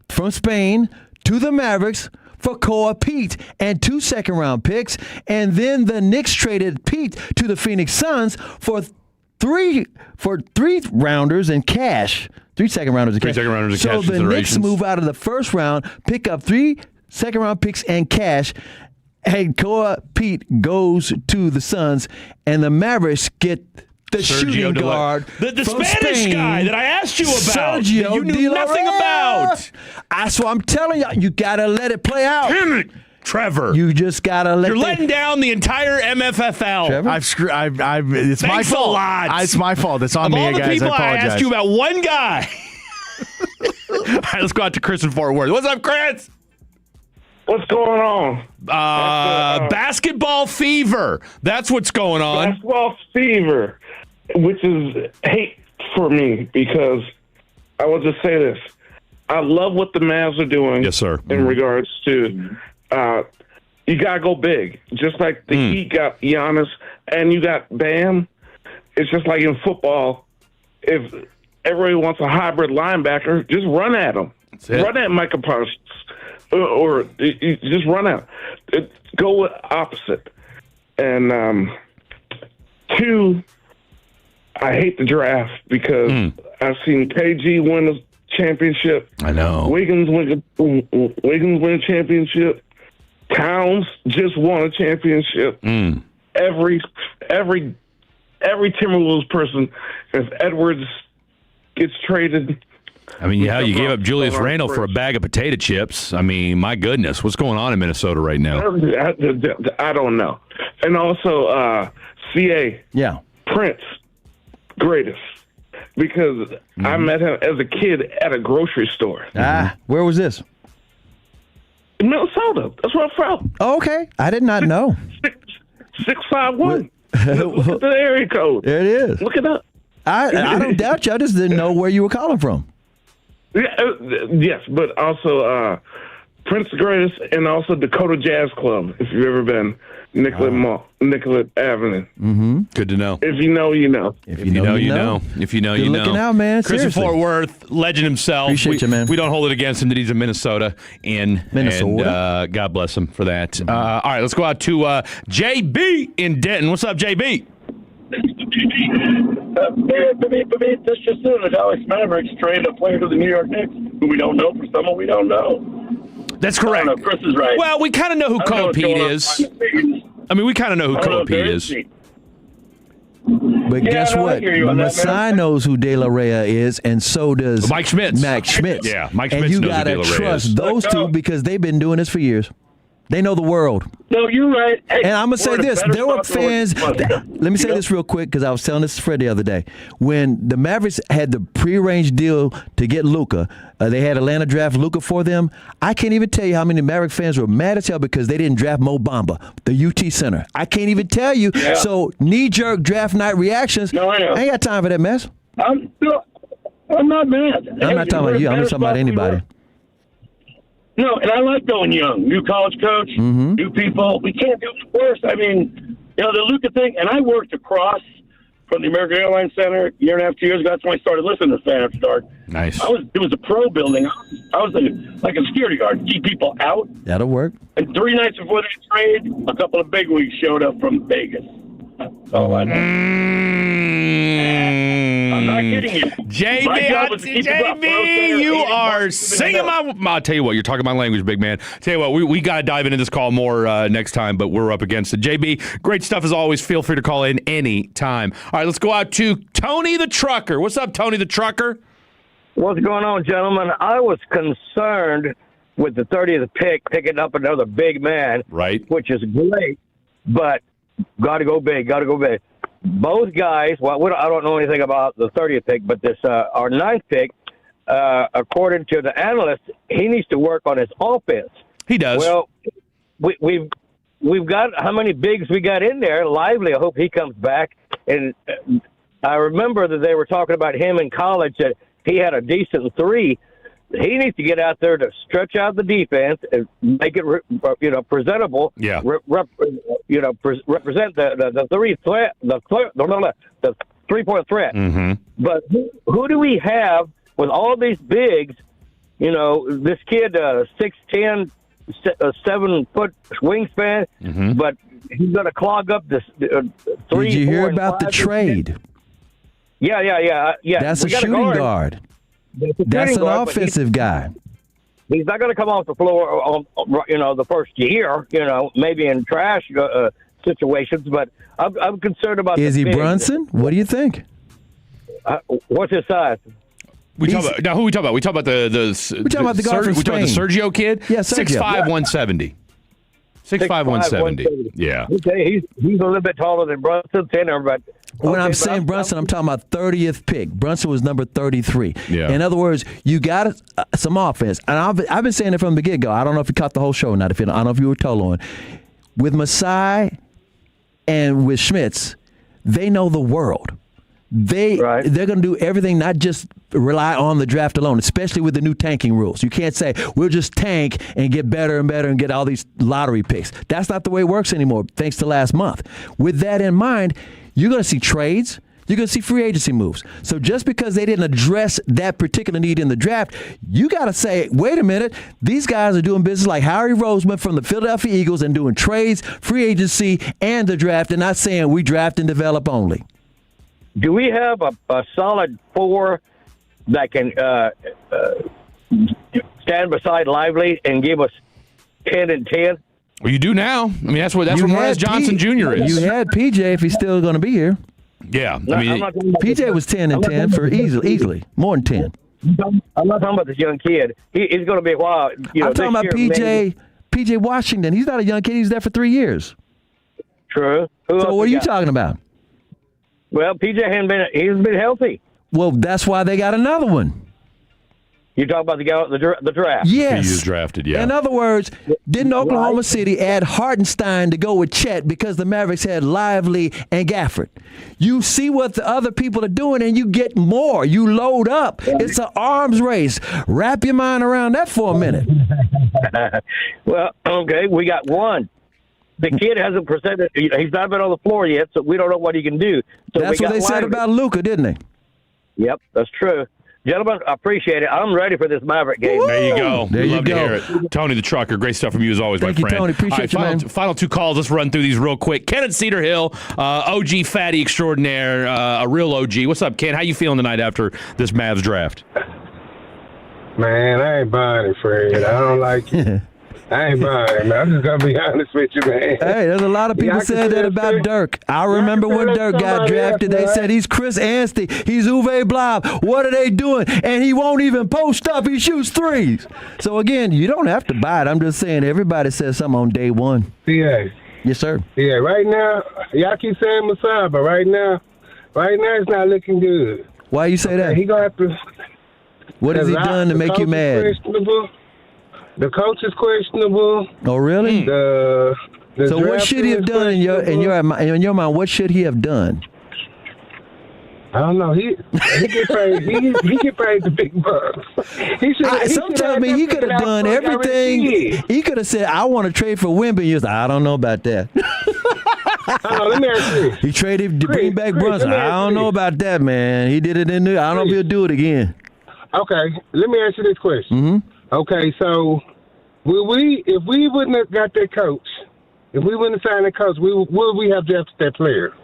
[SPEAKER 2] from Spain to the Mavericks for Koa Pete and 2 second-round picks. And then the Knicks traded Pete to the Phoenix Suns for three rounders in cash. 3 second-rounders in cash.
[SPEAKER 1] 3 second-rounders in
[SPEAKER 2] so
[SPEAKER 1] cash
[SPEAKER 2] the Knicks
[SPEAKER 1] considerations.
[SPEAKER 2] move out of the first round, pick up 3 second-round picks and cash. And Koa Pete goes to the Suns, and the Mavericks get the shooting guard,
[SPEAKER 1] the
[SPEAKER 2] from
[SPEAKER 1] Spanish
[SPEAKER 2] Spain,
[SPEAKER 1] guy that I asked you about,
[SPEAKER 2] Sergio
[SPEAKER 1] that you knew
[SPEAKER 2] De La
[SPEAKER 1] nothing
[SPEAKER 2] Rey.
[SPEAKER 1] about.
[SPEAKER 2] That's what I'm telling you. You gotta let it play out.
[SPEAKER 1] Damn it, Trevor.
[SPEAKER 2] You just gotta let.
[SPEAKER 1] You're letting down the entire MFFL.
[SPEAKER 2] Trevor?
[SPEAKER 18] It's my
[SPEAKER 1] Thanks a
[SPEAKER 18] fault.
[SPEAKER 1] lot.
[SPEAKER 18] It's my fault. It's on
[SPEAKER 1] Of
[SPEAKER 18] me,
[SPEAKER 1] all the
[SPEAKER 18] guys.
[SPEAKER 1] people
[SPEAKER 18] I apologize.
[SPEAKER 1] asked you about one guy. All right, let's go out to Chris in Fort Worth. What's up, Chris?
[SPEAKER 6] What's going on?
[SPEAKER 1] Basketball fever. That's what's going on.
[SPEAKER 6] Basketball fever, which is hate for me because I will just say this. I love what the Mavs are doing.
[SPEAKER 1] Yes, sir.
[SPEAKER 6] In regards to, you got to go big. Just like the Heat got Giannis and you got Bam. It's just like in football. If everybody wants a hybrid linebacker, just run at them. Run at Micah Parsons. Or just run out. Go with opposite. And 2, I hate the draft because I've seen KG win a championship.
[SPEAKER 1] I know.
[SPEAKER 6] Wiggins win a championship. Towns just won a championship. Every Timberwolves person, if Edwards gets traded.
[SPEAKER 1] I mean, yeah, you gave up Julius Randle for a bag of potato chips. I mean, my goodness, what's going on in Minnesota right now?
[SPEAKER 6] I don't know. And also, CA.
[SPEAKER 2] Yeah.
[SPEAKER 6] Prince, greatest. Because I met him as a kid at a grocery store.
[SPEAKER 2] Where was this?
[SPEAKER 6] In Minnesota. That's where I'm from.
[SPEAKER 2] Oh, okay. I did not know.
[SPEAKER 6] 651. Look at the area code.
[SPEAKER 2] There it is.
[SPEAKER 6] Look it up.
[SPEAKER 2] I don't doubt you. I just didn't know where you were calling from.
[SPEAKER 6] Yeah, yes, but also Prince the Greatest and also Dakota Jazz Club, if you've ever been. Nicollet Avenue.
[SPEAKER 1] Good to know.
[SPEAKER 6] If you know, you know.
[SPEAKER 2] If you know, you know.
[SPEAKER 1] If you know,
[SPEAKER 2] Good
[SPEAKER 1] you know.
[SPEAKER 2] looking out, man.
[SPEAKER 1] Chris in
[SPEAKER 2] Seriously.
[SPEAKER 1] Fort Worth, legend himself.
[SPEAKER 2] Appreciate you, man.
[SPEAKER 1] We don't hold it against him that he's in Minnesota.
[SPEAKER 2] Minnesota.
[SPEAKER 1] And God bless him for that. All right, let's go out to JB in Denton. What's up, JB?
[SPEAKER 7] This just soon, the Dallas Mavericks traded a player to the New York Knicks who we don't know for someone we don't know.
[SPEAKER 1] That's correct.
[SPEAKER 7] I don't know, Chris is right.
[SPEAKER 1] Well, we kind of know who Cole Pete is. I mean, we kind of know who Cole Pete is.
[SPEAKER 2] But guess
[SPEAKER 7] no, I
[SPEAKER 2] what?
[SPEAKER 7] hear you on that,
[SPEAKER 2] Masai
[SPEAKER 7] man.
[SPEAKER 2] knows who De La Rey is, and so does
[SPEAKER 1] Mike Schmitz.
[SPEAKER 2] Mike Schmitz.
[SPEAKER 1] Yeah, Mike
[SPEAKER 2] and
[SPEAKER 1] Schmitz
[SPEAKER 2] you
[SPEAKER 1] knows who
[SPEAKER 2] gotta
[SPEAKER 1] De La Rey
[SPEAKER 2] trust
[SPEAKER 1] is.
[SPEAKER 2] those two because they've been doing this for years. They know the world.
[SPEAKER 7] No, you're right. Hey,
[SPEAKER 2] And I'm going to say
[SPEAKER 7] we're in a
[SPEAKER 2] this.
[SPEAKER 7] better
[SPEAKER 2] There were
[SPEAKER 7] spot than
[SPEAKER 2] fans. Let me say this real quick because I was telling this to Fred the other day. When the Mavericks had the prearranged deal to get Luka, they had Atlanta draft Luka for them. I can't even tell you how many Maverick fans were mad as hell because they didn't draft Mo Bamba, the UT center. I can't even tell you.
[SPEAKER 7] Yeah.
[SPEAKER 2] So knee-jerk draft night reactions.
[SPEAKER 7] No, I know.
[SPEAKER 2] I ain't got time for that mess.
[SPEAKER 7] I'm not mad.
[SPEAKER 2] I'm not talking about you. I'm just talking about anybody.
[SPEAKER 7] No, and I like going young. New college coach, new people. We can't do it worse. I mean, the Luka thing, and I worked across from the American Airlines Center a year and a half, 2 years ago. That's when I started listening to Fan After Dark.
[SPEAKER 1] Nice.
[SPEAKER 7] It was a pro building. I was like a security guard, keep people out.
[SPEAKER 2] That'll work.
[SPEAKER 7] And 3 nights before the trade, a couple of bigwigs showed up from Vegas. That's all I know. I'm not kidding you.
[SPEAKER 1] JB, you are singing my. I'll tell you what, you're talking my language, big man. Tell you what, we got to dive into this call more next time, but we're up against it. JB, great stuff as always. Feel free to call in any time. All right, let's go out to Tony the Trucker. What's up, Tony the Trucker?
[SPEAKER 10] What's going on, gentlemen? I was concerned with the 30th pick, picking up another big man,
[SPEAKER 1] right?
[SPEAKER 10] Which is great, but got to go big. Both guys, well, I don't know anything about the 30th pick, but this our 9th pick, according to the analysts, he needs to work on his offense.
[SPEAKER 1] He does.
[SPEAKER 10] Well, we've got how many bigs we got in there? Lively, I hope he comes back. And I remember that they were talking about him in college, that he had a decent 3. He needs to get out there to stretch out the defense and make it, presentable.
[SPEAKER 1] Yeah.
[SPEAKER 10] Represent the 3-point threat.
[SPEAKER 1] Mm-hmm.
[SPEAKER 10] But who do we have with all these bigs? This kid, 6'10", 7-foot wingspan, but he's going to clog up this 3.
[SPEAKER 2] Did you hear about the trade?
[SPEAKER 10] Yeah.
[SPEAKER 2] That's a shooting guard. That's an offensive guy.
[SPEAKER 10] He's not going to come off the floor, the first year, maybe in trash situations, but I'm concerned about
[SPEAKER 2] Is he
[SPEAKER 10] bigs.
[SPEAKER 2] Brunson? What do you think?
[SPEAKER 10] What's his size?
[SPEAKER 1] Who we talking about? We talking about the
[SPEAKER 2] guard from
[SPEAKER 1] we talking about the
[SPEAKER 2] Spain.
[SPEAKER 1] Sergio kid?
[SPEAKER 2] Yeah, Sergio.
[SPEAKER 1] 6'5", 170. 6'5", 170. Yeah.
[SPEAKER 10] Okay, he's a little bit taller than Brunson, thinner, but
[SPEAKER 2] When I'm saying Brunson, I'm talking about 30th pick. Brunson was number 33.
[SPEAKER 1] Yeah.
[SPEAKER 2] In other words, you got some offense. And I've been saying it from the get-go. I don't know if you caught the whole show or not. I don't know if you were told on. With Masai and with Schmitz, they know the world. They're going to do everything, not just rely on the draft alone, especially with the new tanking rules. You can't say, we'll just tank and get better and better and get all these lottery picks. That's not the way it works anymore, thanks to last month. With that in mind, you're going to see trades. You're going to see free agency moves. So just because they didn't address that particular need in the draft, you got to say, wait a minute, these guys are doing business like Harry Roseman from the Philadelphia Eagles and doing trades, free agency, and the draft, and not saying we draft and develop only.
[SPEAKER 10] do we have a solid 4 that can stand beside Lively and give us 10 and 10?
[SPEAKER 1] Well, you do now. I mean, that's what Miles Johnson Jr. is.
[SPEAKER 2] You had PJ if he's still going to be here.
[SPEAKER 1] Yeah,
[SPEAKER 10] I mean,
[SPEAKER 2] PJ was 10 and 10 for easily more than 10.
[SPEAKER 10] I'm not talking about this young kid. He's going to be a while.
[SPEAKER 2] I'm talking about PJ Washington. He's not a young kid. He's there for 3 years.
[SPEAKER 10] True.
[SPEAKER 2] So what are you talking about?
[SPEAKER 10] Well, PJ he's been healthy.
[SPEAKER 2] Well, that's why they got another one.
[SPEAKER 10] You talking about the draft?
[SPEAKER 2] Yes.
[SPEAKER 1] He was drafted, yeah.
[SPEAKER 2] In other words, didn't Oklahoma City add Hartenstein to go with Chet because the Mavericks had Lively and Gafford? You see what the other people are doing and you get more. You load up. It's an arms race. Wrap your mind around that for a minute.
[SPEAKER 10] Well, okay, we got one. The kid hasn't presented. He's not been on the floor yet, so we don't know what he can do. So
[SPEAKER 2] that's what they said about Luka, didn't they?
[SPEAKER 10] Yep, that's true. Gentlemen, I appreciate it. I'm ready for this Maverick game.
[SPEAKER 1] Woo! There you go.
[SPEAKER 2] There you
[SPEAKER 1] Love
[SPEAKER 2] go.
[SPEAKER 1] to hear it. Tony the Trucker, great stuff from you as always,
[SPEAKER 2] Thank
[SPEAKER 1] my
[SPEAKER 2] you,
[SPEAKER 1] friend.
[SPEAKER 2] Tony. Appreciate
[SPEAKER 1] All right,
[SPEAKER 2] you, man.
[SPEAKER 1] Final 2 calls. Let's run through these real quick. Ken at Cedar Hill, OG fatty extraordinaire, a real OG. What's up, Ken? How you feeling tonight after this Mavs draft?
[SPEAKER 13] Man, I ain't buying it, Fred. I don't like it. I ain't buying it, man. I'm just going to be honest with you, man.
[SPEAKER 2] Hey, there's a lot of people said that about Dirk. I remember when Dirk got drafted, they said he's Chris Anstey, he's Uwe Blab. What are they doing? And he won't even post up. He shoots threes. So, again, you don't have to buy it. I'm just saying everybody says something on day one.
[SPEAKER 13] Yeah.
[SPEAKER 2] Yes, sir.
[SPEAKER 13] Yeah, right now, y'all keep saying Masai, but right now it's not looking good.
[SPEAKER 2] Why you say that?
[SPEAKER 13] He going to have to...
[SPEAKER 2] What has he done to make you mad?
[SPEAKER 13] The coach is questionable.
[SPEAKER 2] Oh, really?
[SPEAKER 13] The
[SPEAKER 2] so what should he have done in your mind? What should he have done?
[SPEAKER 13] I don't know. He get paid. He get paid the big bucks.
[SPEAKER 2] Some tell me he could have done everything. He could have said, "I want to trade for Wemby." He was like, "I don't know about that."
[SPEAKER 13] Let me ask you this.
[SPEAKER 2] He traded to bring back
[SPEAKER 13] Chris,
[SPEAKER 2] Brunson.
[SPEAKER 13] let me
[SPEAKER 2] I
[SPEAKER 13] ask
[SPEAKER 2] don't
[SPEAKER 13] you
[SPEAKER 2] know
[SPEAKER 13] this.
[SPEAKER 2] about that, man. He did it in there. I don't know if he'll do it again.
[SPEAKER 13] Okay, let me ask you this question.
[SPEAKER 2] Mm-hmm.
[SPEAKER 13] Okay, so if we wouldn't have got that coach, if we wouldn't have signed that coach, would we have drafted that player?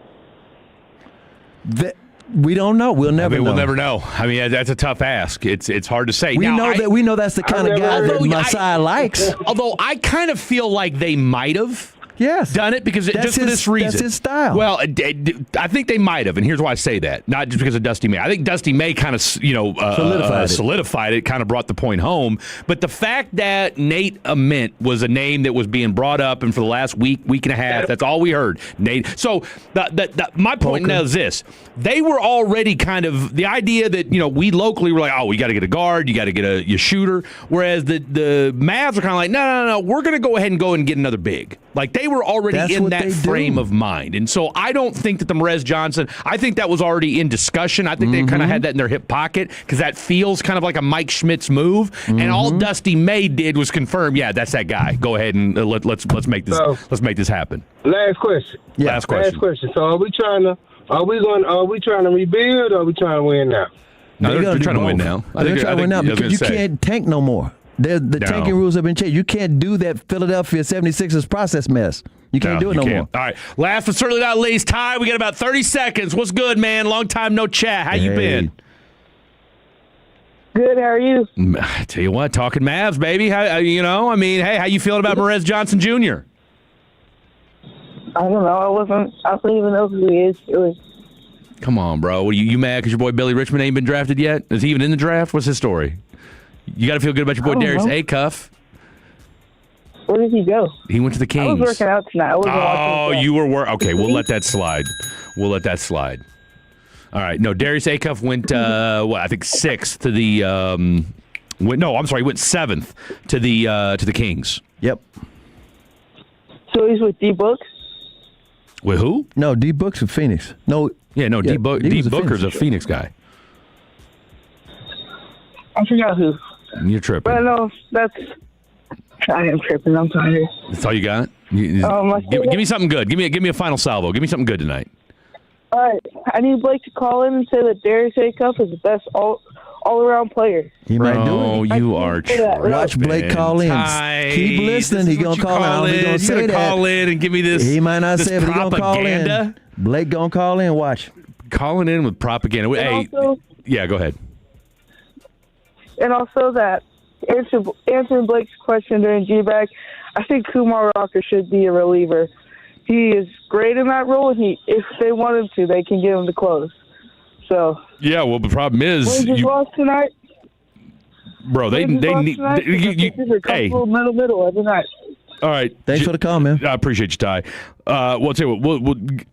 [SPEAKER 2] We don't know. We'll never know.
[SPEAKER 1] We'll never know. I mean, that's a tough ask. It's hard to say.
[SPEAKER 2] We know that's the kind of guy that Masai likes.
[SPEAKER 1] Although I kind of feel like they might have.
[SPEAKER 2] Yes.
[SPEAKER 1] Done it because
[SPEAKER 2] That's
[SPEAKER 1] just for
[SPEAKER 2] his-
[SPEAKER 1] this reason.
[SPEAKER 2] that's his style.
[SPEAKER 1] Well, I think they might have, and here's why I say that. Not just because of Dusty May. I think Dusty May kind of, solidified it, kind of brought the point home. But the fact that Nate Ament was a name that was being brought up, and for the last week and a half, that's all we heard. Nate. So my point now is this: they were already kind of the idea that we locally were like, oh, we got to get a guard, you got to get a shooter, whereas the Mavs are kind of like, no, we're going to go ahead and get another big. Like they were already
[SPEAKER 2] That's
[SPEAKER 1] in
[SPEAKER 2] what
[SPEAKER 1] that
[SPEAKER 2] they
[SPEAKER 1] frame
[SPEAKER 2] do.
[SPEAKER 1] of mind. And so I don't think that the Merez Johnson, I think that was already in discussion. I think they kind of had that in their hip pocket because that feels kind of like a Mike Schmitz move. And all Dusty May did was confirm, yeah, that's that guy. Go ahead and let's make this happen.
[SPEAKER 13] Last question.
[SPEAKER 1] Yeah. Last question.
[SPEAKER 13] Last question. So are we trying to rebuild or are we trying to win now?
[SPEAKER 1] No, they're trying to win now.
[SPEAKER 2] They're trying to win now because you can't tank no more. The tanking rules have been changed. You can't do that Philadelphia 76ers process mess. You can't do it no more.
[SPEAKER 1] All right. Last but certainly not least, Ty, we got about 30 seconds. What's good, man? Long time no chat. How you been?
[SPEAKER 15] Good. How are you?
[SPEAKER 1] I tell you what, talking Mavs, baby. How how you feeling about Merez Johnson Jr.?
[SPEAKER 15] I don't know. I don't even know who he is.
[SPEAKER 1] Come on, bro. What, you mad because your boy Billy Richmond ain't been drafted yet? Is he even in the draft? What's his story? You got to feel good about your boy Darius Acuff.
[SPEAKER 15] Where did he go?
[SPEAKER 1] He went to the Kings.
[SPEAKER 15] I was working out tonight. I wasn't watching the game.
[SPEAKER 1] You were okay. We'll let that slide. All right. No, Darius Acuff went I think 6th to the went 7th to the Kings.
[SPEAKER 2] Yep.
[SPEAKER 15] So he's with D Books.
[SPEAKER 1] With who?
[SPEAKER 2] No, D Books with Phoenix. No.
[SPEAKER 1] Yeah, no. D Booker's a Phoenix guy.
[SPEAKER 15] I forgot who.
[SPEAKER 1] You're tripping.
[SPEAKER 15] But no, I am tripping. I'm sorry.
[SPEAKER 1] That's all you got? Give me something good. Give me a final salvo. Give me something good tonight.
[SPEAKER 15] All right. I need Blake to call in and say that Darius Acuff is the best all-around player.
[SPEAKER 2] He might do it.
[SPEAKER 1] Oh, you are tripping.
[SPEAKER 2] Watch Blake call in. Keep listening. He's going to call in. I don't think he's going to say that.
[SPEAKER 1] Call in and give me this.
[SPEAKER 2] He might not say it, but he's going to call in.
[SPEAKER 1] propaganda.
[SPEAKER 2] Blake going to call in. Watch.
[SPEAKER 1] Calling in with propaganda. Hey,
[SPEAKER 15] also,
[SPEAKER 1] yeah, go ahead.
[SPEAKER 15] And also that answering Blake's question during G-Bag, I think Kumar Rocker should be a reliever. He is great in that role, and if they want him to, they can get him to close. So.
[SPEAKER 1] Yeah, well, the problem is,
[SPEAKER 15] Rangers lost tonight.
[SPEAKER 1] Bro, they need. Hey,
[SPEAKER 15] middle every night.
[SPEAKER 1] All right.
[SPEAKER 2] Thanks for the call, man.
[SPEAKER 1] I appreciate you, Ty. Well, I'll tell you what.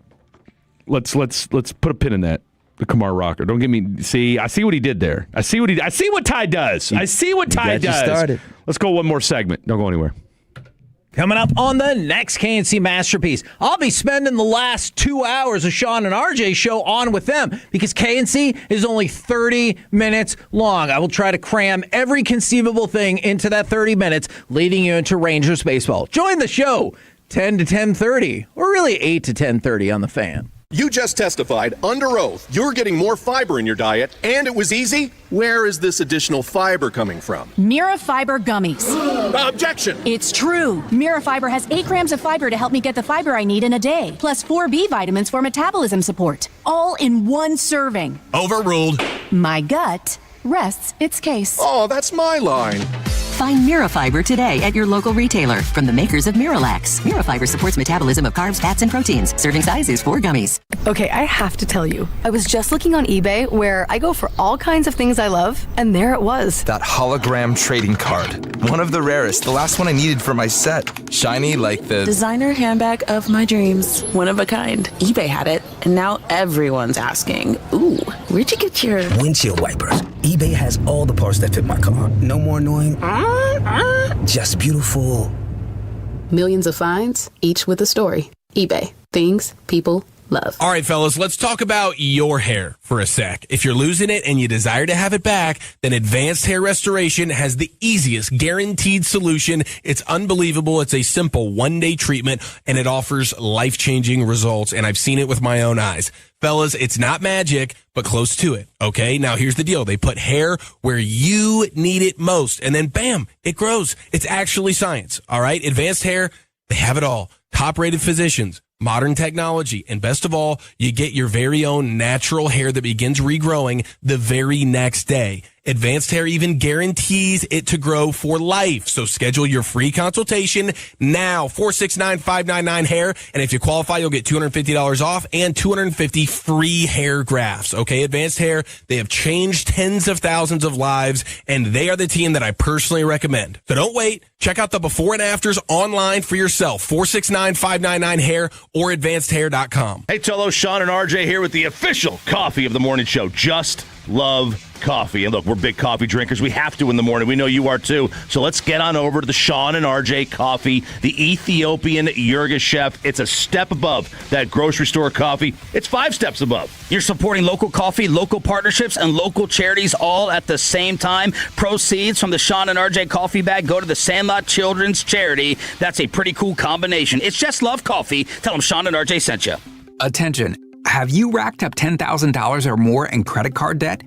[SPEAKER 1] Let's put a pin in that. The Kumar Rocker. Don't get me. See, I see what he did there. I see what Ty does. I see what Ty does.
[SPEAKER 2] Started.
[SPEAKER 1] Let's go one more segment. Don't go anywhere.
[SPEAKER 16] Coming up on the next KNC Masterpiece, I'll be spending the last 2 hours of Sean and RJ show on with them because KNC is only 30 minutes long. I will try to cram every conceivable thing into that 30 minutes, leading you into Rangers baseball. Join the show 10 to 10:30, or really 8 to 10:30 on the Fan.
[SPEAKER 17] You just testified under oath you're getting more fiber in your diet, and it was easy. Where is this additional fiber coming from?
[SPEAKER 20] Mira Fiber Gummies.
[SPEAKER 17] Objection!
[SPEAKER 20] It's true. Mira Fiber has 8 grams of fiber to help me get the fiber I need in a day, plus 4 B vitamins for metabolism support, all in one serving.
[SPEAKER 17] Overruled.
[SPEAKER 20] My gut rests its case.
[SPEAKER 17] Oh, that's my line.
[SPEAKER 21] Find Mirafiber today at your local retailer from the makers of Miralax. Mirafiber supports metabolism of carbs, fats, and proteins. Serving size is 4 gummies.
[SPEAKER 22] Okay, I have to tell you, I was just looking on eBay where I go for all kinds of things I love, and there it was.
[SPEAKER 27] That hologram trading card. One of the rarest. The last one I needed for my set. Shiny like the
[SPEAKER 28] designer handbag of my dreams. One of a kind. eBay had it, and now everyone's asking, ooh, where'd you get your
[SPEAKER 29] windshield wipers? eBay has all the parts that fit my car. No more annoying. Just beautiful.
[SPEAKER 28] Millions of finds, each with a story. eBay. Things, people, love.
[SPEAKER 5] All right, fellas, let's talk about your hair for a sec. If you're losing it and you desire to have it back, then Advanced Hair Restoration has the easiest guaranteed solution. It's unbelievable. It's a simple one-day treatment, and it offers life-changing results, and I've seen it with my own eyes. Fellas, it's not magic, but close to it, okay? Now, here's the deal. They put hair where you need it most, and then, bam, it grows. It's actually science, all right? Advanced Hair, they have it all. Top-rated physicians, modern technology, and best of all, you get your very own natural hair that begins regrowing the very next day. Advanced Hair even guarantees it to grow for life. So schedule your free consultation now, 469-599-HAIR. And if you qualify, you'll get $250 off and 250 free hair grafts. Okay, Advanced Hair, they have changed tens of thousands of lives, and they are the team that I personally recommend. So don't wait. Check out the before and afters online for yourself, 469-599-HAIR or advancedhair.com.
[SPEAKER 8] Hey, Tolo, Sean and RJ here with the official coffee of the morning show. Just love coffee. And look, we're big coffee drinkers. We have to in the morning. We know you are too. So let's get on over to the Sean and RJ coffee, the Ethiopian Yirgacheffe. It's a step above that grocery store coffee. It's 5 steps above.
[SPEAKER 14] You're supporting local coffee, local partnerships, and local charities all at the same time. Proceeds from the Sean and RJ coffee bag go to the Sandlot Children's Charity. That's a pretty cool combination. It's just love coffee. Tell them Sean and RJ sent you.
[SPEAKER 9] Attention. Have you racked up $10,000 or more in credit card debt?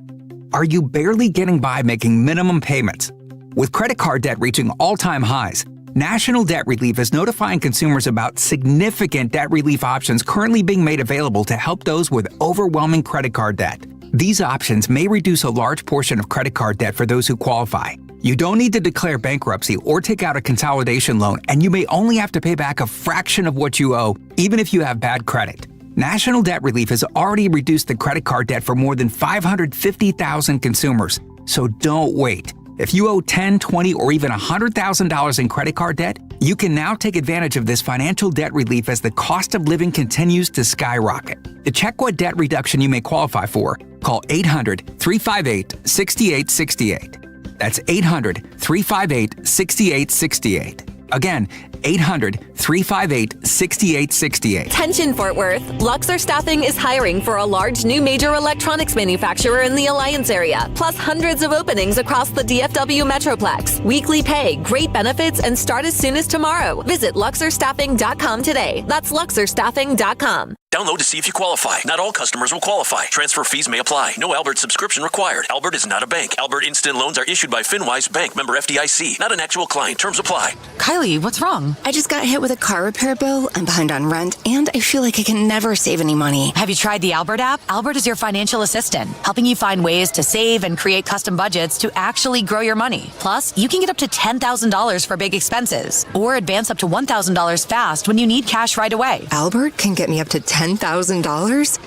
[SPEAKER 9] Are you barely getting by making minimum payments? With credit card debt reaching all-time highs, National Debt Relief is notifying consumers about significant debt relief options currently being made available to help those with overwhelming credit card debt. These options may reduce a large portion of credit card debt for those who qualify. You don't need to declare bankruptcy or take out a consolidation loan, and you may only have to pay back a fraction of what you owe, even if you have bad credit. National Debt Relief has already reduced the credit card debt for more than 550,000 consumers, so don't wait. If you owe $10,000, $20,000, or even $100,000 in credit card debt, you can now take advantage of this financial debt relief as the cost of living continues to skyrocket. To check what debt reduction you may qualify for, call 800-358-6868. That's 800-358-6868. Again, 800-358-6868.
[SPEAKER 11] Attention Fort Worth. Luxor Staffing is hiring for a large new major electronics manufacturer in the Alliance area, plus hundreds of openings across the DFW Metroplex. Weekly pay, great benefits, and start as soon as tomorrow. Visit luxorstaffing.com today. That's luxorstaffing.com.
[SPEAKER 19] Download to see if you qualify. Not all customers will qualify. Transfer fees may apply. No Albert subscription required. Albert is not a bank. Albert Instant Loans are issued by FinWise Bank, member FDIC. Not an actual client. Terms apply.
[SPEAKER 23] Kylie, what's wrong? I just got hit with a car repair bill. I'm behind on rent, and I feel like I can never save any money.
[SPEAKER 24] Have you tried the Albert app? Albert is your financial assistant, helping you find ways to save and create custom budgets to actually grow your money. Plus, you can get up to $10,000 for big expenses, or advance up to $1,000 fast when you need cash right away.
[SPEAKER 23] Albert can get me up to $10,000?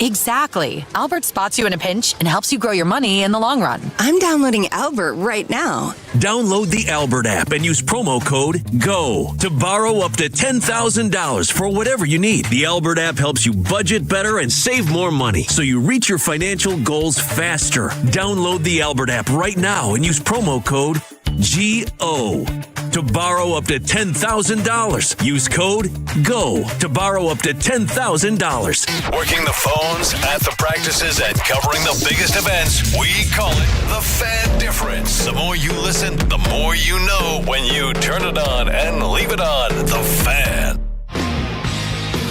[SPEAKER 24] Exactly. Albert spots you in a pinch and helps you grow your money in the long run.
[SPEAKER 23] I'm downloading Albert right now.
[SPEAKER 19] Download the Albert app and use promo code GO to borrow up to $10,000 for whatever you need. The Albert app helps you budget better and save more money so you reach your financial goals faster. Download the Albert app right now and use promo code GO to borrow up to $10,000. Use code GO to borrow up to $10,000.
[SPEAKER 25] Working the phones, at the practices, and covering the biggest events, we call it the Fan Difference. The more you listen, the more you know when you turn it on and leave it on. The Fan.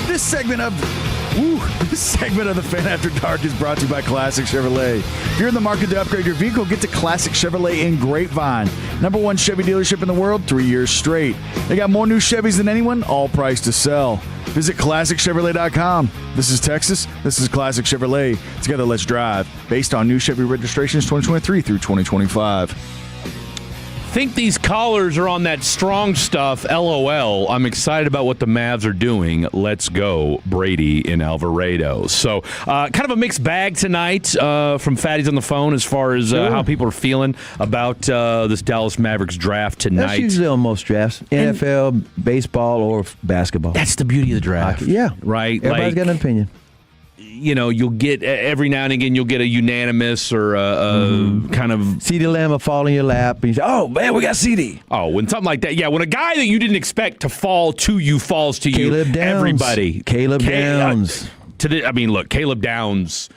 [SPEAKER 18] This segment of the Fan After Dark is brought to you by Classic Chevrolet. If you're in the market to upgrade your vehicle, get to Classic Chevrolet in Grapevine. #1 Chevy dealership in the world, 3 years straight. They got more new Chevys than anyone, all priced to sell. Visit ClassicChevrolet.com. This is Texas. This is Classic Chevrolet. Together, let's drive. Based on new Chevy registrations 2023 through 2025.
[SPEAKER 1] Think these callers are on that strong stuff. LOL. I'm excited about what the Mavs are doing. Let's go, Brady in Alvarado. So, kind of a mixed bag tonight from Fatty's on the phone as far as how people are feeling about this Dallas Mavericks draft tonight.
[SPEAKER 2] That's usually on most drafts. NFL, baseball, or basketball.
[SPEAKER 1] That's the beauty of the draft.
[SPEAKER 2] Hockey. Yeah.
[SPEAKER 1] Right?
[SPEAKER 2] Everybody's got an opinion.
[SPEAKER 1] You know, you'll get every now and again, you'll get a unanimous or a kind of
[SPEAKER 2] CD Lamb will fall in your lap, and you say, "Oh man, we got CD."
[SPEAKER 1] Oh, when something like that, yeah. When a guy that you didn't expect to fall to you falls to
[SPEAKER 2] Caleb
[SPEAKER 1] you,
[SPEAKER 2] Downs.
[SPEAKER 1] everybody.
[SPEAKER 2] Caleb Downs.
[SPEAKER 1] look, Caleb Downs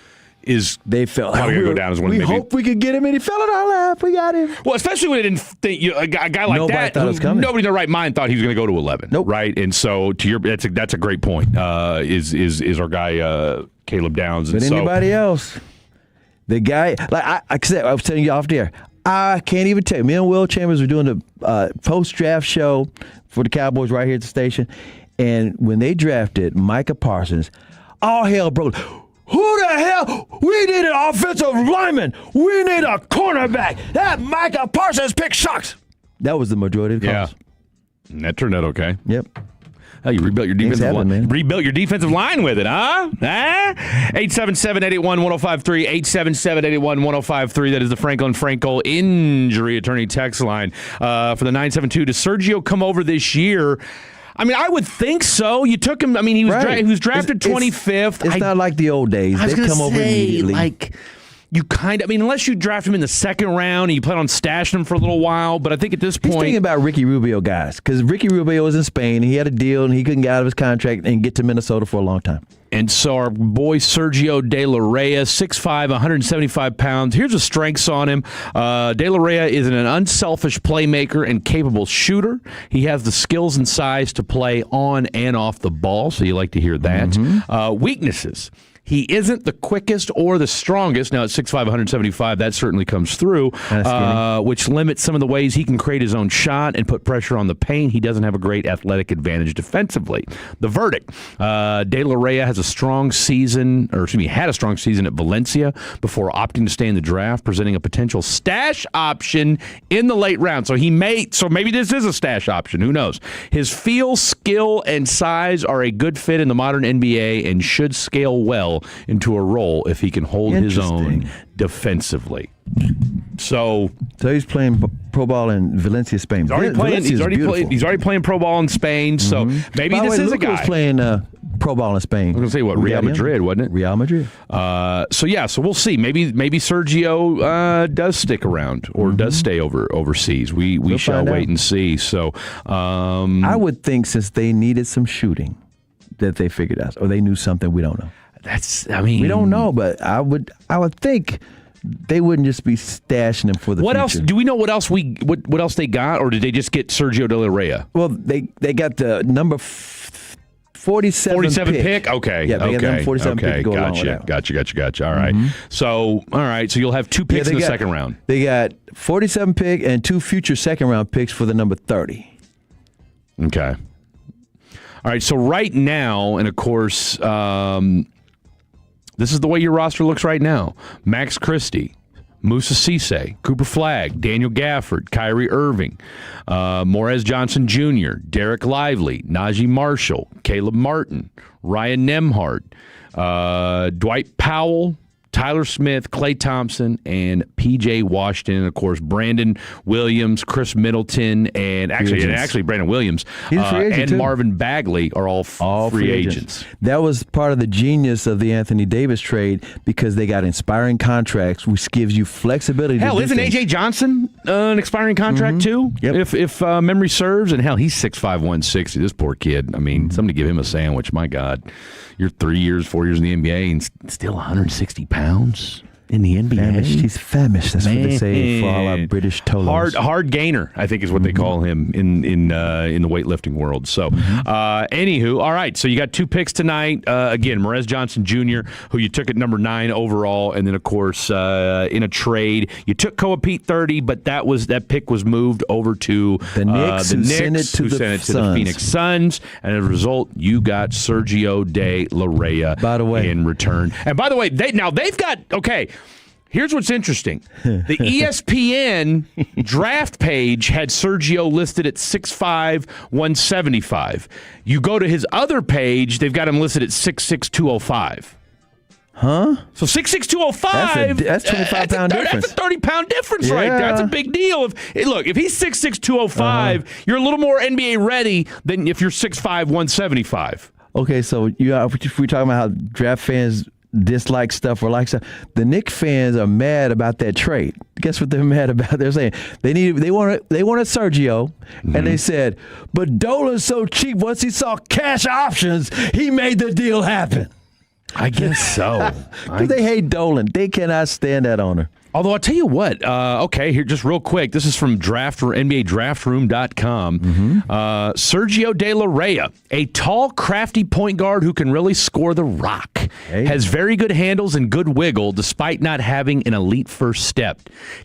[SPEAKER 1] is
[SPEAKER 2] they felt
[SPEAKER 1] probably going to go down as one.
[SPEAKER 2] We hope we could get him, and he fell in our lap. We got him.
[SPEAKER 1] Well, especially when it didn't think a guy like that. Nobody in their right mind thought he was going to go to 11.
[SPEAKER 2] Nope.
[SPEAKER 1] Right, and so that's a great point. Is our guy Caleb Downs?
[SPEAKER 2] But anybody else, the guy like I said, I was telling you off there. I can't even tell you. Me and Will Chambers were doing the post-draft show for the Cowboys right here at the station, and when they drafted Micah Parsons, all hell broke. Who the hell? We need an offensive lineman. We need a cornerback. That Micah Parsons pick sucks. That was the majority of the calls.
[SPEAKER 1] Yeah. That turned out okay.
[SPEAKER 2] Yep.
[SPEAKER 1] Oh, you rebuilt your defensive line. Man. Rebuilt your defensive line with it, huh? 877-881-1053. 877-881-1053. That is the Franco injury attorney text line for the 972. Does Sergio come over this year? I mean, I would think so. You took him. I mean, he was drafted 25th.
[SPEAKER 2] It's not like the old days. They come over immediately.
[SPEAKER 1] Like, you unless you draft him in the second round and you plan on stashing him for a little while. But I think at this point,
[SPEAKER 2] he's thinking about Ricky Rubio guys because Ricky Rubio was in Spain. He had a deal and he couldn't get out of his contract and get to Minnesota for a long time.
[SPEAKER 1] And so our boy Sergio De La Reyes, 6'5", 175 pounds. Here's the strengths on him. De La Reyes is an unselfish playmaker and capable shooter. He has the skills and size to play on and off the ball, so you like to hear that. Mm-hmm. Weaknesses. He isn't the quickest or the strongest. Now, at 6'5", 175, that certainly comes through, which limits some of the ways he can create his own shot and put pressure on the paint. He doesn't have a great athletic advantage defensively. The verdict, De La Reyes had a strong season at Valencia before opting to stay in the draft, presenting a potential stash option in the late round. So maybe this is a stash option. Who knows? His feel, skill, and size are a good fit in the modern NBA and should scale well into a role if he can hold his own defensively. So
[SPEAKER 2] he's playing pro ball in Valencia, Spain.
[SPEAKER 1] He's already playing pro ball in Spain. So maybe this is a guy.
[SPEAKER 2] Was playing pro ball in Spain.
[SPEAKER 1] I was going to say Real Madrid, wasn't it?
[SPEAKER 2] Real Madrid.
[SPEAKER 1] So we'll see. Maybe Sergio does stick around or does stay overseas. We shall wait and see. So
[SPEAKER 2] I would think since they needed some shooting that they figured out, or they knew something we don't know. We don't know, but I would think they wouldn't just be stashing him for the
[SPEAKER 1] future.
[SPEAKER 2] Else?
[SPEAKER 1] Do we know what else they got, or did they just get Sergio De La Reyes?
[SPEAKER 2] Well, they got the number 47
[SPEAKER 1] pick. Okay.
[SPEAKER 2] Yeah, they got the 47 pick to go along with that.
[SPEAKER 1] Gotcha. All right. So you'll have two picks in the second round.
[SPEAKER 2] They got 47 pick and 2 future second round picks for the number 30.
[SPEAKER 1] Okay. All right. So right now, and of course. This is the way your roster looks right now. Max Christie, Moussa Cisse, Cooper Flagg, Daniel Gafford, Kyrie Irving, Morez Johnson Jr., Derek Lively, Najee Marshall, Caleb Martin, Ryan Nembhard, Dwight Powell, Tyler Smith, Klay Thompson, and P.J. Washington, and of course Brandon Williams, Chris Middleton, and actually Brandon Williams and too. Marvin Bagley are all free agents.
[SPEAKER 2] That was part of the genius of the Anthony Davis trade because they got inspiring contracts, which gives you flexibility.
[SPEAKER 1] Hell, isn't A.J. Johnson an expiring contract too?
[SPEAKER 2] Yep.
[SPEAKER 1] If memory serves, and hell, he's 6'5", 160. This poor kid. I mean, somebody give him a sandwich. My God. You're 4 years in the NBA and still 1160 pounds in the NBA.
[SPEAKER 2] Famished. He's famished. That's what they say for all our British tolos.
[SPEAKER 1] Hard gainer, I think is what they call him in the weightlifting world. So, anywho, all right. So you got 2 picks tonight. Again, Morez Johnson Jr., who you took at number 9 overall, and then of course in a trade you took Koa Pete 30, but that pick was moved over to
[SPEAKER 2] the Knicks, who sent it to the
[SPEAKER 1] Phoenix Suns, and as a result, you got Sergio De La Reyes.
[SPEAKER 2] By the way,
[SPEAKER 1] in return, and by the way, they've got okay. Here's what's interesting. The ESPN draft page had Sergio listed at 6'5", 175. You go to his other page, they've got him listed at 6'6", 205.
[SPEAKER 2] Huh?
[SPEAKER 1] So 6'6", 205.
[SPEAKER 2] That's 25-pound difference.
[SPEAKER 1] That's a 30-pound difference right there. That's a big deal. If he's 6'6", 205, you're a little more NBA ready than if you're 6'5", 175.
[SPEAKER 2] Okay, so if we're talking about how draft fans dislike stuff or like stuff, the Knicks fans are mad about that trade. Guess what they're mad about? They're saying they wanted Sergio, and they said, but Dolan's so cheap. Once he saw cash options, he made the deal happen.
[SPEAKER 1] I guess so.
[SPEAKER 2] Because they hate Dolan. They cannot stand that owner.
[SPEAKER 1] Although I'll tell you what, okay, here, just real quick. This is from NBADraftRoom.com. Sergio De La Rey, a tall, crafty point guard who can really score the rock. Has very good handles and good wiggle despite not having an elite first step.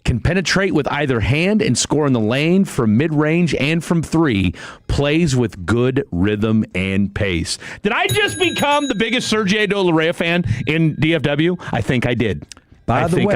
[SPEAKER 1] Can penetrate with either hand and score in the lane from mid-range and from three. Plays with good rhythm and pace. Did I just become the biggest Sergio De La Rey fan in DFW? I think I did.
[SPEAKER 2] By the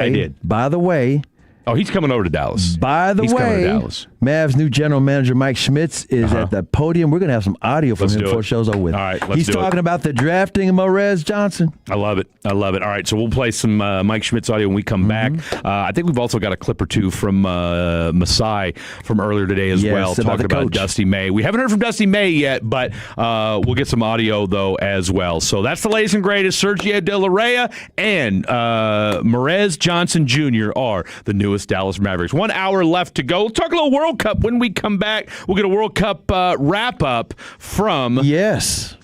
[SPEAKER 2] way,
[SPEAKER 1] oh, he's coming over to Dallas.
[SPEAKER 2] By the way, Mavs' new general manager, Mike Schmitz, is at the podium. We're going to have some audio from him before the show's over with.
[SPEAKER 1] All right,
[SPEAKER 2] he's talking about the drafting of Morez Johnson.
[SPEAKER 1] I love it. All right, so we'll play some Mike Schmitz audio when we come back. I think we've also got a clip or two from Masai from earlier today as well, talking about Dusty May. We haven't heard from Dusty May yet, but we'll get some audio, though, as well. So that's the latest and greatest. Sergio De La Rey and Morez Johnson Jr. are the newest Dallas Mavericks. 1 hour left to go. We'll talk a little World Cup when we come back. We'll get a World Cup wrap-up from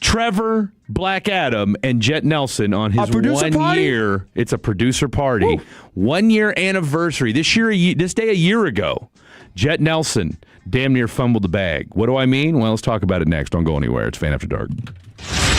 [SPEAKER 1] Trevor Black Adam and Jet Nelson on his 1 year. It's a producer party. Woo. 1 year anniversary. This day a year ago, Jet Nelson damn near fumbled the bag. What do I mean? Well, let's talk about it next. Don't go anywhere. It's Fan After Dark.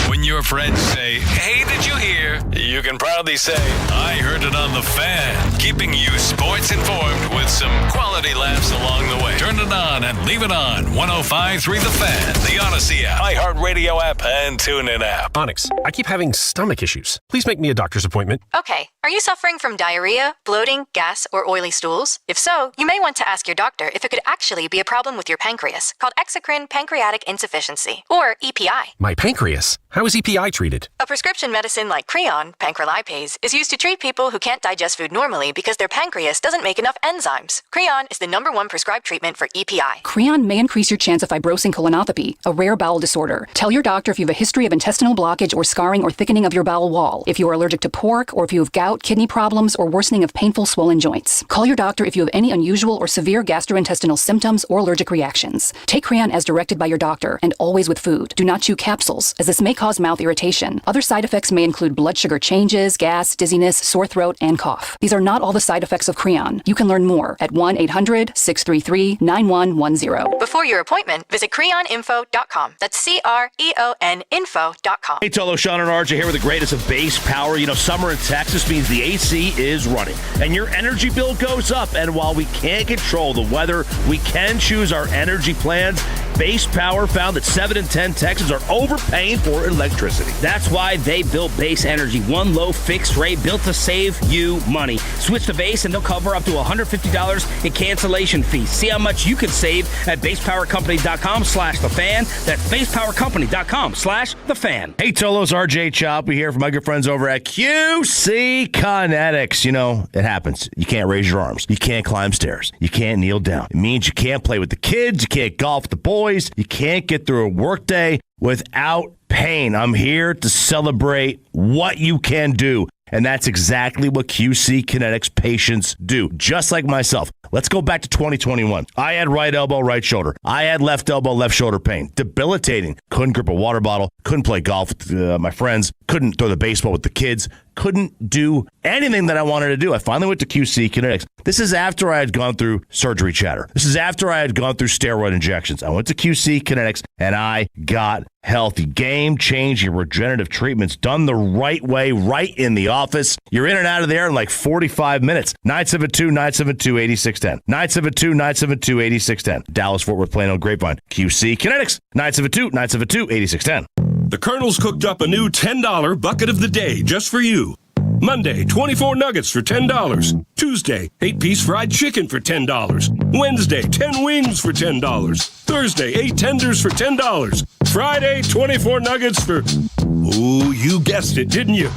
[SPEAKER 25] When your friends say, "Hey, did you hear?" you can proudly say, "I heard it on the Fan," keeping you sports informed with some quality laughs along the way. Turn it on and leave it on. 105.3 The Fan, the Odyssey app, iHeartRadio app, and TuneIn app.
[SPEAKER 3] Onyx, I keep having stomach issues. Please make me a doctor's appointment.
[SPEAKER 4] Okay, are you suffering from diarrhea, bloating, gas, or oily stools? If so, you may want to ask your doctor if it could actually be a problem with your pancreas, called exocrine pancreatic insufficiency, or EPI.
[SPEAKER 3] My pancreas? How is EPI treated?
[SPEAKER 4] A prescription medicine like Creon, pancrelipase, is used to treat people who can't digest food normally because their pancreas doesn't make enough enzymes. Creon is the #1 prescribed treatment for EPI.
[SPEAKER 6] Creon may increase your chance of fibrosing colonopathy, a rare bowel disorder. Tell your doctor if you have a history of intestinal blockage or scarring or thickening of your bowel wall, if you are allergic to pork, or if you have gout, kidney problems, or worsening of painful swollen joints. Call your doctor if you have any unusual or severe gastrointestinal symptoms or allergic reactions. Take Creon as directed by your doctor and always with food. Do not chew capsules, as this may cause mouth irritation. Other side effects may include blood sugar changes, gas, dizziness, sore throat, and cough. These are not all the side effects of Creon. You can learn more at 1-800-633-9110.
[SPEAKER 4] Before your appointment, visit creoninfo.com. That's CREON info.com.
[SPEAKER 8] Hey, Tolo, Sean and RJ here with the greatest of base power. You know, summer in Texas means the AC is running, and your energy bill goes up. And while we can't control the weather, we can choose our energy plans. Base Power found that 7 in 10 Texans are overpaying for electricity.
[SPEAKER 14] That's why they built Base Energy, one low fixed rate built to save you money. Switch to Base and they'll cover up to $150 in cancellation fees. See how much you could save at basepowercompany.com/thefan. That's basepowercompany.com/thefan.
[SPEAKER 8] Hey, Tolos, RJ Chop. We hear from my good friends over at QC Kinetics. You know, it happens. You can't raise your arms. You can't climb stairs. You can't kneel down. It means you can't play with the kids. You can't golf with the boys. You can't get through a workday without pain. I'm here to celebrate what you can do. And that's exactly what QC Kinetics patients do, just like myself. Let's go back to 2021. I had right elbow, right shoulder. I had left elbow, left shoulder pain. Debilitating. Couldn't grip a water bottle. Couldn't play golf with my friends. Couldn't throw the baseball with the kids. Couldn't do anything that I wanted to do. I finally went to QC Kinetics. This is after I had gone through surgery chatter. This is after I had gone through steroid injections. I went to QC Kinetics, and I got healthy. Game-changing regenerative treatments done the right way, right in the office. You're in and out of there in like 45 minutes. 972-972-8610. 972-972-8610. Dallas, Fort Worth, Plano, Grapevine. QC Kinetics. 972-972-8610.
[SPEAKER 7] The Colonel's cooked up a new $10 bucket of the day just for you. Monday, 24 nuggets for $10. Tuesday, 8-piece fried chicken for $10. Wednesday, 10 wings for $10. Thursday, 8 tenders for $10. Friday, 24 nuggets for... Ooh, you guessed it, didn't you?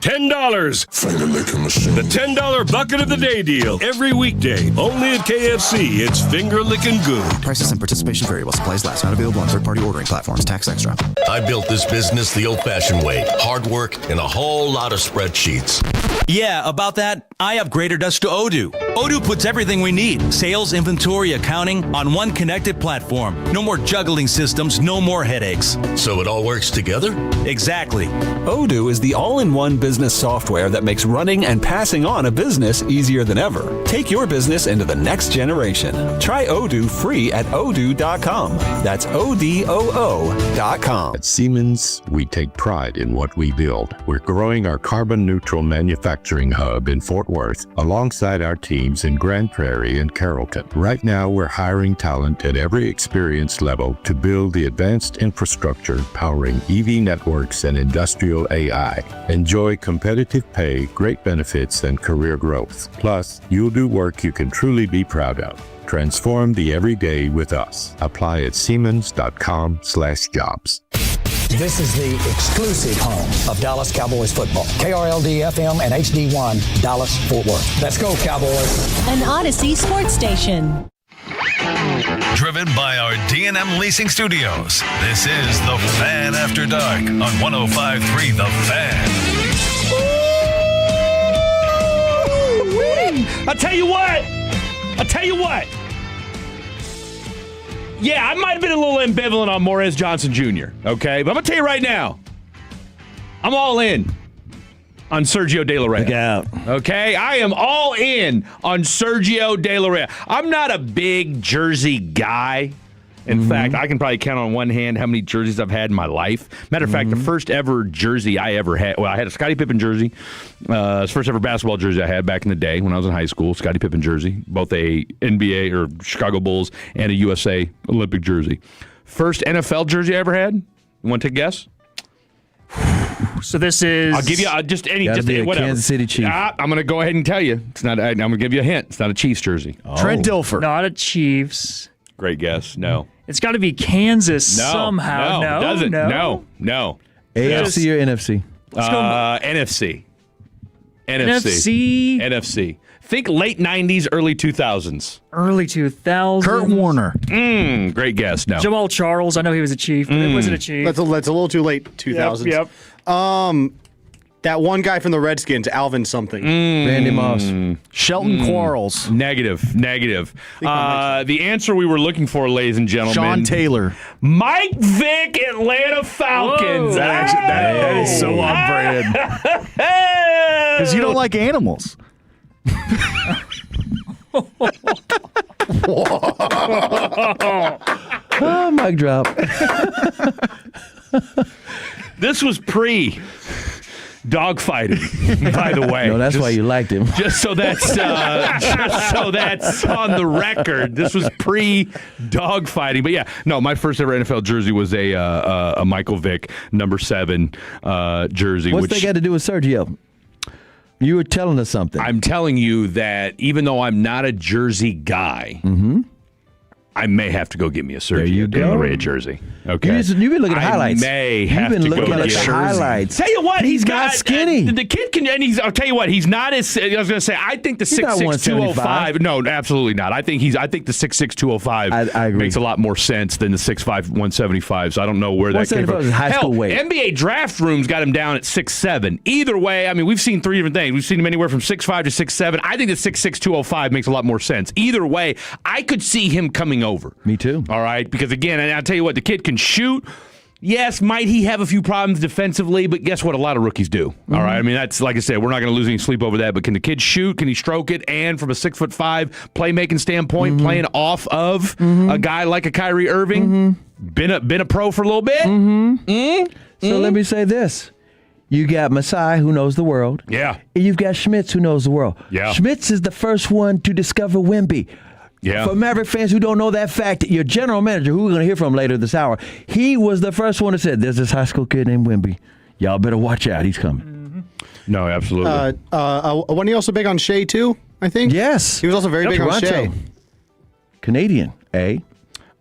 [SPEAKER 7] $10. The $10 bucket of the day deal. Every weekday. Only at KFC. It's finger licking good.
[SPEAKER 10] Prices and participation vary while supplies last. Not available on third-party ordering platforms. Tax extra.
[SPEAKER 25] I built this business the old-fashioned way. Hard work and a whole lot of spreadsheets.
[SPEAKER 12] Yeah, about that, I upgraded us to Odoo. Odoo puts everything we need, sales, inventory, accounting, on one connected platform. No more juggling systems, no more headaches.
[SPEAKER 25] So it all works together?
[SPEAKER 12] Exactly.
[SPEAKER 13] Odoo is the all-in-one business software that makes running and passing on a business easier than ever. Take your business into the next generation. Try Odoo free at odoo.com. That's ODOO.com.
[SPEAKER 15] At Siemens, we take pride in what we build. We're growing our carbon-neutral manufacturing hub in Fort Worth alongside our teams in Grand Prairie and Carrollton. Right now, we're hiring talent at every experience level to build the advanced infrastructure powering EV networks and industrial AI. Enjoy competitive pay, great benefits, and career growth. Plus, you'll do work you can truly be proud of. Transform the everyday with us. Apply at siemens.com/jobs.
[SPEAKER 29] This is the exclusive home of Dallas Cowboys football. KRLD-FM and HD1, Dallas, Fort Worth. Let's go, Cowboys.
[SPEAKER 16] An Odyssey sports station.
[SPEAKER 25] Driven by our D&M Leasing Studios, this is The Fan After Dark on 105.3 The Fan.
[SPEAKER 1] I'll tell you what. Yeah, I might have been a little ambivalent on Morez Johnson Jr., okay? But I'm going to tell you right now, I'm all in on Sergio De La Rey.
[SPEAKER 2] Look out.
[SPEAKER 1] Okay? I am all in on Sergio De La Rey. I'm not a big jersey guy. In fact, I can probably count on one hand how many jerseys I've had in my life. Matter of fact, the first ever jersey I ever had, I had a Scottie Pippen jersey. It's the first ever basketball jersey I had back in the day when I was in high school, Scottie Pippen jersey, both a NBA or Chicago Bulls and a USA Olympic jersey. First NFL jersey I ever had, you want to take a guess?
[SPEAKER 17] So this is...
[SPEAKER 1] I'll give you just whatever.
[SPEAKER 2] Kansas City Chief.
[SPEAKER 1] I'm going to go ahead and tell you. It's not. I'm going to give you a hint. It's not a Chiefs jersey.
[SPEAKER 18] Trent Dilfer.
[SPEAKER 17] Not a Chiefs.
[SPEAKER 1] Great guess. No.
[SPEAKER 17] It's got to be Kansas somehow.
[SPEAKER 1] No, it doesn't. No.
[SPEAKER 2] AFC or NFC?
[SPEAKER 1] NFC. NFC. Think late 90s, early 2000s.
[SPEAKER 17] Early 2000s.
[SPEAKER 18] Kurt Warner.
[SPEAKER 1] Great guess. No.
[SPEAKER 17] Jamal Charles. I know he was a Chief, but it wasn't a Chief.
[SPEAKER 20] That's a little too late, 2000s.
[SPEAKER 17] Yep.
[SPEAKER 20] That one guy from the Redskins, Alvin something.
[SPEAKER 2] Randy Moss.
[SPEAKER 18] Shelton Quarles.
[SPEAKER 1] Negative. The answer we were looking for, ladies and gentlemen.
[SPEAKER 18] Sean Taylor.
[SPEAKER 1] Mike Vick, Atlanta Falcons.
[SPEAKER 18] That is so on brand. Because you don't like animals.
[SPEAKER 2] Oh, mic drop.
[SPEAKER 1] This was dogfighting, by the way.
[SPEAKER 2] No, that's why you liked him.
[SPEAKER 1] Just so that's on the record. This was dogfighting. But yeah, no, my first ever NFL jersey was a Michael Vick number 7 jersey.
[SPEAKER 2] What's that got to do with Sergio? You were telling us something.
[SPEAKER 1] I'm telling you that even though I'm not a jersey guy, I may have to go get me a Sergio De La Rey jersey. Okay,
[SPEAKER 2] you've been looking at highlights.
[SPEAKER 1] I may have to go get
[SPEAKER 2] the highlights.
[SPEAKER 1] Tell you what,
[SPEAKER 2] he's not skinny.
[SPEAKER 1] The kid can, and I'll tell you what, he's not as. I was going to say, I think the 6'6", 205. No, absolutely not. I think the 6'6", 205
[SPEAKER 2] I agree.
[SPEAKER 1] makes a lot more sense than the 6'5", 175. So I don't know where that came from.
[SPEAKER 2] High school weight.
[SPEAKER 1] NBA draft rooms got him down at 6'7". Either way, I mean, we've seen 3 different things. We've seen him anywhere from 6'5" to 6'7". I think the 6'6", 205 makes a lot more sense. Either way, I could see him coming over.
[SPEAKER 2] Me too.
[SPEAKER 1] All right, because again, and I'll tell you what, the kid can shoot. Yes, might he have a few problems defensively, but guess what? A lot of rookies do. All right, I mean, that's like I said, we're not going to lose any sleep over that. But can the kid shoot? Can he stroke it? And from a 6'5" playmaking standpoint, playing off of a guy like a Kyrie Irving, been a pro for a little bit.
[SPEAKER 2] So let me say this. You got Masai, who knows the world.
[SPEAKER 1] Yeah.
[SPEAKER 2] And you've got Schmitz, who knows the world.
[SPEAKER 1] Yeah.
[SPEAKER 2] Schmitz is the first one to discover Wemby.
[SPEAKER 1] Yeah.
[SPEAKER 2] For Maverick fans who don't know that fact, your general manager, who we're going to hear from later this hour, he was the first one that said, there's this high school kid named Wemby. Y'all better watch out. He's coming.
[SPEAKER 1] No, absolutely.
[SPEAKER 20] Wasn't he also big on Shea, too, I think?
[SPEAKER 2] Yes.
[SPEAKER 20] He was also very big on Shea.
[SPEAKER 2] Canadian, eh?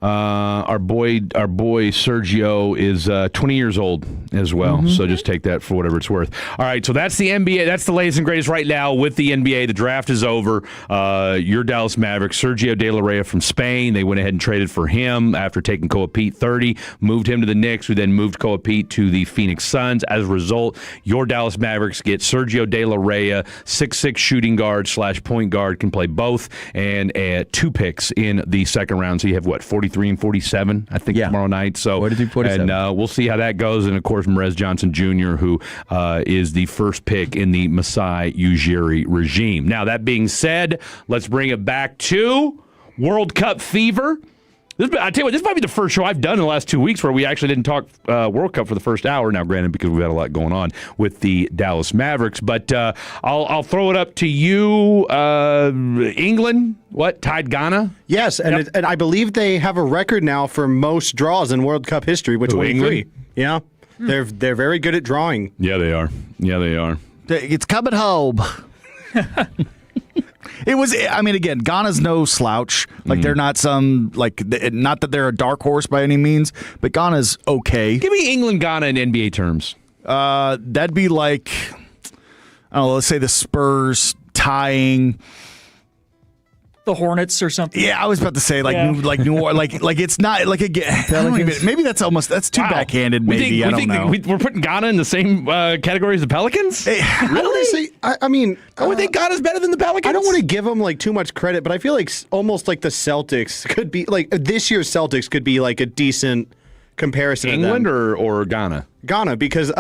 [SPEAKER 1] Our boy Sergio is 20 years old as well. So just take that for whatever it's worth. All right, so that's the NBA. That's the latest and greatest right now with the NBA. The draft is over. Your Dallas Mavericks, Sergio De La Rey from Spain. They went ahead and traded for him after taking Koa Pete 30, moved him to the Knicks, who then moved Koa Pete to the Phoenix Suns. As a result, your Dallas Mavericks get Sergio De La Rey, 6'6" shooting guard / point guard, can play both, and 2 picks in the second round. So you have, 43 and 47, I think, tomorrow night. So
[SPEAKER 2] 43, 47.
[SPEAKER 1] And we'll see how that goes. And, of course, Merez Johnson Jr., who is the first pick in the Masai Ujiri regime. Now, that being said, let's bring it back to World Cup fever. I tell you what, this might be the first show I've done in the last 2 weeks where we actually didn't talk World Cup for the first hour. Now, granted, because we've had a lot going on with the Dallas Mavericks. But I'll throw it up to you. England, tied Ghana?
[SPEAKER 20] Yes, and and I believe they have a record now for most draws in World Cup history with 23.
[SPEAKER 1] England?
[SPEAKER 20] Yeah, they're very good at drawing.
[SPEAKER 1] Yeah, they are.
[SPEAKER 18] It's coming home. It was, again, Ghana's no slouch. Like, they're not not that they're a dark horse by any means, but Ghana's okay.
[SPEAKER 1] Give me England, Ghana in NBA terms.
[SPEAKER 18] That'd be like, I don't know, let's say the Spurs tying
[SPEAKER 17] the Hornets or something.
[SPEAKER 18] Yeah, I was about to say New Orleans, like it's not like again. Maybe that's too backhanded. Maybe I don't know.
[SPEAKER 1] We're putting Ghana in the same category as the Pelicans.
[SPEAKER 20] Really? Honestly, I
[SPEAKER 1] would think Ghana's better than the Pelicans.
[SPEAKER 20] I don't want to give them too much credit, but I feel like almost like the Celtics could be this year's Celtics could be a decent comparison.
[SPEAKER 1] England or Ghana?
[SPEAKER 20] Ghana, because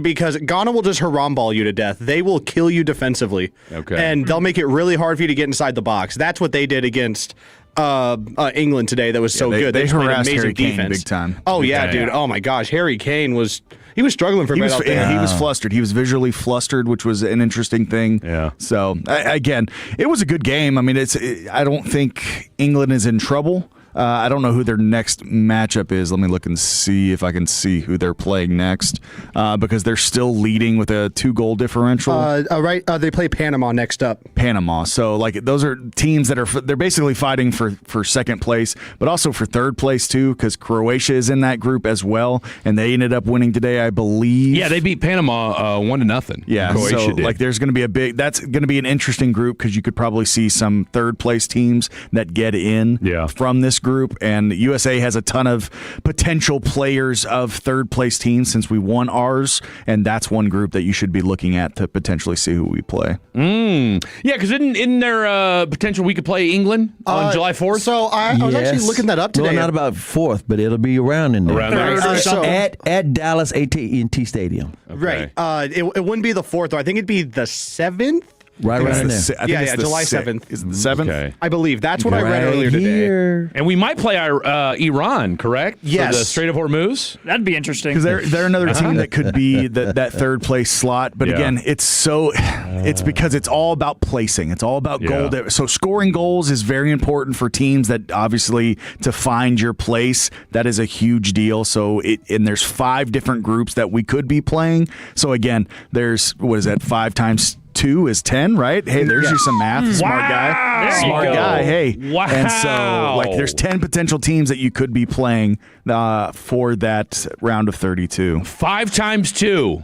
[SPEAKER 20] because Ghana will just haram ball you to death. They will kill you defensively.
[SPEAKER 1] Okay.
[SPEAKER 20] And they'll make it really hard for you to get inside the box. That's what they did against England today. That was good.
[SPEAKER 18] They
[SPEAKER 20] just played
[SPEAKER 18] harassed
[SPEAKER 20] amazing
[SPEAKER 18] Harry Kane
[SPEAKER 20] defense.
[SPEAKER 18] big time.
[SPEAKER 20] Oh yeah, dude. Oh my gosh, Harry Kane was struggling for a bit out there.
[SPEAKER 18] He was flustered. He was visually flustered, which was an interesting thing.
[SPEAKER 1] Yeah.
[SPEAKER 18] So again, it was a good game. I don't think England is in trouble. I don't know who their next matchup is. Let me look and see if I can see who they're playing next, because they're still leading with a 2-goal differential.
[SPEAKER 20] They play Panama next up.
[SPEAKER 18] Panama. So those are teams that they're basically fighting for second place, but also for third place too, because Croatia is in that group as well, and they ended up winning today, I believe.
[SPEAKER 1] Yeah, they beat Panama 1-0.
[SPEAKER 18] Yeah,
[SPEAKER 1] Croatia
[SPEAKER 18] so
[SPEAKER 1] did.
[SPEAKER 18] there's going to be that's going to be an interesting group, because you could probably see some third place teams that get in from this group, and USA has a ton of potential players of third place teams since we won ours, and that's one group that you should be looking at to potentially see who we play.
[SPEAKER 1] Yeah, because isn't there potential we could play England on July 4th?
[SPEAKER 20] So I was actually looking that up today.
[SPEAKER 2] Well, not about 4th, but it'll be around in there.
[SPEAKER 1] Around there.
[SPEAKER 2] At Dallas AT&T Stadium.
[SPEAKER 20] Okay. Right. It wouldn't be the 4th, though. I think it'd be the 7th.
[SPEAKER 2] Right around there.
[SPEAKER 20] Yeah, July 7th.
[SPEAKER 18] Is it the 7th?
[SPEAKER 1] Okay.
[SPEAKER 20] I believe. That's what I read earlier today.
[SPEAKER 1] And we might play Iran, correct?
[SPEAKER 20] Yes.
[SPEAKER 1] For the Strait of Hormuz?
[SPEAKER 17] That'd be interesting.
[SPEAKER 18] Because they're another team that could be that third place slot. But again, it's because it's all about placing. It's all about goal. So scoring goals is very important for teams that obviously to find your place. That is a huge deal. So and there's 5 different groups that we could be playing. So again, there's 5 times 2 is 10, right? Hey, there's you some math. Smart guy. Smart guy. Hey.
[SPEAKER 1] Wow.
[SPEAKER 18] And so, there's 10 potential teams that you could be playing for that round of 32.
[SPEAKER 1] 5 times 2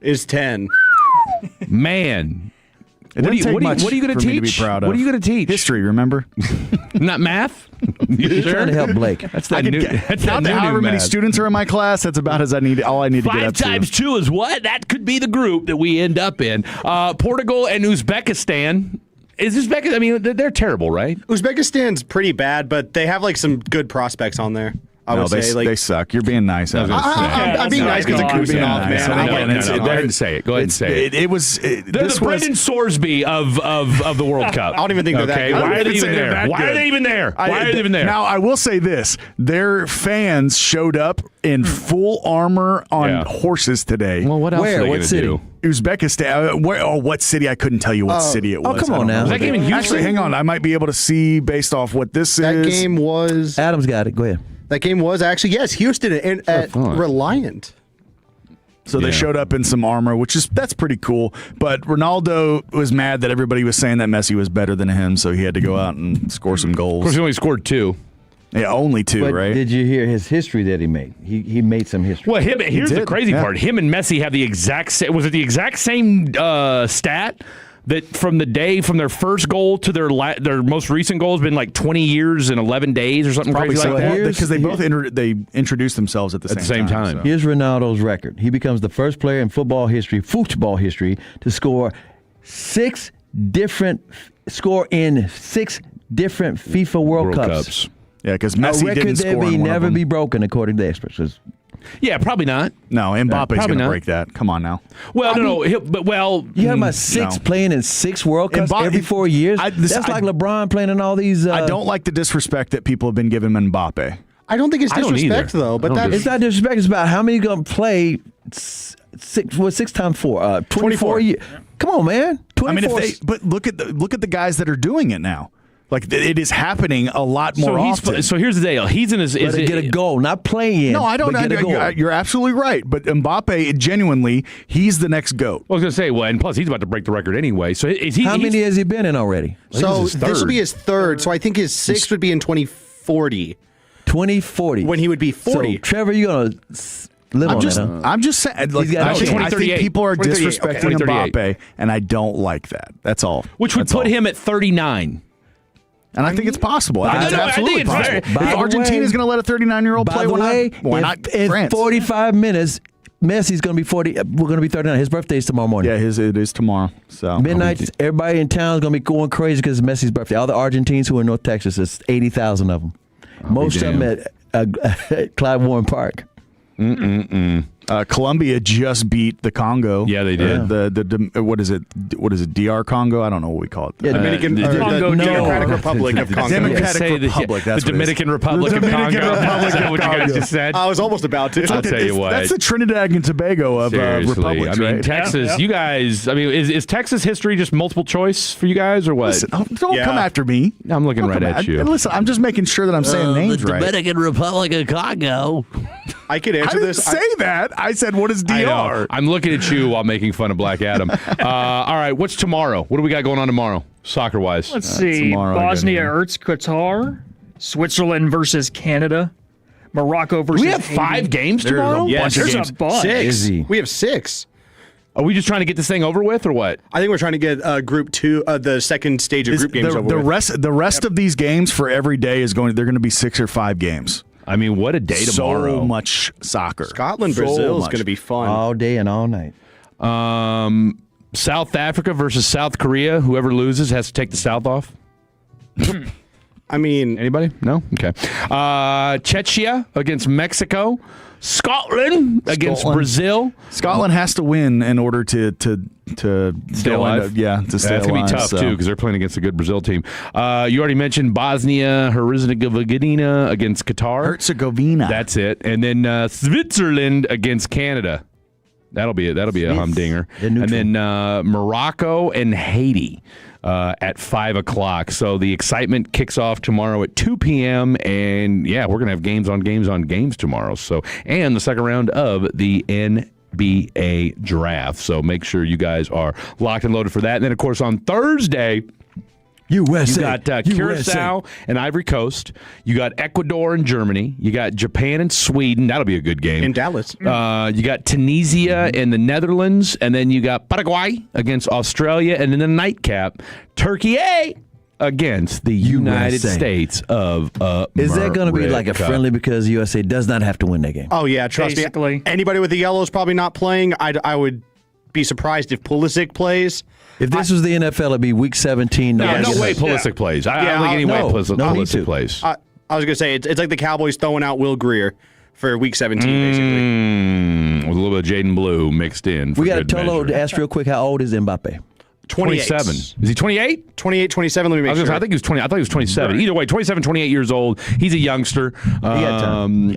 [SPEAKER 20] is 10.
[SPEAKER 1] Man.
[SPEAKER 18] What are you going to
[SPEAKER 1] teach?
[SPEAKER 18] Be proud of?
[SPEAKER 1] What are you going to teach?
[SPEAKER 18] History, remember?
[SPEAKER 1] Not math?
[SPEAKER 2] You're trying to help Blake.
[SPEAKER 1] That's that new.
[SPEAKER 18] However many students are in my class, that's about all I need to get up to.
[SPEAKER 1] 5 times 2 is what? That could be the group that we end up in. Portugal and Uzbekistan. Is Uzbekistan? They're terrible, right?
[SPEAKER 20] Uzbekistan's pretty bad, but they have some good prospects on there. I would say
[SPEAKER 18] they suck. You're being nice.
[SPEAKER 20] I'm being nice because it's goofing off, man.
[SPEAKER 1] Go ahead and say it. Go ahead and say it. They're the Brendan Sorsby of the World Cup.
[SPEAKER 20] I don't even think they're that good.
[SPEAKER 1] Why are they even there? Why are they even there? Why are they even there?
[SPEAKER 18] Now, I will say this. Their fans showed up in full armor on horses today.
[SPEAKER 1] Well, what else are they
[SPEAKER 2] what city?
[SPEAKER 1] do?
[SPEAKER 18] Uzbekistan. What city? I couldn't tell you what city it was.
[SPEAKER 2] Oh, come on now.
[SPEAKER 1] Was that game in Houston?
[SPEAKER 18] Actually, hang on. I might be able to see based off what this is.
[SPEAKER 20] That game was...
[SPEAKER 2] Adam's got it. Go ahead.
[SPEAKER 20] That game was actually, yes, Houston at Reliant.
[SPEAKER 18] So they showed up in some armor, that's pretty cool. But Ronaldo was mad that everybody was saying that Messi was better than him, so he had to go out and score some goals.
[SPEAKER 1] Of course, he only scored 2.
[SPEAKER 18] Yeah, only 2,
[SPEAKER 2] But
[SPEAKER 18] right?
[SPEAKER 2] did you hear his history that he made? He made some history.
[SPEAKER 1] Well, here's the crazy part. Him and Messi have the exact same. Was it the exact same stat? That from their first goal to their most recent goal has been like 20 years and 11 days or something
[SPEAKER 18] Probably
[SPEAKER 1] crazy like that.
[SPEAKER 18] because they both they introduced themselves at the same time.
[SPEAKER 1] So.
[SPEAKER 2] Here's Ronaldo's record. He becomes the first player in football history to score in 6 different FIFA World Cups.
[SPEAKER 18] Yeah, because Messi
[SPEAKER 2] a record
[SPEAKER 18] didn't
[SPEAKER 2] that
[SPEAKER 18] score
[SPEAKER 2] may
[SPEAKER 18] in one of
[SPEAKER 2] never
[SPEAKER 18] them.
[SPEAKER 2] be broken, according to experts.
[SPEAKER 1] Yeah, probably not.
[SPEAKER 18] No, Mbappe's
[SPEAKER 1] probably
[SPEAKER 18] going to
[SPEAKER 1] not.
[SPEAKER 18] break that. Come on now.
[SPEAKER 1] Well,
[SPEAKER 2] you have about 6 playing in 6 World Cups every 4 years. That's like LeBron playing in all these.
[SPEAKER 18] I don't like the disrespect that people have been giving Mbappe.
[SPEAKER 20] I don't think it's disrespect though, but
[SPEAKER 2] it's not disrespect. It's about how many going to play 6 times 4? 24 years. Come on, man. 24.
[SPEAKER 18] I mean, but look at the guys that are doing it now. Like it is happening a lot more often.
[SPEAKER 1] So here's the deal. He's in his.
[SPEAKER 2] Get a goal, not playing.
[SPEAKER 18] No, I don't.
[SPEAKER 2] Get a goal.
[SPEAKER 18] You're absolutely right. But Mbappe, genuinely, he's the next GOAT.
[SPEAKER 1] I was going to say, and plus he's about to break the record anyway. So is he?
[SPEAKER 2] How many has he been in already?
[SPEAKER 20] So this will be his 3rd. So I think his 6th would be in 2040.
[SPEAKER 2] 2040.
[SPEAKER 20] When he would be 40.
[SPEAKER 2] So Trevor, you're gonna live on that. Huh?
[SPEAKER 18] I'm just saying. Like, I think people are disrespecting Mbappe, and I don't like that. That's all.
[SPEAKER 1] Which would put him at 39.
[SPEAKER 18] And I think it's possible.
[SPEAKER 1] I
[SPEAKER 18] It's
[SPEAKER 1] think
[SPEAKER 18] absolutely
[SPEAKER 1] it's
[SPEAKER 18] possible.
[SPEAKER 1] very-
[SPEAKER 18] If Argentina's going to let a 39-year-old play, why not
[SPEAKER 2] in
[SPEAKER 18] France?
[SPEAKER 2] 45 minutes, Messi's going to be 40. We're going to be 39. His birthday is tomorrow morning.
[SPEAKER 18] Yeah, it is tomorrow. So
[SPEAKER 2] midnight. Everybody in town is going to be going crazy because it's Messi's birthday. All the Argentines who are in North Texas, it's 80,000 of them. Most of them at Clyde Warren Park.
[SPEAKER 18] Colombia just beat the Congo.
[SPEAKER 1] Yeah, they did.
[SPEAKER 18] What is it? DR Congo? I don't know what we call it.
[SPEAKER 20] Democratic Republic of Congo.
[SPEAKER 18] Democratic Republic.
[SPEAKER 1] The Dominican Republic of Congo. Is that what you guys just said?
[SPEAKER 20] I was almost about to.
[SPEAKER 1] I'll tell you what.
[SPEAKER 18] That's the Trinidad and Tobago of republics,
[SPEAKER 1] I mean,
[SPEAKER 18] right?
[SPEAKER 1] Texas. You guys. I mean, is Texas history just multiple choice for you guys or what?
[SPEAKER 18] Listen, don't come after me.
[SPEAKER 1] I'm looking right at you.
[SPEAKER 18] Listen, I'm just making sure that I'm saying names
[SPEAKER 5] the
[SPEAKER 18] right.
[SPEAKER 5] Dominican Republic of Congo.
[SPEAKER 20] I could answer
[SPEAKER 18] I didn't
[SPEAKER 20] this.
[SPEAKER 18] say that. I said, what is DR?
[SPEAKER 1] I'm looking at you while making fun of Black Adam. All right, what's tomorrow? What do we got going on tomorrow, soccer-wise?
[SPEAKER 17] Let's see. Bosnia, Qatar, Switzerland versus Canada, Morocco versus
[SPEAKER 1] We have 5 games tomorrow?
[SPEAKER 20] There's
[SPEAKER 17] a bunch.
[SPEAKER 20] 6. We have 6.
[SPEAKER 1] Are we just trying to get this thing over with or what?
[SPEAKER 20] I think we're trying to get Group 2, the second stage of group games over with.
[SPEAKER 18] The rest of these games for every day they're going to be 6 or 5 games.
[SPEAKER 1] I mean, what a day tomorrow.
[SPEAKER 18] So much soccer.
[SPEAKER 20] Scotland, Brazil is going to be fun.
[SPEAKER 2] All day and all night.
[SPEAKER 1] South Africa versus South Korea. Whoever loses has to take the South off.
[SPEAKER 20] I mean,
[SPEAKER 1] anybody? No? Okay. Czechia against Mexico. Scotland against Brazil.
[SPEAKER 18] Scotland has to win in order to
[SPEAKER 1] stay alive.
[SPEAKER 18] To stay alive.
[SPEAKER 1] That's gonna be tough too because they're playing against a good Brazil team. You already mentioned Bosnia Herzegovina against Qatar.
[SPEAKER 18] Herzegovina.
[SPEAKER 1] That's it. And then Switzerland against Canada. That'll be a humdinger. And then Morocco and Haiti at 5 o'clock. So the excitement kicks off tomorrow at 2 p.m. And yeah, we're gonna have games on games tomorrow. So and the second round of the NBA draft. So make sure you guys are locked and loaded for that. And then of course on Thursday.
[SPEAKER 2] USA.
[SPEAKER 1] You got Curacao and Ivory Coast. You got Ecuador and Germany. You got Japan and Sweden. That'll be a good game.
[SPEAKER 20] In Dallas.
[SPEAKER 1] You got Tunisia and the Netherlands. And then you got Paraguay against Australia. And in the nightcap, Turkey against the United States of America.
[SPEAKER 2] Is that going to be like a friendly because USA does not have to win that game?
[SPEAKER 20] Oh, yeah. Trust me. Anybody with the yellow is probably not playing. I would be surprised if Pulisic plays.
[SPEAKER 2] If this was the NFL, it'd be Week 17.
[SPEAKER 1] No way Pulisic plays. I don't think any way Pulisic plays.
[SPEAKER 20] I was going to say, it's like the Cowboys throwing out Will Greer for Week 17, basically.
[SPEAKER 1] With a little bit of Jaden Blue mixed in.
[SPEAKER 2] We got to ask real quick, how old is Mbappe?
[SPEAKER 20] 27.
[SPEAKER 1] Is he 28?
[SPEAKER 20] 28, 27. Let me make sure.
[SPEAKER 1] I think he was 20. I thought he was 27. Right. Either way, 27, 28 years old. He's a youngster.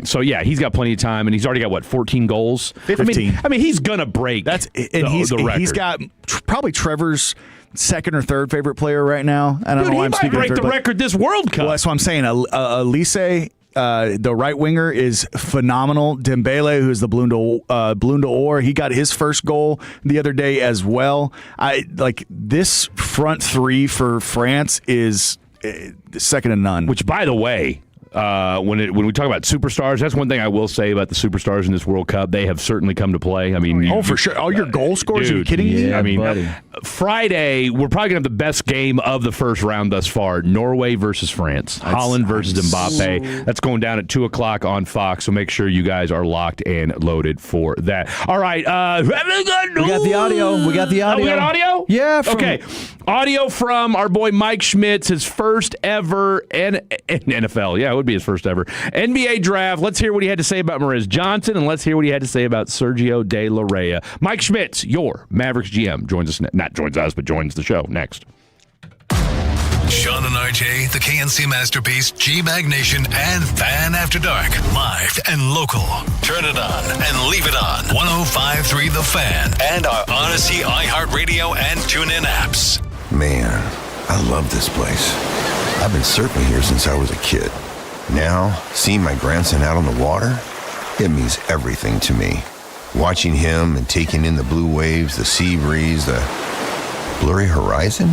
[SPEAKER 1] So yeah, he's got plenty of time, and he's already got 14 goals.
[SPEAKER 18] 15.
[SPEAKER 1] I mean, he's gonna break.
[SPEAKER 18] The record. He's got probably Trevor's second or third favorite player right now. I don't know why I'm speaking.
[SPEAKER 1] He might break the record this World Cup.
[SPEAKER 18] Well, that's what I'm saying. Elise. The right winger is phenomenal. Dembele, who's the Ballon d'Or, he got his first goal the other day as well. This front three for France is second to none.
[SPEAKER 1] Which, by the way, When we talk about superstars, that's one thing I will say about the superstars in this World Cup. They have certainly come to play. I mean,
[SPEAKER 18] for sure. All your goal scorers,
[SPEAKER 1] dude,
[SPEAKER 18] are you kidding me?
[SPEAKER 1] I mean, Friday, we're probably going to have the best game of the first round thus far. Norway versus France. Holland versus Mbappe. That's going down at 2 o'clock on Fox, so make sure you guys are locked and loaded for that. All right.
[SPEAKER 2] We got the audio.
[SPEAKER 1] Oh, we got audio?
[SPEAKER 2] Yeah.
[SPEAKER 1] Okay. Audio from our boy Mike Schmitz, his first ever NFL. Yeah, it would be his first ever NBA draft. Let's hear what he had to say about Mariz Johnson, and let's hear what he had to say about Sergio De La Reyna. Mike Schmitz, your Mavericks GM, joins us. Not joins us, but joins the show next.
[SPEAKER 25] Sean and RJ, the KNC Masterpiece, G-Mag Nation, and Fan After Dark. Live and local. Turn it on and leave it on. 105.3 The Fan and our Odyssey, iHeartRadio, and TuneIn apps.
[SPEAKER 9] Man, I love this place. I've been surfing here since I was a kid. Now, seeing my grandson out on the water, it means everything to me. Watching him and taking in the blue waves, the sea breeze, the blurry horizon.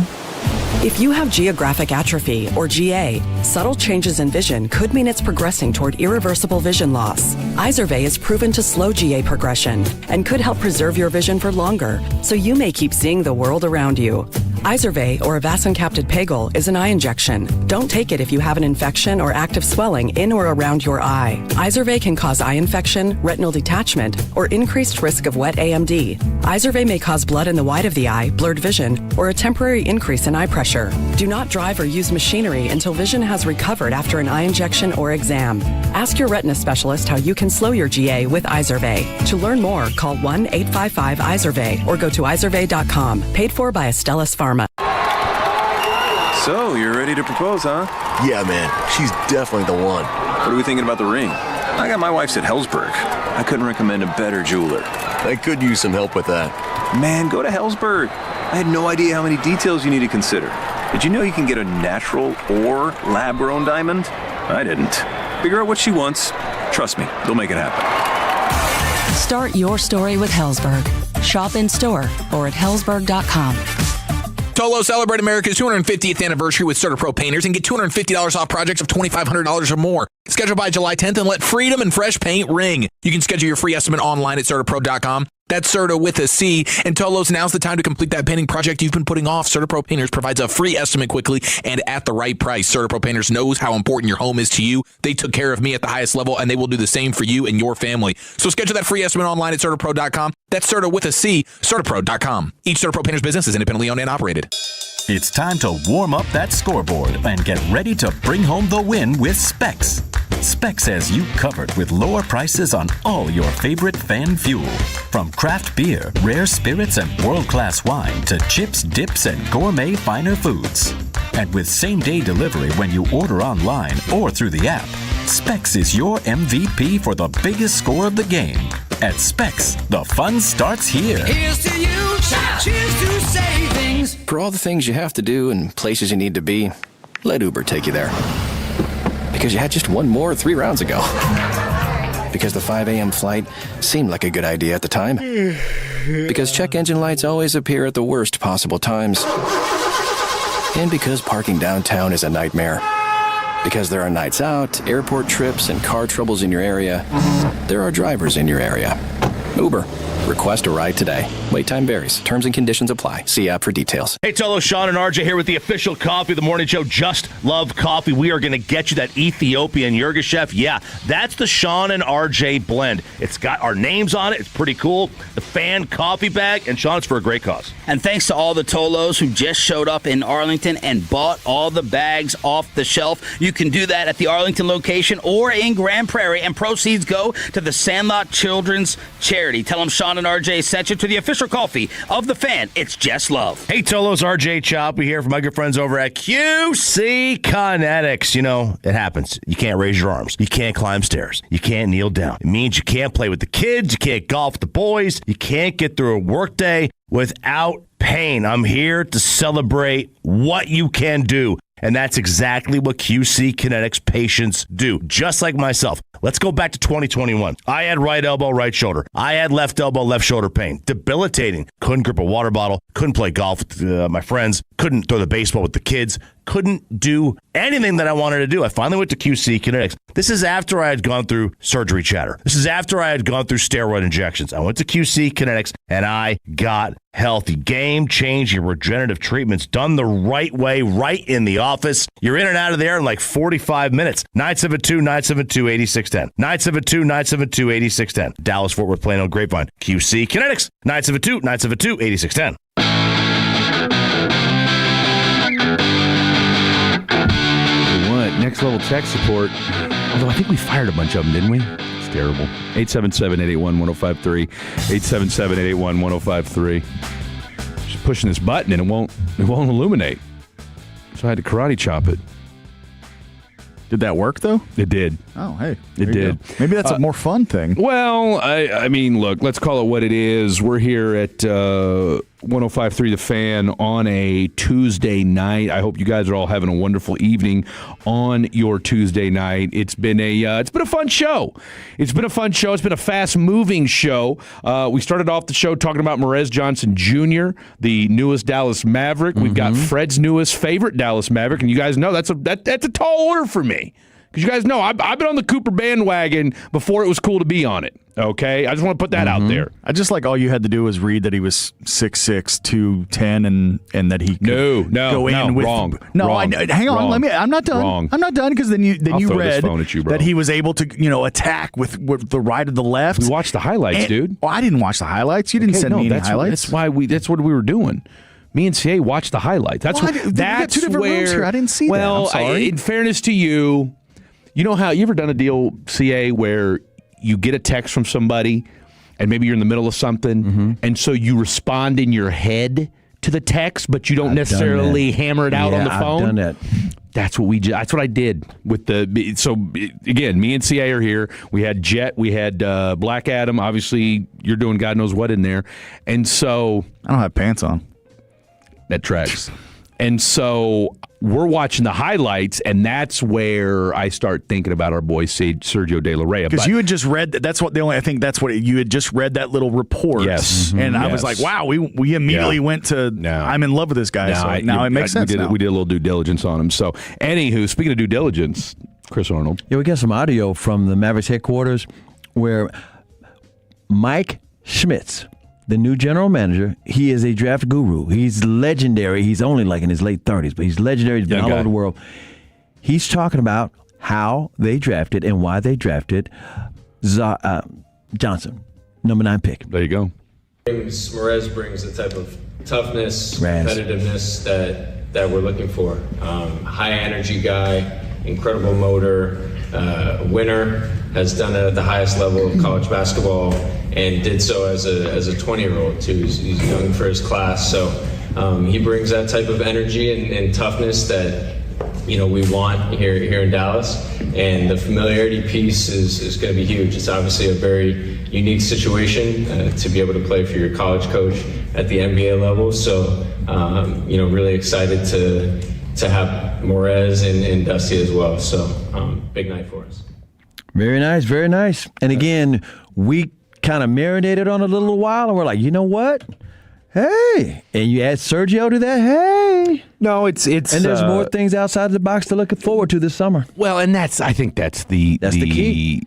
[SPEAKER 11] If you have geographic atrophy, or GA, subtle changes in vision could mean it's progressing toward irreversible vision loss. Izervay is proven to slow GA progression and could help preserve your vision for longer, so you may keep seeing the world around you. Izervay, or avacincaptad pegol, is an eye injection. Don't take it if you have an infection or active swelling in or around your eye. Izervay can cause eye infection, retinal detachment, or increased risk of wet AMD. Izervay may cause blood in the white of the eye, blurred vision, or a temporary increase in eye pressure. Do not drive or use machinery until vision has recovered after an eye injection or exam. Ask your retina specialist how you can slow your GA with Izervay. To learn more, call 1-855-IZERVAY or go to izervay.com. Paid for by Astellas Pharma.
[SPEAKER 21] So, you're ready to propose, huh?
[SPEAKER 9] Yeah, man. She's definitely the one.
[SPEAKER 21] What are we thinking about the ring? I got my wife's at Hellsberg. I couldn't recommend a better jeweler.
[SPEAKER 9] I could use some help with that.
[SPEAKER 21] Man, go to Hellsberg. I had no idea how many details you need to consider. Did you know you can get a natural or lab-grown diamond? I didn't. Figure out what she wants. Trust me, they'll make it happen.
[SPEAKER 22] Start your story with Hellsberg. Shop in store or at hellsberg.com.
[SPEAKER 23] Tolo, celebrate America's 250th anniversary with CertaPro painters and get $250 off projects of $2,500 or more. Schedule by July 10th and let freedom and fresh paint ring. You can schedule your free estimate online at CertaPro.com. That's Certa with a C. And Tolos, now's the time to complete that painting project you've been putting off. CertaPro Painters provides a free estimate quickly and at the right price. CertaPro Painters knows how important your home is to you. They took care of me at the highest level, and they will do the same for you and your family. So schedule that free estimate online at CertaPro.com. That's Certa with a C. CertaPro.com. Each CertaPro Painters business is independently owned and operated.
[SPEAKER 24] It's time to warm up that scoreboard and get ready to bring home the win with Specs. Specs has you covered with lower prices on all your favorite fan fuel. From craft beer, rare spirits, and world-class wine to chips, dips, and gourmet finer foods. And with same-day delivery when you order online or through the app, Specs is your MVP for the biggest score of the game. At Specs, the fun starts here.
[SPEAKER 26] Here's to you, cheers to savings.
[SPEAKER 27] For all the things you have to do and places you need to be, let Uber take you there. Because you had just one more 3 rounds ago. Because the 5 a.m. flight seemed like a good idea at the time. Because check engine lights always appear at the worst possible times. And because parking downtown is a nightmare. Because there are nights out, airport trips, and car troubles in your area, there are drivers in your area. Uber. Request a ride today. Wait time varies. Terms and conditions apply. See app for details.
[SPEAKER 8] Hey, Tolo, Sean and RJ here with the official coffee of the morning show. Just love coffee. We are going to get you that Ethiopian Yirgacheffe. Yeah, that's the Sean and RJ blend. It's got our names on it. It's pretty cool. The fan coffee bag. And Sean, it's for a great cause.
[SPEAKER 14] And thanks to all the Tolos who just showed up in Arlington and bought all the bags off the shelf. You can do that at the Arlington location or in Grand Prairie, and proceeds go to the Sandlot Children's Charity. Tell them Sean and RJ sent you to the official coffee of the fan. It's just love.
[SPEAKER 8] Hey, Tolos, RJ Chop. We hear from my good friends over at QC Kinetics. You know, it happens. You can't raise your arms. You can't climb stairs. You can't kneel down. It means you can't play with the kids. You can't golf with the boys. You can't get through a workday without pain. I'm here to celebrate what you can do. And that's exactly what QC Kinetics patients do, just like myself. Let's go back to 2021. I had right elbow, right shoulder. I had left elbow, left shoulder pain. Debilitating. Couldn't grip a water bottle. Couldn't play golf with my friends. couldn't throw the baseball with the kids, couldn't do anything that I wanted to do. I finally went to QC Kinetics. This is after I had gone through surgery chatter. This is after I had gone through steroid injections. I went to QC Kinetics, and I got healthy. Game-changing regenerative treatments done the right way, right in the office. You're in and out of there in like 45 minutes. 972-972-8610. 972-972-8610. Dallas, Fort Worth, Plano, Grapevine. QC Kinetics. 972-972-8610.
[SPEAKER 1] Next level tech support. Although I think we fired a bunch of them, didn't we? It's terrible. 877-881-1053. 877-881-1053. Just pushing this button and it won't illuminate. So I had to karate chop it.
[SPEAKER 18] Did that work, though?
[SPEAKER 1] It did.
[SPEAKER 18] Oh, hey.
[SPEAKER 1] It did.
[SPEAKER 18] Maybe that's a more fun thing.
[SPEAKER 1] Well, I mean, look, let's call it what it is. We're here at 105.3 The Fan on a Tuesday night. I hope you guys are all having a wonderful evening on your Tuesday night. It's been a fun show. It's been a fun show. It's been a fast-moving show. We started off the show talking about Mavs Johnson Jr., the newest Dallas Maverick. We've got Fred's newest favorite Dallas Maverick, and you guys know that's a tall order for me. Because you guys know I've been on the Cooper bandwagon before it was cool to be on it. Okay? I just want to put that out there.
[SPEAKER 18] I just like all you had to do was read that he was 6'6", 210, and that he could go in with...
[SPEAKER 1] Wrong.
[SPEAKER 18] No,
[SPEAKER 1] wrong,
[SPEAKER 18] hang on.
[SPEAKER 1] wrong,
[SPEAKER 18] I'm not done.
[SPEAKER 1] Wrong.
[SPEAKER 18] I'm not done because then you read
[SPEAKER 1] that
[SPEAKER 18] he was able to attack with the right or the left.
[SPEAKER 1] We watched the highlights, dude.
[SPEAKER 18] Oh, I didn't watch the highlights. You didn't send me any highlights.
[SPEAKER 1] That's what we were doing. Me and CA watched the highlights. That's
[SPEAKER 18] we got two different rooms here. I didn't see that. I'm sorry.
[SPEAKER 1] In fairness to you, you know how you ever done a deal, CA, where you get a text from somebody and maybe you're in the middle of something, and so you respond in your head to the text, but you don't necessarily hammer it out on the phone?
[SPEAKER 2] I've done that.
[SPEAKER 1] That's what I did with the. So again, me and CA are here. We had Jet, we had Black Adam. Obviously, you're doing God knows what in there, and so
[SPEAKER 18] I don't have pants on.
[SPEAKER 1] That tracks. And so we're watching the highlights, and that's where I start thinking about our boy Sergio De La Rey.
[SPEAKER 18] Because you had just read you had just read that little report.
[SPEAKER 1] Yes.
[SPEAKER 18] And I was like, wow, we immediately went to I'm in love with this guy. Now it makes sense.
[SPEAKER 1] We did a little due diligence on him. So anywho, speaking of due diligence, Chris Arnold.
[SPEAKER 2] Yeah, we got some audio from the Mavericks headquarters where Mike Schmitz, the new general manager, he is a draft guru. He's legendary. He's only like in his late 30s, but he's legendary. He's been all over the world. He's talking about how they drafted and why they drafted Johnson, number 9 pick.
[SPEAKER 1] There you go.
[SPEAKER 3] Mavs brings the type of toughness, competitiveness that we're looking for. High energy guy, incredible motor, winner, has done it at the highest level of college basketball and did so as a 20-year-old too. He's young for his class, so he brings that type of energy and toughness that we want here in Dallas. And the familiarity piece is going to be huge. It's obviously a very unique situation to be able to play for your college coach at the NBA level. So really excited to have Morez and Dusty as well. So big night for us.
[SPEAKER 2] Very nice, very nice. And again, we kind of marinated on it a little while, and we're like, you know what? Hey, and you add Sergio to that. Hey,
[SPEAKER 1] no, it's
[SPEAKER 2] and there's more things outside the box to look forward to this summer.
[SPEAKER 1] Well, and I think that's the
[SPEAKER 2] key.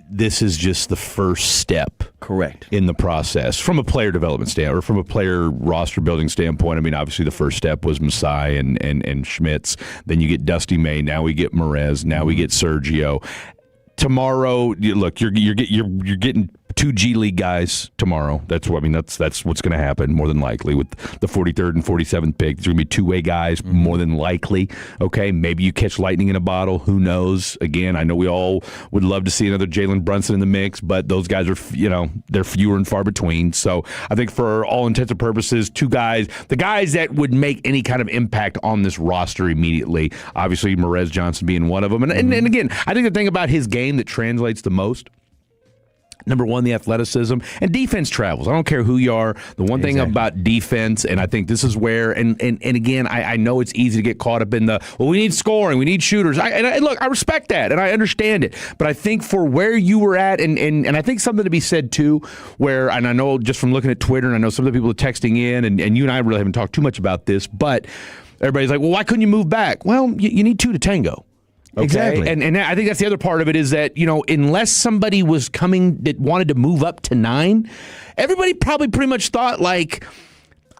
[SPEAKER 1] This is just the first step,
[SPEAKER 2] correct,
[SPEAKER 1] in the process from a player development standpoint or from a player roster building standpoint. I mean, obviously the first step was Masai and Schmitz. Then you get Dusty May. Now we get Morez. Now we get Sergio. Tomorrow, look, you're getting 2 G League guys tomorrow. That's what's going to happen more than likely with the 43rd and 47th pick. There's going to be 2-way guys more than likely. Okay, maybe you catch lightning in a bottle. Who knows? Again, I know we all would love to see another Jalen Brunson in the mix, but those guys are they're fewer and far between. So I think for all intents and purposes, 2 guys, the guys that would make any kind of impact on this roster immediately. Obviously, Morez Johnson being one of them. And again, I think the thing about his game that translates the most Number one, the athleticism, and defense travels. I don't care who you are. The one thing about defense, and I think this is where, and again, I know it's easy to get caught up in we need scoring, we need shooters. Look, I respect that, and I understand it. But I think for where you were at, and I think something to be said too, where, and I know just from looking at Twitter, and I know some of the people are texting in, and you and I really haven't talked too much about this, but everybody's like, well, why couldn't you move back? Well, you need two to tango. Okay?
[SPEAKER 2] Exactly.
[SPEAKER 1] And I think that's the other part of it is that, unless somebody was coming that wanted to move up to 9, everybody probably pretty much thought, like,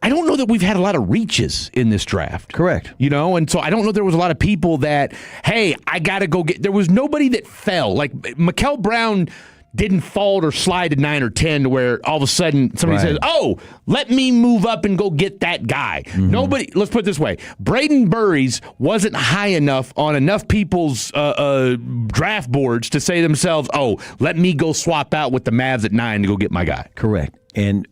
[SPEAKER 1] I don't know that we've had a lot of reaches in this draft.
[SPEAKER 2] Correct.
[SPEAKER 1] And so I don't know there was a lot of people that, hey, I got to go get. There was nobody that fell. Like, Mikael Brown didn't fall or slide to 9 or 10 to where all of a sudden somebody says, oh, let me move up and go get that guy. Mm-hmm. Nobody, let's put it this way, Braden Burries wasn't high enough on enough people's draft boards to say to themselves, oh, let me go swap out with the Mavs at 9 to go get my guy.
[SPEAKER 2] Correct. And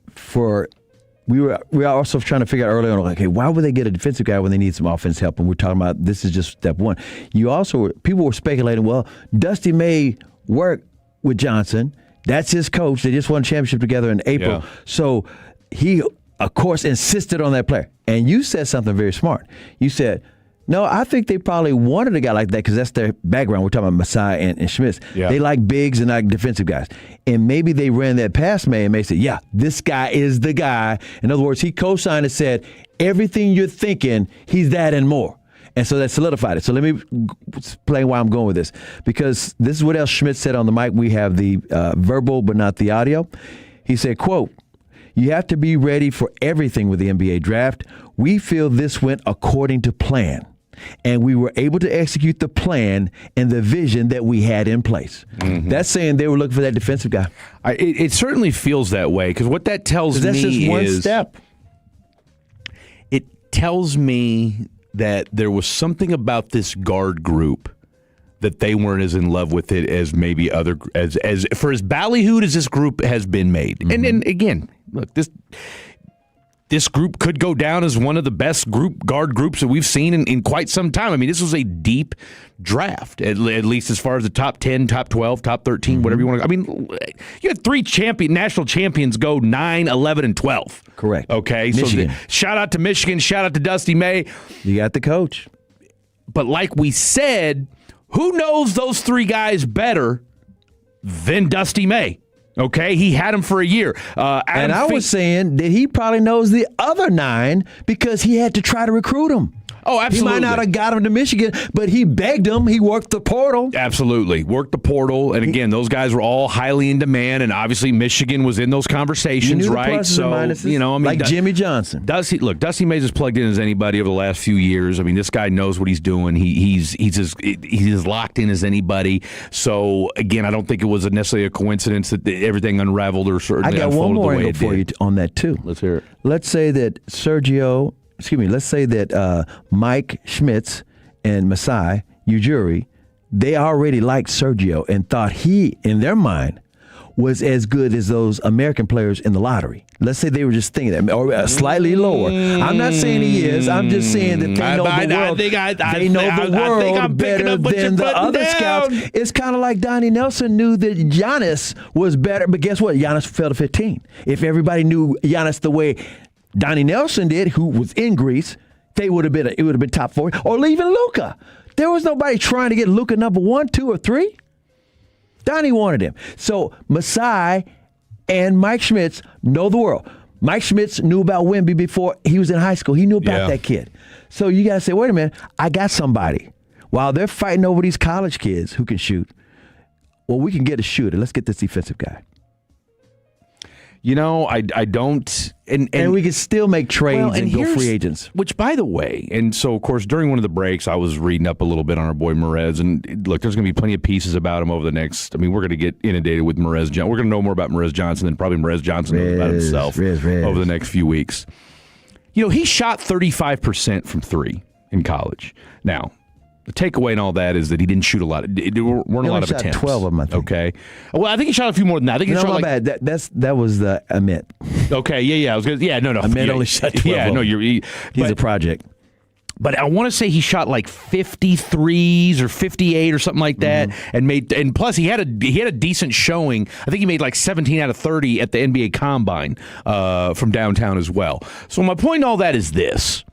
[SPEAKER 2] we were also trying to figure out early on, like, okay, why would they get a defensive guy when they need some offense help? And we're talking about this is just step one. People were speculating, well, Dusty may work with Johnson. That's his coach. They just won a championship together in April.
[SPEAKER 1] Yeah.
[SPEAKER 2] So he, of course, insisted on that player. And you said something very smart. You said, no, I think they probably wanted a guy like that because that's their background. We're talking about Masai and Schmitz.
[SPEAKER 1] Yeah.
[SPEAKER 2] They like bigs and like defensive guys. And maybe they ran that past May and May said, yeah, this guy is the guy. In other words, he co-signed and said, everything you're thinking, he's that and more. And so that solidified it. So let me explain why I'm going with this. Because this is what else Schmidt said on the mic. We have the verbal but not the audio. He said, quote, you have to be ready for everything with the NBA draft. We feel this went according to plan. And we were able to execute the plan and the vision that we had in place. Mm-hmm. That's saying they were looking for that defensive guy.
[SPEAKER 1] It certainly feels that way. Because what that tells me
[SPEAKER 2] that's just one step.
[SPEAKER 1] It tells me that there was something about this guard group that they weren't as in love with it as maybe as for as ballyhooed as this group has been made. Mm-hmm. And again, look, this group could go down as one of the best guard groups that we've seen in quite some time. I mean, this was a deep draft, at least as far as the top 10, top 12, top 13, mm-hmm. whatever you want to. I mean, you had 3 national champions go 9, 11, and 12.
[SPEAKER 2] Correct.
[SPEAKER 1] Okay,
[SPEAKER 2] Michigan.
[SPEAKER 1] So shout out to Michigan, shout out to Dusty May.
[SPEAKER 2] You got the coach.
[SPEAKER 1] But like we said, who knows those 3 guys better than Dusty May? Okay, he had him for a year.
[SPEAKER 2] And I was saying that he probably knows the other 9 because he had to try to recruit them.
[SPEAKER 1] Oh, absolutely.
[SPEAKER 2] He might not have got him to Michigan, but he begged him. He worked the portal.
[SPEAKER 1] Absolutely. Worked the portal. And again, those guys were all highly in demand. And obviously, Michigan was in those conversations,
[SPEAKER 2] you knew
[SPEAKER 1] right?
[SPEAKER 2] The pluses and minuses, I mean, like Jimmy Johnson.
[SPEAKER 1] Dusty May's as plugged in as anybody over the last few years. I mean, this guy knows what he's doing. He's as locked in as anybody. So, again, I don't think it was necessarily a coincidence that everything unraveled or certainly unfolded the way it did.
[SPEAKER 2] I got one more angle for you on that, too.
[SPEAKER 1] Let's hear it.
[SPEAKER 2] Let's say that let's say that Mike Schmitz and Masai Ujiri, they already liked Sergio and thought he, in their mind, was as good as those American players in the lottery. Let's say they were just thinking that, or slightly lower. I'm not saying he is. I'm just saying that they know the world. They know the world better than the other scouts. It's kind of like Donnie Nelson knew that Giannis was better, but guess what? Giannis fell to 15. If everybody knew Giannis the way Donnie Nelson did, who was in Greece, it would have been top 4. Or even Luka. There was nobody trying to get Luka number 1, 2, or 3. Donnie wanted him. So Masai and Mike Schmitz know the world. Mike Schmitz knew about Wemby before he was in high school. He knew about that kid. So you got to say, wait a minute, I got somebody. While they're fighting over these college kids who can shoot, well, we can get a shooter. Let's get this defensive guy.
[SPEAKER 1] I don't, and
[SPEAKER 2] we can still make trades and go free agents.
[SPEAKER 1] Which, by the way, and so of course during one of the breaks, I was reading up a little bit on our boy Merez, and look, there's going to be plenty of pieces about him over the next. I mean, we're going to get inundated with Merez. We're going to know more about Merez Johnson than probably Merez Johnson knows about himself over the next few weeks. He shot 35% from 3 in college. Now, the takeaway and all that is that he didn't shoot a lot. There weren't a lot of attempts.
[SPEAKER 2] 12 of them, I think.
[SPEAKER 1] Okay. Well, I think he shot a few more than that. I think he shot
[SPEAKER 2] bad. That was the Amit.
[SPEAKER 1] Okay. Yeah. I was gonna. Yeah. No.
[SPEAKER 2] Amit only shot 12.
[SPEAKER 1] Yeah. No. He's
[SPEAKER 2] a project.
[SPEAKER 1] but I want to say he shot like 53s or 58 or something like that, and plus he had a decent showing. I think he made like 17 out of 30 at the NBA Combine from downtown as well. So my point in all that is this.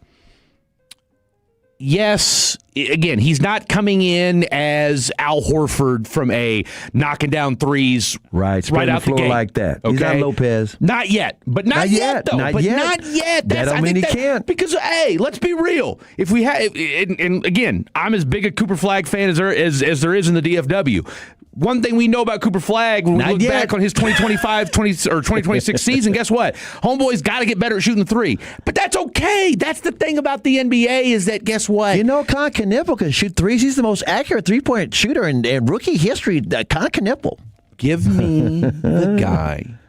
[SPEAKER 1] Yes, again, he's not coming in as Al Horford from a knocking down threes
[SPEAKER 2] right
[SPEAKER 1] out the gate
[SPEAKER 2] like that.
[SPEAKER 1] Okay?
[SPEAKER 2] He's not Lopez.
[SPEAKER 1] Not yet, but not yet though.
[SPEAKER 2] Not
[SPEAKER 1] but
[SPEAKER 2] yet.
[SPEAKER 1] not yet.
[SPEAKER 2] That don't mean he can't.
[SPEAKER 1] Because hey, let's be real. If we have, and again, I'm as big a Cooper Flagg fan as there is in the DFW. One thing we know about Cooper Flagg, when we look back on his 2026 season, guess what? Homeboy's got to get better at shooting the three. But that's okay. That's the thing about the NBA is that, guess what?
[SPEAKER 2] You know, Con Knippel can shoot threes. He's the most accurate three-point shooter in rookie history. Con Knippel.
[SPEAKER 1] Give me the guy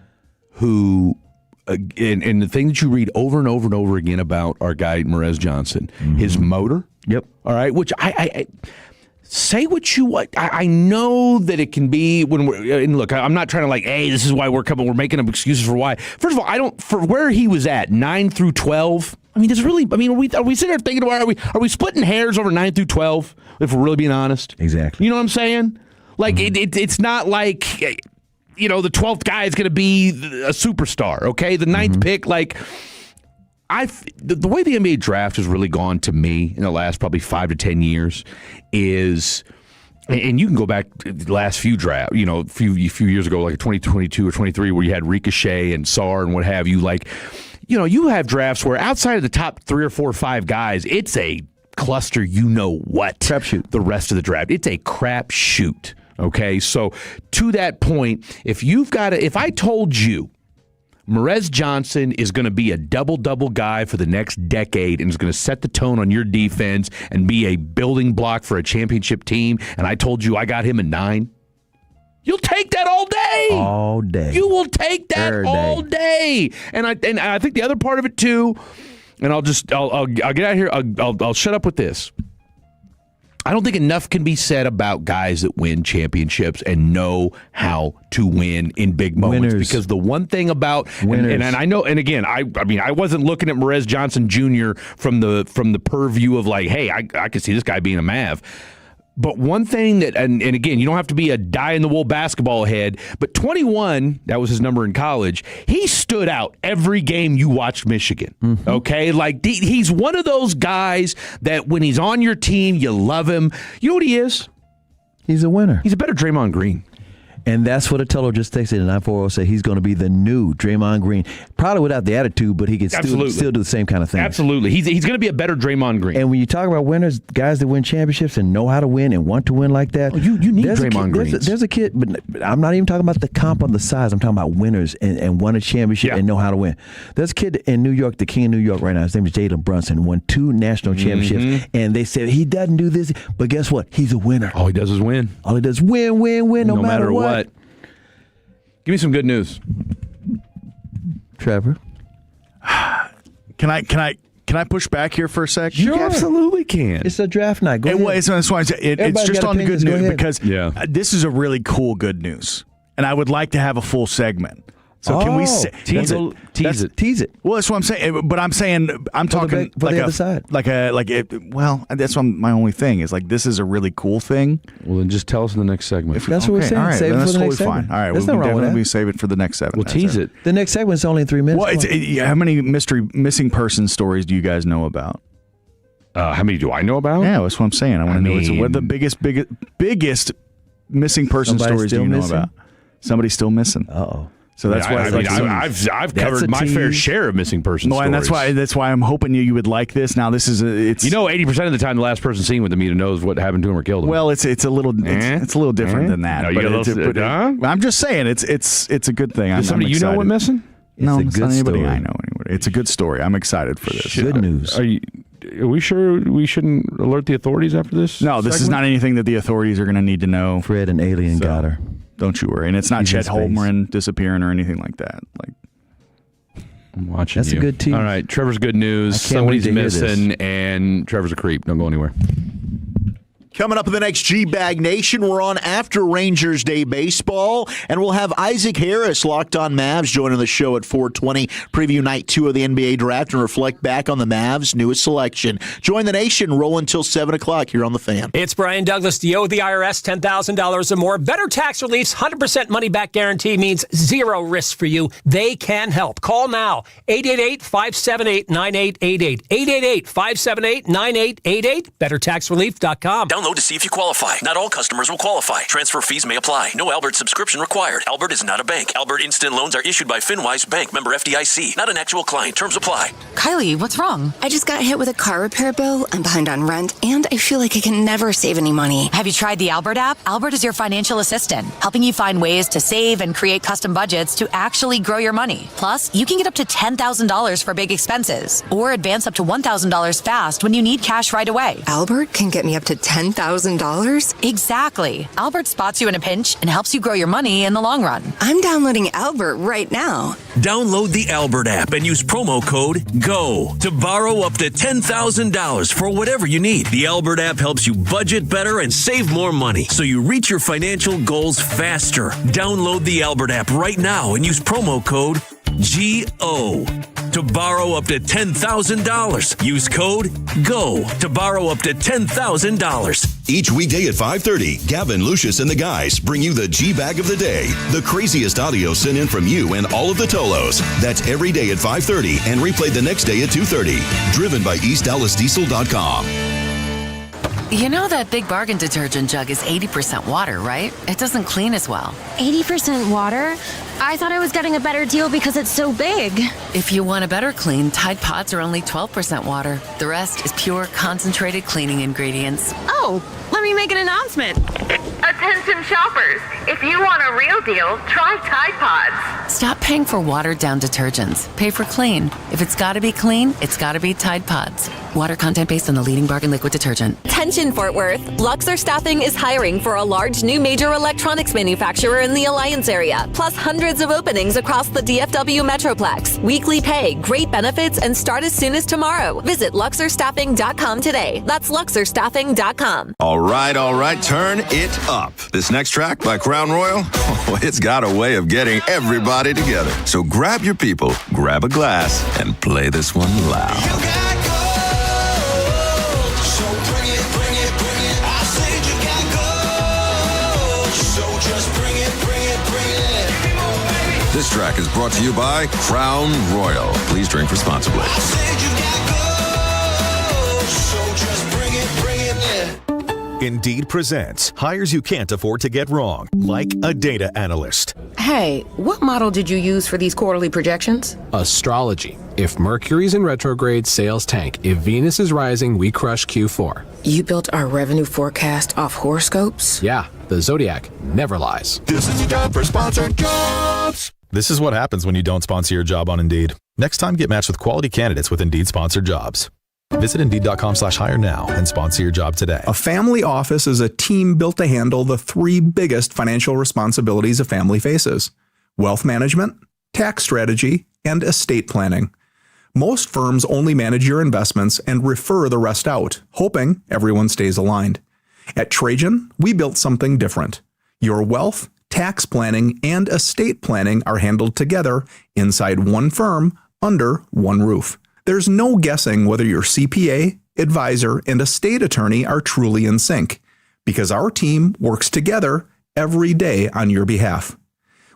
[SPEAKER 1] who, and the thing that you read over and over and over again about our guy, Mavs Johnson, his motor.
[SPEAKER 2] Yep.
[SPEAKER 1] All right, which I say what you want. I know that it can be when we're, and look, I'm not trying to hey, this is why we're making up excuses for why. First of all, for where he was at, 9 through 12, are we sitting there thinking, are we splitting hairs over 9 through 12, if we're really being honest?
[SPEAKER 2] Exactly.
[SPEAKER 1] You know what I'm saying? It's not like, the 12th guy is going to be a superstar, okay? The 9th pick, the way the NBA draft has really gone to me in the last probably 5 to 10 years is, and you can go back to the last few drafts, a few years ago, like 2022 or 23, where you had Ricochet and Sarr and what have you. You have drafts where outside of the top 3 or 4 or 5 guys, it's a cluster, crap shoot. The rest of the draft, it's a crap shoot. Okay, so to that point, if I told you Mavs Johnson is going to be a double-double guy for the next decade and is going to set the tone on your defense and be a building block for a championship team, and I told you I got him at 9, you'll take that all day.
[SPEAKER 2] All day.
[SPEAKER 1] You will take that all day. And I think the other part of it too, and I'll get out of here. I'll shut up with this. I don't think enough can be said about guys that win championships and know how to win in big moments.
[SPEAKER 2] Winners.
[SPEAKER 1] Because the one thing about and I know, and again, I wasn't looking at Mavs Johnson Jr. from the purview of hey, I could see this guy being a Mav. But one thing that, and again, you don't have to be a die-in-the-wool basketball head, but 21, that was his number in college, he stood out every game you watched Michigan, okay? He's one of those guys that when he's on your team, you love him. You know what he is?
[SPEAKER 2] He's a winner.
[SPEAKER 1] He's a better Draymond Green.
[SPEAKER 2] And that's what Atello just texted in 940 said he's going to be the new Draymond Green. Probably without the attitude, but he can still do the same kind of thing.
[SPEAKER 1] Absolutely. He's going to be a better Draymond Green.
[SPEAKER 2] And when you talk about winners, guys that win championships and know how to win and want to win like that,
[SPEAKER 1] you need Draymond Green.
[SPEAKER 2] There's a kid, but I'm not even talking about the comp on the size. I'm talking about winners and won a championship and know how to win. There's a kid in New York, the king of New York right now. His name is Jalen Brunson, won 2 national championships. And they said he doesn't do this, but guess what? He's a winner.
[SPEAKER 1] All he does is win.
[SPEAKER 2] All he does is win, no matter what.
[SPEAKER 1] Give me some good news,
[SPEAKER 2] Trevor.
[SPEAKER 18] Can I push back here for a sec?
[SPEAKER 1] You absolutely can.
[SPEAKER 2] It's a draft night. Go ahead.
[SPEAKER 18] It's just on the good news because
[SPEAKER 1] Yeah.
[SPEAKER 18] this is a really cool good news, and I would like to have a full segment. So can we
[SPEAKER 1] tease it?
[SPEAKER 2] Tease it.
[SPEAKER 18] Well, that's what I'm saying. But I'm talking
[SPEAKER 2] for the other side.
[SPEAKER 18] Well, that's my only thing is this is a really cool thing.
[SPEAKER 1] Well, then just tell us in the next segment.
[SPEAKER 2] That's what we're saying.
[SPEAKER 18] All right,
[SPEAKER 2] Save it
[SPEAKER 18] that's
[SPEAKER 2] for the
[SPEAKER 18] totally
[SPEAKER 2] next segment.
[SPEAKER 18] fine. All right,
[SPEAKER 2] There's
[SPEAKER 18] we'll
[SPEAKER 2] nothing wrong with
[SPEAKER 18] definitely
[SPEAKER 2] that.
[SPEAKER 18] save it for the next segment.
[SPEAKER 1] We'll tease it.
[SPEAKER 2] The next segment's only in 3 minutes.
[SPEAKER 18] Well, how many missing person stories do you guys know about?
[SPEAKER 1] How many do I know about?
[SPEAKER 18] Yeah, that's what I'm saying. I want to know what the biggest missing person
[SPEAKER 2] Somebody
[SPEAKER 18] stories do
[SPEAKER 2] still
[SPEAKER 18] you know
[SPEAKER 2] missing?
[SPEAKER 18] about? Somebody's still missing.
[SPEAKER 2] Uh-oh.
[SPEAKER 18] So that's why
[SPEAKER 1] I've covered my fair share of missing person stories.
[SPEAKER 18] And that's why I'm hoping you would like this. Now this is
[SPEAKER 1] 80% of the time the last person seen with the meter knows what happened to him or killed him.
[SPEAKER 18] Well, it's a little different than that.
[SPEAKER 1] No,
[SPEAKER 18] I'm just saying it's a good thing.
[SPEAKER 1] Does somebody you know went missing?
[SPEAKER 18] No,
[SPEAKER 2] It's a
[SPEAKER 18] it's not
[SPEAKER 2] good
[SPEAKER 18] anybody
[SPEAKER 2] story.
[SPEAKER 18] I know anyway. It's a good story. I'm excited for this.
[SPEAKER 2] Good news.
[SPEAKER 1] Are we sure we shouldn't alert the authorities after this?
[SPEAKER 18] No, this is not anything that the authorities are going to need to know.
[SPEAKER 2] Fred and Alien got her.
[SPEAKER 18] Don't you worry. And it's not
[SPEAKER 2] He's in
[SPEAKER 18] Chet
[SPEAKER 2] space.
[SPEAKER 18] Holmgren disappearing or anything like that.
[SPEAKER 1] I'm watching
[SPEAKER 2] That's
[SPEAKER 1] you.
[SPEAKER 2] a good team.
[SPEAKER 1] All right, Trevor's good news.
[SPEAKER 2] I can't wait
[SPEAKER 1] Somebody's
[SPEAKER 2] to hear
[SPEAKER 1] missing, and Trevor's a creep. Don't go anywhere.
[SPEAKER 18] Coming up in the next G-Bag Nation, we're on after Rangers Day baseball, and we'll have Isaac Harris, Locked On Mavs, joining the show at 4:20, preview night 2 of the NBA draft and reflect back on the Mavs' newest selection. Join the nation, roll until 7 o'clock here on The Fan.
[SPEAKER 4] It's Brian Douglas. Do you owe the IRS $10,000 or more? Better Tax Relief's 100% money-back guarantee means zero risk for you. They can help. Call now, 888-578-9888, 888-578-9888, bettertaxrelief.com.
[SPEAKER 6] Download to see if you qualify. Not all customers will qualify. Transfer fees may apply. No Albert subscription required. Albert is not a bank. Albert Instant Loans are issued by FinWise Bank, member FDIC. Not an actual client. Terms apply.
[SPEAKER 7] Kylie, what's wrong? I just got hit with a car repair bill. I'm behind on rent, and I feel like I can never save any money.
[SPEAKER 22] Have you tried the Albert app? Albert is your financial assistant, helping you find ways to save and create custom budgets to actually grow your money. Plus, you can get up to $10,000 for big expenses, or advance up to $1,000 fast when you need cash right away.
[SPEAKER 7] Albert can get me up to $10,000?
[SPEAKER 22] Exactly. Albert spots you in a pinch and helps you grow your money in the long run.
[SPEAKER 7] I'm downloading Albert right now.
[SPEAKER 25] Download the Albert app and use promo code GO to borrow up to $10,000 for whatever you need. The Albert app helps you budget better and save more money so you reach your financial goals faster. Download the Albert app right now and use promo code GO to borrow up to $10,000. Use code GO to borrow up to $10,000.
[SPEAKER 10] Each weekday at 5:30, Gavin, Lucius, and the guys bring you the G-Bag of the day. The craziest audio sent in from you and all of the Tolos. That's every day at 5:30 and replayed the next day at 2:30. Driven by EastDallasDiesel.com.
[SPEAKER 22] You know that Big Bargain detergent jug is 80% water, right? It doesn't clean as well.
[SPEAKER 12] 80% water? I thought I was getting a better deal because it's so big.
[SPEAKER 22] If you want a better clean, Tide Pods are only 12% water. The rest is pure, concentrated cleaning ingredients.
[SPEAKER 12] Oh, let me make an announcement.
[SPEAKER 13] Attention shoppers, if you want a real deal, try Tide Pods.
[SPEAKER 22] Stop paying for watered-down detergents. Pay for clean. If it's gotta be clean, it's gotta be Tide Pods. Water content based on the leading bargain liquid detergent.
[SPEAKER 15] Attention Fort Worth, Luxor Staffing is hiring for a large new major electronics manufacturer in the Alliance area, plus hundreds of openings across the DFW Metroplex. Weekly pay, great benefits, and start as soon as tomorrow. Visit LuxorStaffing.com today. That's LuxorStaffing.com.
[SPEAKER 9] All right, turn it up. This next track by Crown Royal, it's got a way of getting everybody together. So grab your people, grab a glass, and play this one loud. This track is brought to you by Crown Royal. Please drink responsibly.
[SPEAKER 19] Indeed presents hires you can't afford to get wrong, like a data analyst.
[SPEAKER 28] Hey, what model did you use for these quarterly projections?
[SPEAKER 30] Astrology. If Mercury's in retrograde, sales tank. If Venus is rising, we crush Q4.
[SPEAKER 28] You built our revenue forecast off horoscopes?
[SPEAKER 30] Yeah, the Zodiac never lies.
[SPEAKER 19] This is your job for sponsored jobs. This is what happens when you don't sponsor your job on Indeed. Next time, get matched with quality candidates with Indeed sponsored jobs. Visit Indeed.com/hire now and sponsor your job today.
[SPEAKER 31] A family office is a team built to handle the three biggest financial responsibilities a family faces: wealth management, tax strategy, and estate planning. Most firms only manage your investments and refer the rest out, hoping everyone stays aligned. At Trajan, we built something different. Your wealth, tax planning, and estate planning are handled together inside one firm under one roof. There's no guessing whether your CPA, advisor, and estate attorney are truly in sync, because our team works together every day on your behalf.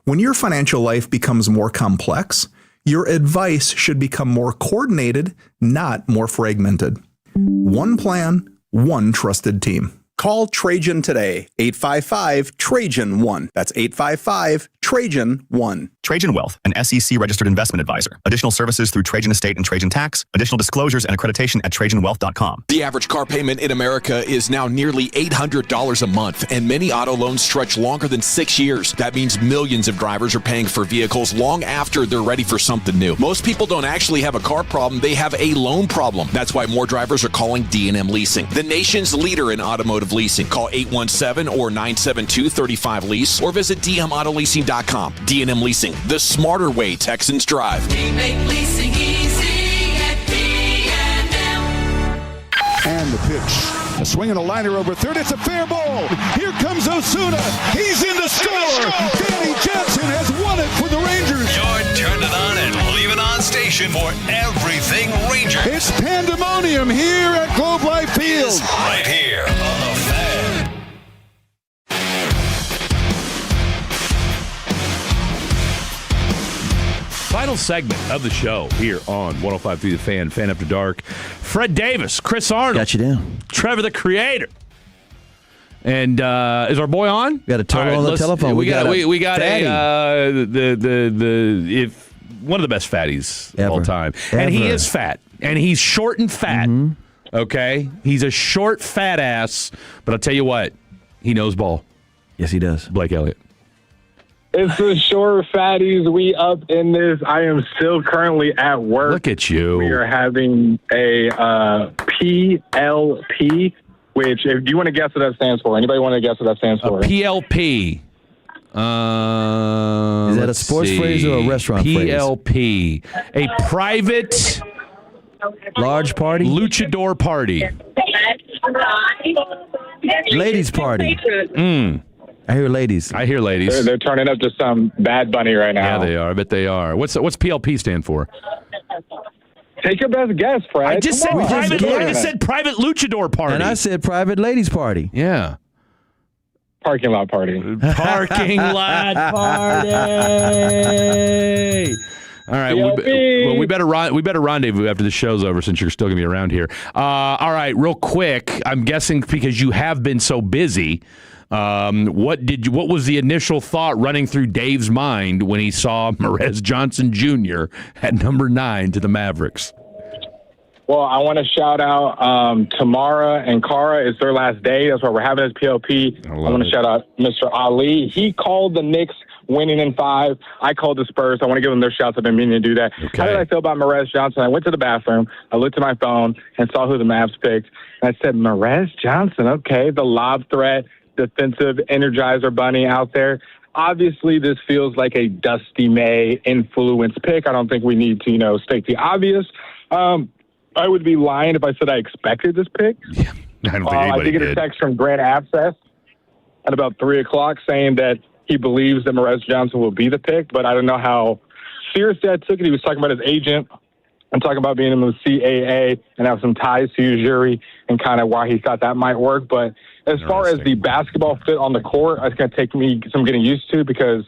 [SPEAKER 31] When your financial life becomes more complex, your advice should become more coordinated, not more fragmented. One plan, one trusted team. Call Trajan today, 855-TRAJAN-1. That's 855-TRAJAN-1.
[SPEAKER 32] Trajan Wealth, an SEC-registered investment advisor. Additional services through Trajan Estate and Trajan Tax. Additional disclosures and accreditation at TrajanWealth.com.
[SPEAKER 23] The average car payment in America is now nearly $800 a month, and many auto loans stretch longer than 6 years. That means millions of drivers are paying for vehicles long after they're ready for something new. Most people don't actually have a car problem, they have a loan problem. That's why more drivers are calling D&M Leasing, the nation's leader in automotive leasing. Call 817 or 972-35-LEASE or visit dmautoleasing.com. D&M Leasing, the smarter way Texans drive.
[SPEAKER 26] We make leasing easy at
[SPEAKER 3] And the pitch. A swing and a liner over third. It's a fair ball. Here comes Osuna. He's in to score. Danny Johnson has won it for the Rangers.
[SPEAKER 25] Your Turn It On and Leave It On station for everything Rangers.
[SPEAKER 3] It's pandemonium here at Globe Life Field.
[SPEAKER 25] Right here on The Fan.
[SPEAKER 1] Final segment of the show here on 105.3 The Fan, Fan After Dark. Fred Davis, Chris Arnold.
[SPEAKER 2] Got you down.
[SPEAKER 1] Trevor the Creator. And is our boy on?
[SPEAKER 2] Got a total on the telephone.
[SPEAKER 1] We got
[SPEAKER 2] fatty.
[SPEAKER 1] if one of the best fatties of all time.
[SPEAKER 2] Ever.
[SPEAKER 1] And he is fat. And he's short and fat.
[SPEAKER 2] Mm-hmm.
[SPEAKER 1] Okay? He's a short, fat ass. But I'll tell you what, he knows ball.
[SPEAKER 2] Yes, he does.
[SPEAKER 1] Blake Elliott.
[SPEAKER 5] It's the short fatties. We up in this. I am still currently at work.
[SPEAKER 1] Look at you.
[SPEAKER 5] We are having a PLP, which, if you want to guess what that stands for, anybody want to guess what that stands for?
[SPEAKER 1] PLP.
[SPEAKER 2] Is that a sports phrase or a restaurant phrase?
[SPEAKER 1] PLP. A private
[SPEAKER 2] large party?
[SPEAKER 1] Luchador party.
[SPEAKER 2] Ladies party. I hear ladies.
[SPEAKER 5] They're turning up to some Bad Bunny right now.
[SPEAKER 1] Yeah, they are. I bet they are. What's PLP stand for?
[SPEAKER 5] Take your best guess, Fred.
[SPEAKER 1] I just said private luchador party.
[SPEAKER 2] And I said private ladies party.
[SPEAKER 1] Yeah.
[SPEAKER 5] Parking lot party.
[SPEAKER 1] Parking lot party. All right. We better rendezvous after the show's over since you're still going to be around here. All right, real quick. I'm guessing because you have been so busy. What was the initial thought running through Dave's mind when he saw Mavs Johnson Jr. at number 9 to the Mavericks?
[SPEAKER 5] Well, I want to shout out Tamara and Kara. It's their last day. That's why we're having this PLP. I want to shout out Mr. Ali. He called the Knicks winning in 5. I called the Spurs. I want to give them their shots. I've been meaning to do that.
[SPEAKER 1] Okay.
[SPEAKER 5] How did I feel about Mavs Johnson? I went to the bathroom. I looked at my phone and saw who the Mavs picked. And I said, Mavs Johnson, okay, the lob threat, defensive energizer bunny out there. Obviously, this feels like a Dusty May influence pick. I don't think we need to, state the obvious. I would be lying if I said I expected this pick.
[SPEAKER 1] Yeah, I don't think anybody
[SPEAKER 5] I did get a text from Grant Abscess at about 3 o'clock saying that he believes that Mavs Johnson will be the pick, but I don't know how seriously I took it. He was talking about his agent and talking about being in the CAA and have some ties to Ujiri and kind of why he thought that might work. But as far as the basketball fit on the court, it's going to take me some getting used to because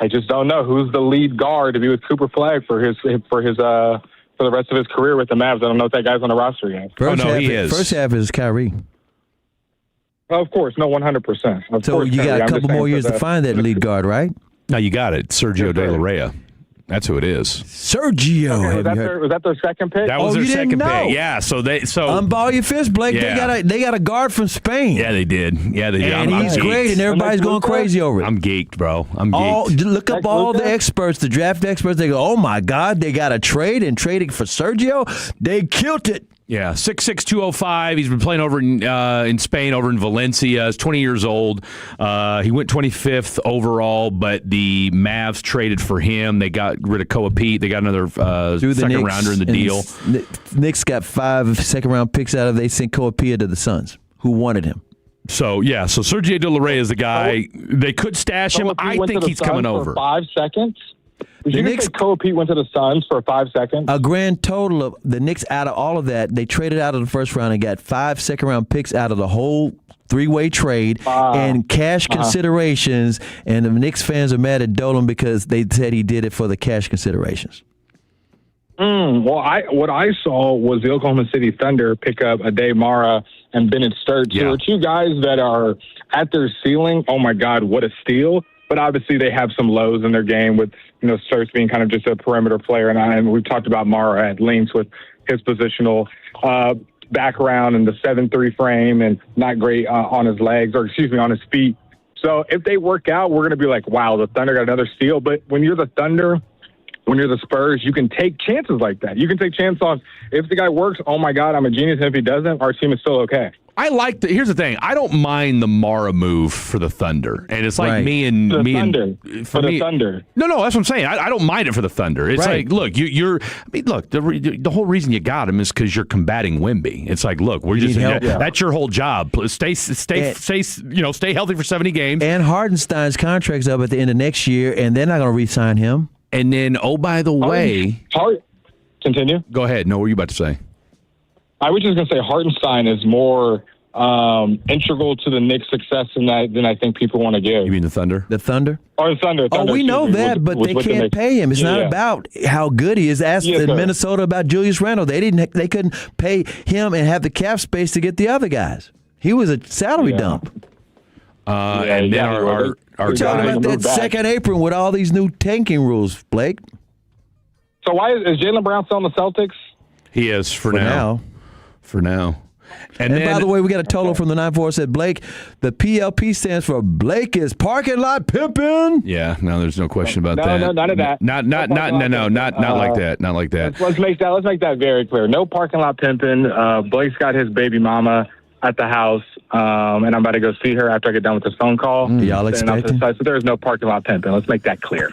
[SPEAKER 5] I just don't know who's the lead guard to be with Cooper Flagg for the rest of his career with the Mavs. I don't know if that guy's on the roster yet.
[SPEAKER 1] He is.
[SPEAKER 2] First half is Kyrie.
[SPEAKER 5] Of course, no, 100%.
[SPEAKER 2] So you got a couple more years to find that lead guard, right?
[SPEAKER 1] No, you got it. Sergio De La Rey. That's who it is.
[SPEAKER 2] Sergio.
[SPEAKER 5] Okay, was that their second pick?
[SPEAKER 1] That was their second pick. Yeah. So
[SPEAKER 2] unball your fist, Blake.
[SPEAKER 1] Yeah.
[SPEAKER 2] They got a guard from Spain.
[SPEAKER 1] Yeah, they did. Yeah, they did.
[SPEAKER 2] And he's great, and everybody's going crazy over it.
[SPEAKER 1] I'm geeked, bro. I'm geeked.
[SPEAKER 2] Look up all the experts, the draft experts. They go, oh my God, they got a trade and trading for Sergio. They killed it.
[SPEAKER 1] Yeah, 6'6", 205. He's been playing over in Spain, over in Valencia. He's 20 years old. He went 25th overall, but the Mavs traded for him. They got rid of Koa Pete. They got another second rounder in the deal.
[SPEAKER 2] Knicks got 5 second-round picks out of it. They sent Koa Pete to the Suns, who wanted him.
[SPEAKER 1] So Sergio De La Rey is the guy. They could stash him. I think he's coming over.
[SPEAKER 5] 5 seconds? Did you say Koa Pete went to the Suns for 5 seconds?
[SPEAKER 2] A grand total of the Knicks out of all of that, they traded out of the first round and got 5 second-round picks out of the whole 3-way trade and cash considerations. And the Knicks fans are mad at Dolan because they said he did it for the cash considerations.
[SPEAKER 5] Well, what I saw was the Oklahoma City Thunder pick up Ade Mara and Bennett Sturts, who are two guys that are at their ceiling. Oh, my God, what a steal. But obviously they have some lows in their game with, Sturts being kind of just a perimeter player. And we've talked about Mara at length with his positional background and the 7'3" frame and not great on his legs, on his feet. So if they work out, we're going to be like, wow, the Thunder got another steal. But when you're the Thunder, when you're the Spurs, you can take chances like that. You can take chances on if the guy works, oh, my God, I'm a genius. And if he doesn't, our team is still okay.
[SPEAKER 1] Here's the thing. I don't mind the Mara move for the Thunder, and it's like
[SPEAKER 5] the Thunder.
[SPEAKER 1] No, that's what I'm saying. I don't mind it for the Thunder. It's like, look, the whole reason you got him is because you're combating Wemby. It's like, look, that's your whole job. Stay healthy for 70 games.
[SPEAKER 2] And Hardenstein's contract's up at the end of next year, and they're not going to re-sign him.
[SPEAKER 1] And then, by the way,
[SPEAKER 5] continue.
[SPEAKER 1] Go ahead. No, what were you about to say?
[SPEAKER 5] I was just going to say Hartenstein is more integral to the Knicks' success than I think people want to give.
[SPEAKER 1] You mean the Thunder?
[SPEAKER 2] The Thunder?
[SPEAKER 5] Or the Thunder.
[SPEAKER 2] We know that, but they can't pay him. It's not about how good he is. Ask Minnesota about Julius Randle. They couldn't pay him and have the cap space to get the other guys. He was a salary dump.
[SPEAKER 1] And then our
[SPEAKER 2] we're talking about that second apron with all these new tanking rules, Blake.
[SPEAKER 5] So why is Jaylen Brown still on the Celtics?
[SPEAKER 1] He is for now. For now. And
[SPEAKER 2] by the way, we got a total from the 9-4 said, Blake, the PLP stands for Blake is parking lot pimping.
[SPEAKER 1] Yeah, no, there's no question about that.
[SPEAKER 5] No, none of that.
[SPEAKER 1] Not like that. Not like that.
[SPEAKER 5] Let's make that very clear. No parking lot pimping. Blake's got his baby mama at the house, and I'm about to go see her after I get done with this phone call.
[SPEAKER 2] Y'all expecting?
[SPEAKER 5] So there is no parking lot pimping. Let's make that clear.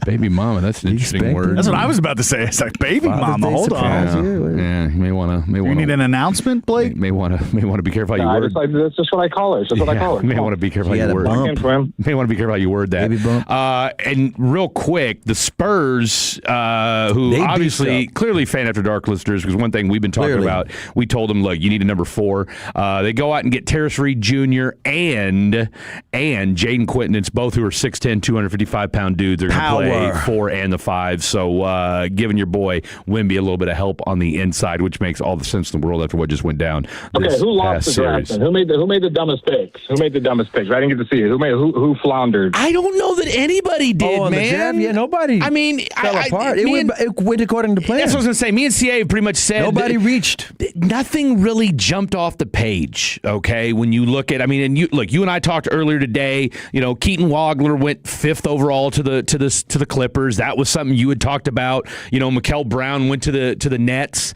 [SPEAKER 1] Baby mama, that's an interesting word.
[SPEAKER 4] That's what I was about to say. It's like baby mama. Hold on.
[SPEAKER 1] Yeah, you may want to.
[SPEAKER 4] You need an announcent, Blake?
[SPEAKER 1] May want to be careful how you word.
[SPEAKER 5] That's just what I call her.
[SPEAKER 1] May want to be careful how you word. May want to be careful how you word that.
[SPEAKER 2] Baby bump.
[SPEAKER 1] And real quick, the Spurs, who obviously clearly fan after dark listeners, because one thing we've been talking about, we told them, look, you need a number 4. They go out and get Terrace Reed Jr. and Jaden Quinton. It's both who are 6'10", 255-pound dudes. They're going to play 4 and the 5. So giving your boy Wemby a little bit of help on the inside, which makes all the sense in the world after what just went down.
[SPEAKER 5] Okay, who lost the draft? Who made the dumbest picks? I didn't get to see it. Who floundered?
[SPEAKER 1] I don't know that anybody did, man.
[SPEAKER 2] Yeah, nobody.
[SPEAKER 1] I mean,
[SPEAKER 2] fell apart. It went according to plan.
[SPEAKER 1] That's what I was going to say. Me and CA pretty much said
[SPEAKER 2] nobody reached.
[SPEAKER 1] Nothing really jumped off the page. Okay, when you look at, you and I talked earlier today. Keaton Wagler went 5th overall to the Clippers. That was something you had talked about. Mikael Brown went to the Nets.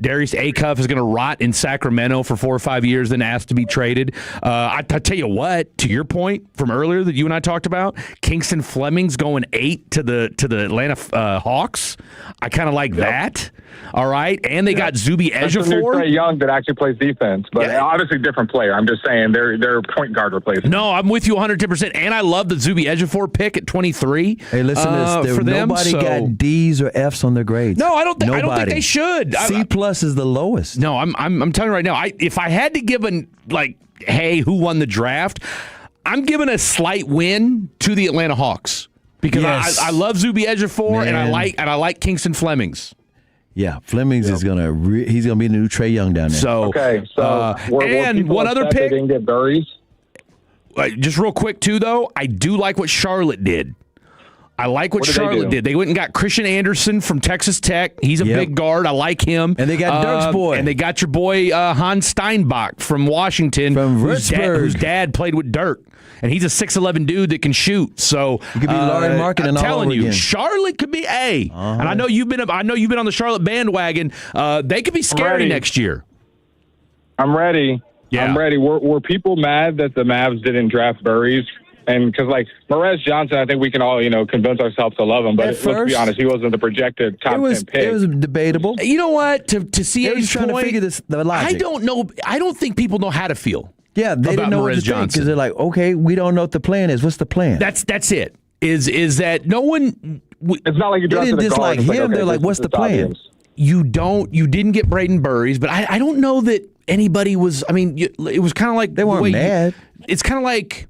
[SPEAKER 1] Darius Acuff is going to rot in Sacramento for 4 or 5 years, then asked to be traded. I tell you what, to your point from earlier that you and I talked about, Kingston Fleming's going 8 to the Atlanta Hawks. I kind of like that. All right, and they got Zuby Ejiofor.
[SPEAKER 5] Trae Young that actually plays defense, but obviously different player. I'm just saying they're point guard replacement.
[SPEAKER 1] No, I'm with you 110%, and I love the Zuby Ejiofor pick at 23.
[SPEAKER 2] Hey, listen to this. Nobody got D's or F's on their grades.
[SPEAKER 1] No, I don't think they should.
[SPEAKER 2] C+ is the lowest.
[SPEAKER 1] No, I'm telling you right now. If I had to give hey, who won the draft? I'm giving a slight win to the Atlanta Hawks because I love Zuby Ejiofor and I like Kingston Flemings.
[SPEAKER 2] Yeah, Flemings is he's gonna be the new Trae Young down there.
[SPEAKER 1] So
[SPEAKER 5] and
[SPEAKER 1] one other pick.
[SPEAKER 5] They didn't get Burries.
[SPEAKER 1] Just real quick too, though, I do like what Charlotte did. I like what Charlotte did. They went and got Christian Anderson from Texas Tech. He's a big guard. I like him.
[SPEAKER 2] And they got Dirk's boy.
[SPEAKER 1] And they got your boy Hans Steinbach from Washington, whose dad played with Dirk. And he's a 6'11" dude that can shoot. So
[SPEAKER 2] he could be Laurie Marketing
[SPEAKER 1] I'm telling you,
[SPEAKER 2] again.
[SPEAKER 1] Charlotte could be And I know you've been on the Charlotte bandwagon. They could be scary next year.
[SPEAKER 5] I'm ready.
[SPEAKER 1] Yeah.
[SPEAKER 5] I'm ready. Were people mad that the Mavs didn't draft Burries? And because Morez Johnson, I think we can all convince ourselves to love him. But let's be honest, he wasn't the projected top 10 pick.
[SPEAKER 2] It was debatable.
[SPEAKER 1] You know what? To see
[SPEAKER 2] CA's trying to figure the logic.
[SPEAKER 1] I don't know. I don't think people know how to feel.
[SPEAKER 2] Yeah, they didn't know what to think because they're like, okay, we don't know what the plan is. What's the plan?
[SPEAKER 1] That's it. Is that no one?
[SPEAKER 5] It's not like you
[SPEAKER 2] didn't dislike him. They're like, what's the plan?
[SPEAKER 1] You didn't get Braden Burries, but I don't know that anybody was. I mean, it was kind of like
[SPEAKER 2] they weren't mad.
[SPEAKER 1] It's kind of like.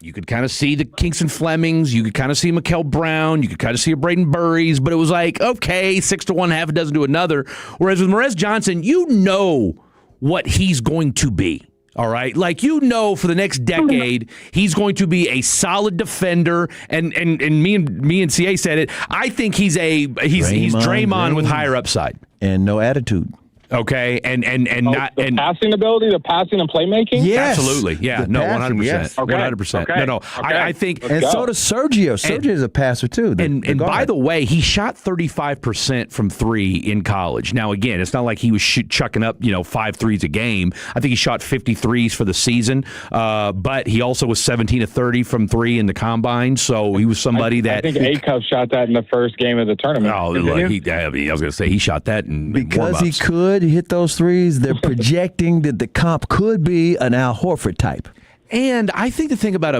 [SPEAKER 1] You could kind of see the Kingston Flemings. You could kind of see Mikael Brown. You could kind of see a Braden Burries. But it was like, okay, 6 to 1, half a dozen to another. Whereas with Morez Johnson, you know what he's going to be. All right? For the next decade, he's going to be a solid defender. And me and CA said it. I think he's Draymond with higher upside.
[SPEAKER 2] And no attitude.
[SPEAKER 1] Okay, and not
[SPEAKER 5] the passing ability, the passing and playmaking.
[SPEAKER 2] Yes.
[SPEAKER 1] Absolutely, yeah, no, 100%,
[SPEAKER 2] yes.
[SPEAKER 1] 100%.
[SPEAKER 5] Okay.
[SPEAKER 1] No,
[SPEAKER 5] Okay.
[SPEAKER 1] I think,
[SPEAKER 2] And so does Sergio. Sergio's a passer too.
[SPEAKER 1] And by the way, he shot 35% from three in college. Now, again, it's not like he was chucking up 5 threes a game. I think he shot 50 threes for the season, but he also was 17 of 30 from three in the combine. So he was somebody that
[SPEAKER 5] I think A-Cup shot that in the first game of the tournament.
[SPEAKER 1] Oh, look, I was going to say he shot that
[SPEAKER 2] because he could hit those threes. They're projecting that the comp could be an Al Horford type.
[SPEAKER 1] And I think the thing about how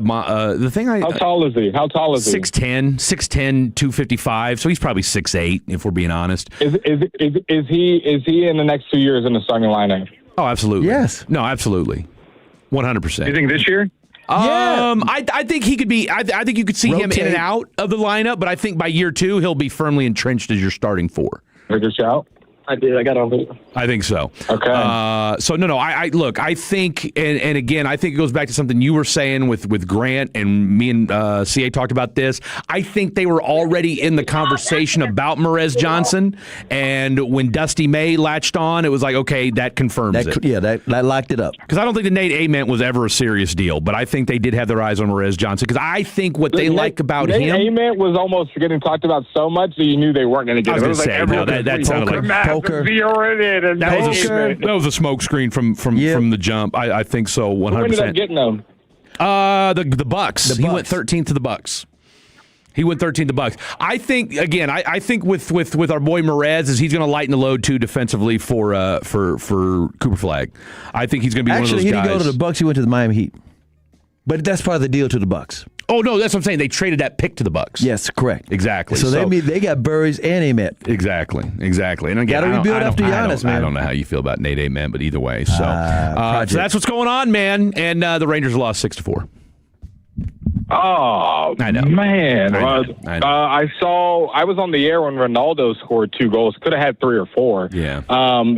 [SPEAKER 5] tall is he?
[SPEAKER 1] 6'10", 255. So he's probably 6'8", if we're being honest.
[SPEAKER 5] Is he in the next 2 years in the starting lineup?
[SPEAKER 1] Oh, absolutely.
[SPEAKER 2] Yes.
[SPEAKER 1] No, absolutely. 100%.
[SPEAKER 5] You think this year?
[SPEAKER 1] I think he could be. I think you could see him in and out of the lineup, but I think by year 2 he'll be firmly entrenched as your starting 4.
[SPEAKER 5] Figure out. I did. I got on it.
[SPEAKER 1] I think so.
[SPEAKER 5] Okay.
[SPEAKER 1] So no. I look. I think, and again, I think it goes back to something you were saying with Grant and me and CA talked about this. I think they were already in the conversation about Merez Johnson, and when Dusty May latched on, it was like, okay, that confirms it.
[SPEAKER 2] Yeah, that locked it up.
[SPEAKER 1] Because I don't think the Nate Ament was ever a serious deal, but I think they did have their eyes on Merez Johnson. Because I think what they like about
[SPEAKER 5] Nate
[SPEAKER 1] him,
[SPEAKER 5] Ament was almost getting talked about so much that you knew they weren't going to get him.
[SPEAKER 1] I was going to say, no, that sounded like
[SPEAKER 2] poker.
[SPEAKER 1] That was a smoke screen from the jump. I think so, 100%.
[SPEAKER 5] Who ended up getting them?
[SPEAKER 1] The Bucks. He went 13th to the Bucks. I think again. I think with our boy Merez is he's going to lighten the load too defensively for Cooper Flagg. I think he's going to be one of those guys.
[SPEAKER 2] Actually, he didn't go to the Bucks. He went to the Miami Heat. But that's part of the deal to the Bucks.
[SPEAKER 1] Oh no, that's what I'm saying. They traded that pick to the Bucks.
[SPEAKER 2] Yes, correct.
[SPEAKER 1] Exactly.
[SPEAKER 2] So they got Burris and Ament.
[SPEAKER 1] Exactly. And again,
[SPEAKER 2] got to rebuild after Giannis, man.
[SPEAKER 1] I don't know how you feel about Nate Ament, but either way, so that's what's going on, man. And the Rangers lost 6-4.
[SPEAKER 5] Oh,
[SPEAKER 1] I know,
[SPEAKER 5] man.
[SPEAKER 1] I know.
[SPEAKER 5] I was on the air when Ronaldo scored 2 goals. Could have had 3 or 4.
[SPEAKER 1] Yeah.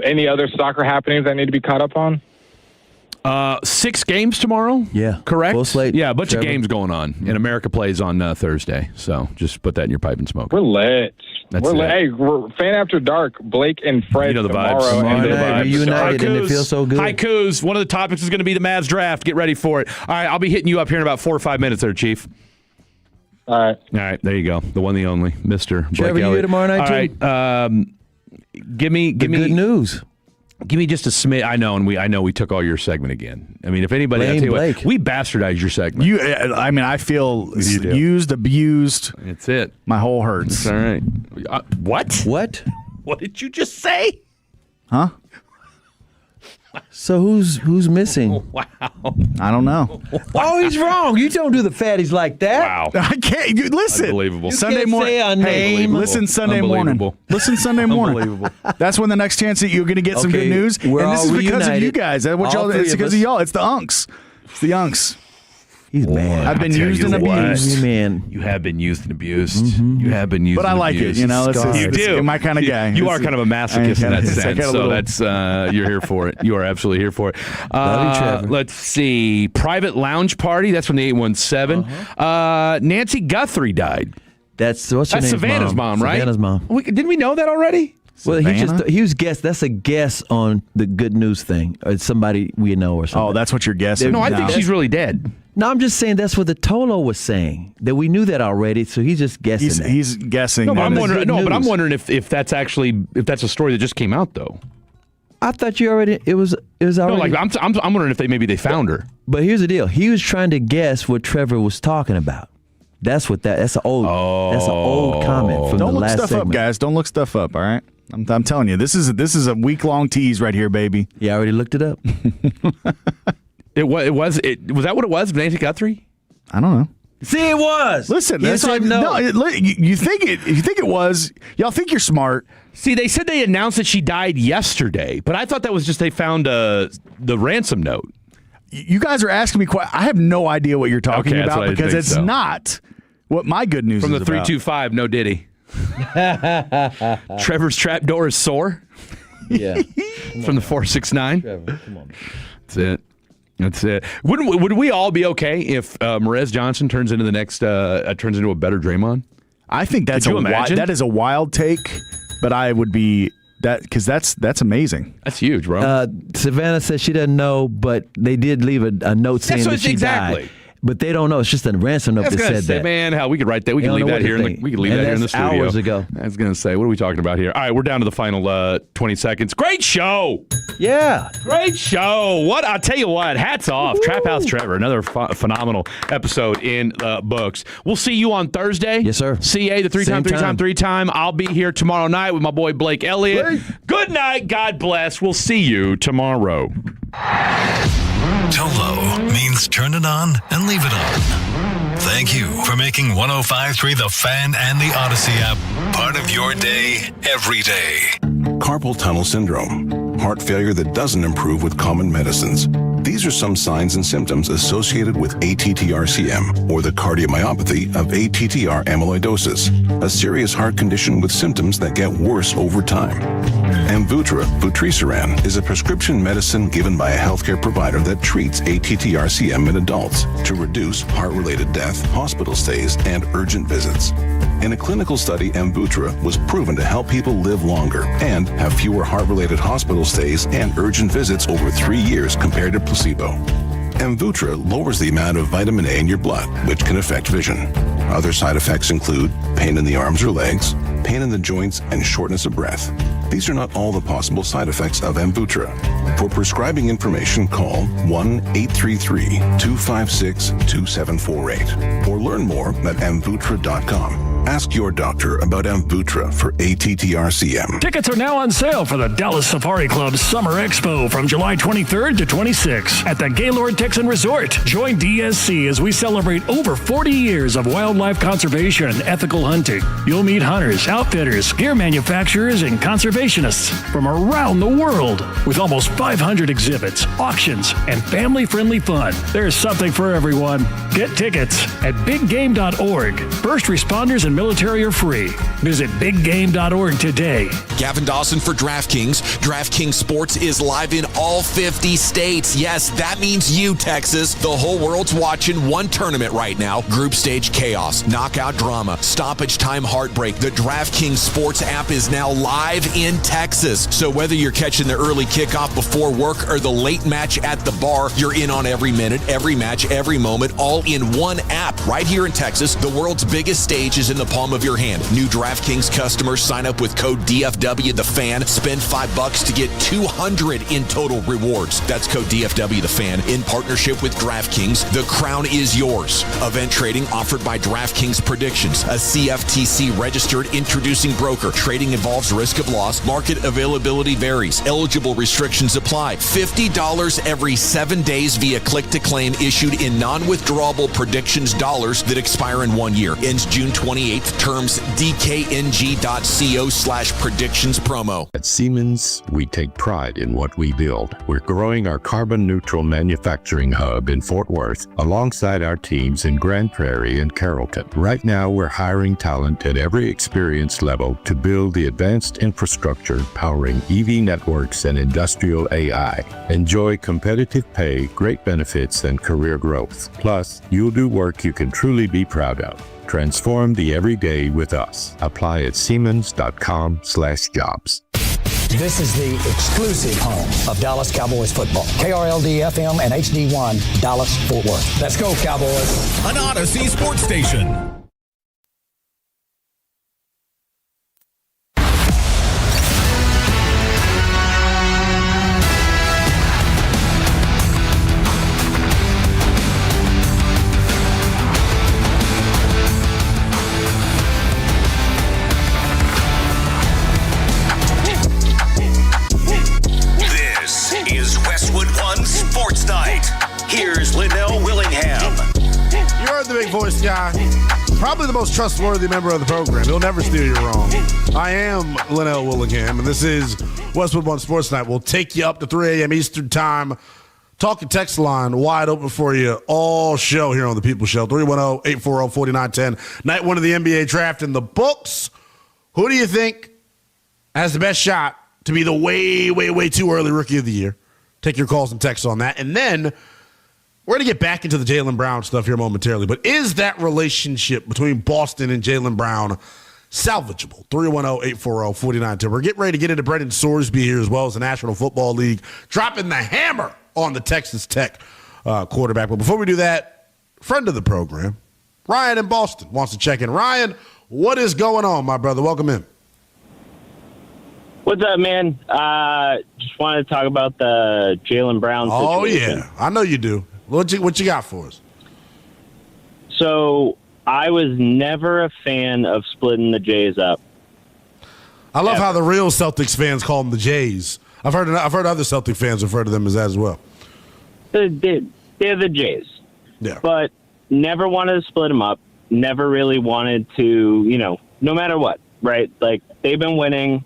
[SPEAKER 5] Any other soccer happenings I need to be caught up on?
[SPEAKER 1] 6 games tomorrow.
[SPEAKER 2] Yeah.
[SPEAKER 1] Correct?
[SPEAKER 2] Full slate.
[SPEAKER 1] Yeah, a bunch
[SPEAKER 2] Trevor.
[SPEAKER 1] of games going on. And America plays on Thursday. So just put that in your pipe and smoke.
[SPEAKER 5] We're lit.
[SPEAKER 1] That's it.
[SPEAKER 5] Hey, Fan After Dark, Blake and Fred
[SPEAKER 1] You know the vibes.
[SPEAKER 5] tomorrow.
[SPEAKER 2] Tomorrow night, reunited, and it feels so good.
[SPEAKER 1] Haikus. One of the topics is going to be the Mavs draft. Get ready for it. All right, I'll be hitting you up here in about 4 or 5 minutes there, Chief.
[SPEAKER 5] All right.
[SPEAKER 1] All right, there you go. The one, the only, Mr. Blake
[SPEAKER 2] Trevor, you
[SPEAKER 1] Elliott.
[SPEAKER 2] here tomorrow night, too?
[SPEAKER 1] All right, give me
[SPEAKER 2] good news.
[SPEAKER 1] Give me just a smidge. I know we took all your segment again. I mean, if anybody, I'll tell you what, we bastardized your segment.
[SPEAKER 4] I feel used, abused.
[SPEAKER 1] That's it.
[SPEAKER 4] My whole hurts.
[SPEAKER 1] All right. What? What did you just say?
[SPEAKER 4] Huh?
[SPEAKER 2] So who's missing?
[SPEAKER 1] Wow.
[SPEAKER 4] I don't know.
[SPEAKER 2] Oh, he's wrong. You don't do the fatties like that.
[SPEAKER 1] Wow.
[SPEAKER 4] I can't. Listen.
[SPEAKER 1] Unbelievable.
[SPEAKER 4] Sunday morning.
[SPEAKER 2] Say our name.
[SPEAKER 4] Listen Sunday morning. Listen Sunday morning.
[SPEAKER 1] Unbelievable.
[SPEAKER 4] That's when the next chance that you're going to get some good news.
[SPEAKER 2] We're
[SPEAKER 4] And this
[SPEAKER 2] all
[SPEAKER 4] is because of
[SPEAKER 2] reunited.
[SPEAKER 4] you guys. That's what
[SPEAKER 2] All
[SPEAKER 4] y'all.
[SPEAKER 2] three
[SPEAKER 4] It's
[SPEAKER 2] of
[SPEAKER 4] because
[SPEAKER 2] us.
[SPEAKER 4] of y'all. It's the unks. It's the unks.
[SPEAKER 2] He's mad.
[SPEAKER 4] I've been used and abused.
[SPEAKER 2] Man.
[SPEAKER 1] You have been used and abused. You have been used
[SPEAKER 4] But I
[SPEAKER 1] and
[SPEAKER 4] like
[SPEAKER 1] abused.
[SPEAKER 4] it. You know,
[SPEAKER 1] You do.
[SPEAKER 4] I'm my kind of guy.
[SPEAKER 1] You are kind of a masochist in that sense, so that's you're here for it. You are absolutely here for it.
[SPEAKER 2] Love you, Trevor.
[SPEAKER 1] Let's see. Private lounge party. That's from the 817. Nancy Guthrie died.
[SPEAKER 2] That's what's her
[SPEAKER 1] That's
[SPEAKER 2] name's
[SPEAKER 1] Savannah's mom, right?
[SPEAKER 2] Savannah's mom.
[SPEAKER 1] Didn't we know that already?
[SPEAKER 2] Well, he was guess. That's a guess on the good news thing. Or it's somebody we know or something.
[SPEAKER 4] Oh, that's what you're guessing.
[SPEAKER 1] No, I think she's really dead.
[SPEAKER 2] No, I'm just saying that's what the Tolo was saying. That we knew that already, so he's just guessing.
[SPEAKER 4] He's guessing.
[SPEAKER 1] No, but I'm
[SPEAKER 2] That's
[SPEAKER 1] wondering.
[SPEAKER 2] good
[SPEAKER 1] No, but I'm
[SPEAKER 2] news.
[SPEAKER 1] wondering if that's actually a story that just came out though.
[SPEAKER 2] I thought you already. It was already.
[SPEAKER 1] No, like I'm wondering if they found her.
[SPEAKER 2] But here's the deal. He was trying to guess what Trevor was talking about. That's what that's an old. That's an old comment from
[SPEAKER 4] Don't
[SPEAKER 2] the
[SPEAKER 4] look
[SPEAKER 2] last
[SPEAKER 4] stuff
[SPEAKER 2] segment.
[SPEAKER 4] up, guys. Don't look stuff up. All right. I'm telling you, this is a week-long tease right here, baby.
[SPEAKER 2] Yeah, I already looked it up.
[SPEAKER 1] Was that what it was, Nancy Guthrie?
[SPEAKER 4] I don't know.
[SPEAKER 2] See, it was.
[SPEAKER 4] Listen,
[SPEAKER 2] You
[SPEAKER 4] that's
[SPEAKER 2] said
[SPEAKER 4] no.
[SPEAKER 2] no.
[SPEAKER 4] You think it? You think it was? Y'all think you're smart?
[SPEAKER 1] See, they said they announced that she died yesterday, but I thought that was just they found the ransom note.
[SPEAKER 4] You guys are asking me. I have no idea what you're talking
[SPEAKER 1] Okay, that's
[SPEAKER 4] about
[SPEAKER 1] what I
[SPEAKER 4] because
[SPEAKER 1] think
[SPEAKER 4] it's
[SPEAKER 1] so.
[SPEAKER 4] not what my good news
[SPEAKER 1] From
[SPEAKER 4] is
[SPEAKER 1] the
[SPEAKER 4] about.
[SPEAKER 1] 325, no Diddy. Trevor's trap door is sore.
[SPEAKER 2] Yeah.
[SPEAKER 1] From the 469.
[SPEAKER 2] Trevor, come on.
[SPEAKER 1] That's it. Would we all be okay if Merez Johnson turns into the next turns into a better Draymond?
[SPEAKER 4] I think that's
[SPEAKER 1] Could you imagine?
[SPEAKER 4] that is a wild take, but I would be That's amazing.
[SPEAKER 1] That's huge, bro.
[SPEAKER 2] Savannah says she doesn't know, but they did leave a note saying that she died. But they don't know. It's just a ransom note that said that.
[SPEAKER 1] Man, how we could write that. We can leave that here. We can leave that here in the studio.
[SPEAKER 2] Hours ago.
[SPEAKER 1] I was going to say, what are we talking about here? All right, we're down to the final 20 seconds. Great show.
[SPEAKER 2] Yeah.
[SPEAKER 1] Great show. What? I'll tell you what. Hats off. Trap House Trevor. Another phenomenal episode in the books. We'll see you on Thursday.
[SPEAKER 2] Yes, sir.
[SPEAKER 1] CA, the three-time. I'll be here tomorrow night with my boy Blake Elliott.
[SPEAKER 2] Great.
[SPEAKER 1] Good night. God bless. We'll see you tomorrow.
[SPEAKER 25] Tolo means turn it on and leave it on. Thank you for making 105.3 The Fan and the Odyssey app part of your day every day.
[SPEAKER 6] Carpal tunnel syndrome, heart failure that doesn't improve with common medicines. These are some signs and symptoms associated with ATTR-CM, or the cardiomyopathy of ATTR amyloidosis, a serious heart condition with symptoms that get worse over time. Amvuttra, vutrisiran, is a prescription medicine given by a healthcare provider that treats ATTR-CM in adults to reduce heart-related death, hospital stays, and urgent visits. In a clinical study, Amvuttra was proven to help people live longer and have fewer heart-related hospital stays and urgent visits over 3 years compared to placebo. Amvuttra lowers the amount of vitamin A in your blood, which can affect vision. Other side effects include pain in the arms or legs, pain in the joints, and shortness of breath. These are not all the possible side effects of Amvuttra. For prescribing information, call 1-833-256-2748 or learn more at amvuttra.com. Ask your doctor about Amvuttra for ATTR-CM.
[SPEAKER 8] Tickets are now on sale for the Dallas Safari Club's Summer Expo from July 23rd to 26th at the Gaylord Texan Resort. Join DSC as we celebrate over 40 years of wildlife conservation and ethical hunting. You'll meet hunters, outfitters, gear manufacturers, and conservationists from around the world. With almost 500 exhibits, auctions, and family-friendly fun, there's something for everyone. Get tickets at biggame.org. First responders and military are free. Visit biggame.org today.
[SPEAKER 23] Gavin Dawson for DraftKings. DraftKings Sports is live in all 50 states. Yes, that means you, Texas. The whole world's watching one tournament right now. Group stage chaos, knockout drama, stoppage time heartbreak. The DraftKings Sports app is now live in Texas. So whether you're catching the early kickoff before work or the late match at the bar, you're in on every minute, every match, every moment, all in one app. Right here in Texas, the world's biggest stage is in the palm of your hand. New DraftKings customers sign up with code DFW the Fan. Spend $5 to get $200 in total rewards. That's code DFW the Fan in partnership with DraftKings. The crown is yours. Event trading offered by DraftKings Predictions, a CFTC registered introducing broker. Trading involves risk of loss. Market availability varies. Eligible restrictions apply. $50 every 7 days via click to claim issued in non-withdrawable predictions dollars that expire in 1 year. Ends June 28th. Terms dkng.co/predictions promo.
[SPEAKER 11] At Siemens, we take pride in what we build. We're growing our carbon-neutral manufacturing hub in Fort Worth alongside our teams in Grand Prairie and Carrollton. Right now, we're hiring talent at every experience level to build the advanced infrastructure powering EV networks and industrial AI. Enjoy competitive pay, great benefits, and career growth. Plus, you'll do work you can truly be proud of. Transform the everyday with us. Apply at siemens.com/jobs.
[SPEAKER 14] This is the exclusive home of Dallas Cowboys football. KRLD-FM and HD1, Dallas, Fort Worth. Let's go, Cowboys.
[SPEAKER 25] An Odyssey sports station.
[SPEAKER 16] Here's Linnell Willingham.
[SPEAKER 17] You heard the big voice guy. Probably the most trustworthy member of the program. He'll never steer you wrong. I am Linnell Willingham, and this is Westwood One Sports Night. We'll take you up to 3 a.m. Eastern Time. Talking text line wide open for you all show here on the People Show. 310-840-4910. Night one of the NBA draft in the books. Who do you think has the best shot to be the way, way, way too early rookie of the year? Take your calls and texts on that. And then we're going to get back into the Jaylen Brown stuff here momentarily. But is that relationship between Boston and Jaylen Brown salvageable. 310-840-4910. We're getting ready to get into Brendan Sorsby here as well as the National Football League, dropping the hammer on the Texas Tech quarterback. But before we do that, friend of the program, Ryan in Boston, wants to check in. Ryan, what is going on, my brother? Welcome in.
[SPEAKER 7] What's up, man? Just wanted to talk about the Jaylen Brown situation.
[SPEAKER 17] Oh, yeah. I know you do. What you got for us?
[SPEAKER 7] So I was never a fan of splitting the Jays up.
[SPEAKER 17] I love how the real Celtics fans call them the Jays. I've heard other Celtic fans refer to them as that as well.
[SPEAKER 7] They're the Jays.
[SPEAKER 17] Yeah.
[SPEAKER 7] But never wanted to split them up. Never really wanted to, no matter what, right? Like, they've been winning.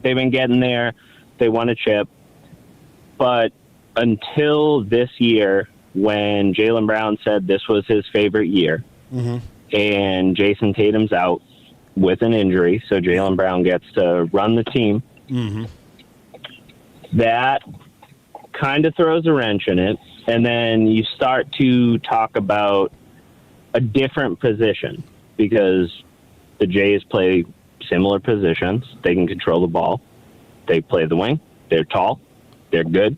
[SPEAKER 7] They've been getting there. They won a chip. But until this year, when Jaylen Brown said this was his favorite year, and Jason Tatum's out with an injury, so Jaylen Brown gets to run the team, that kind of throws a wrench in it. And then you start to talk about a different position because the Jays play similar positions. They can control the ball. They play the wing. They're tall. They're good.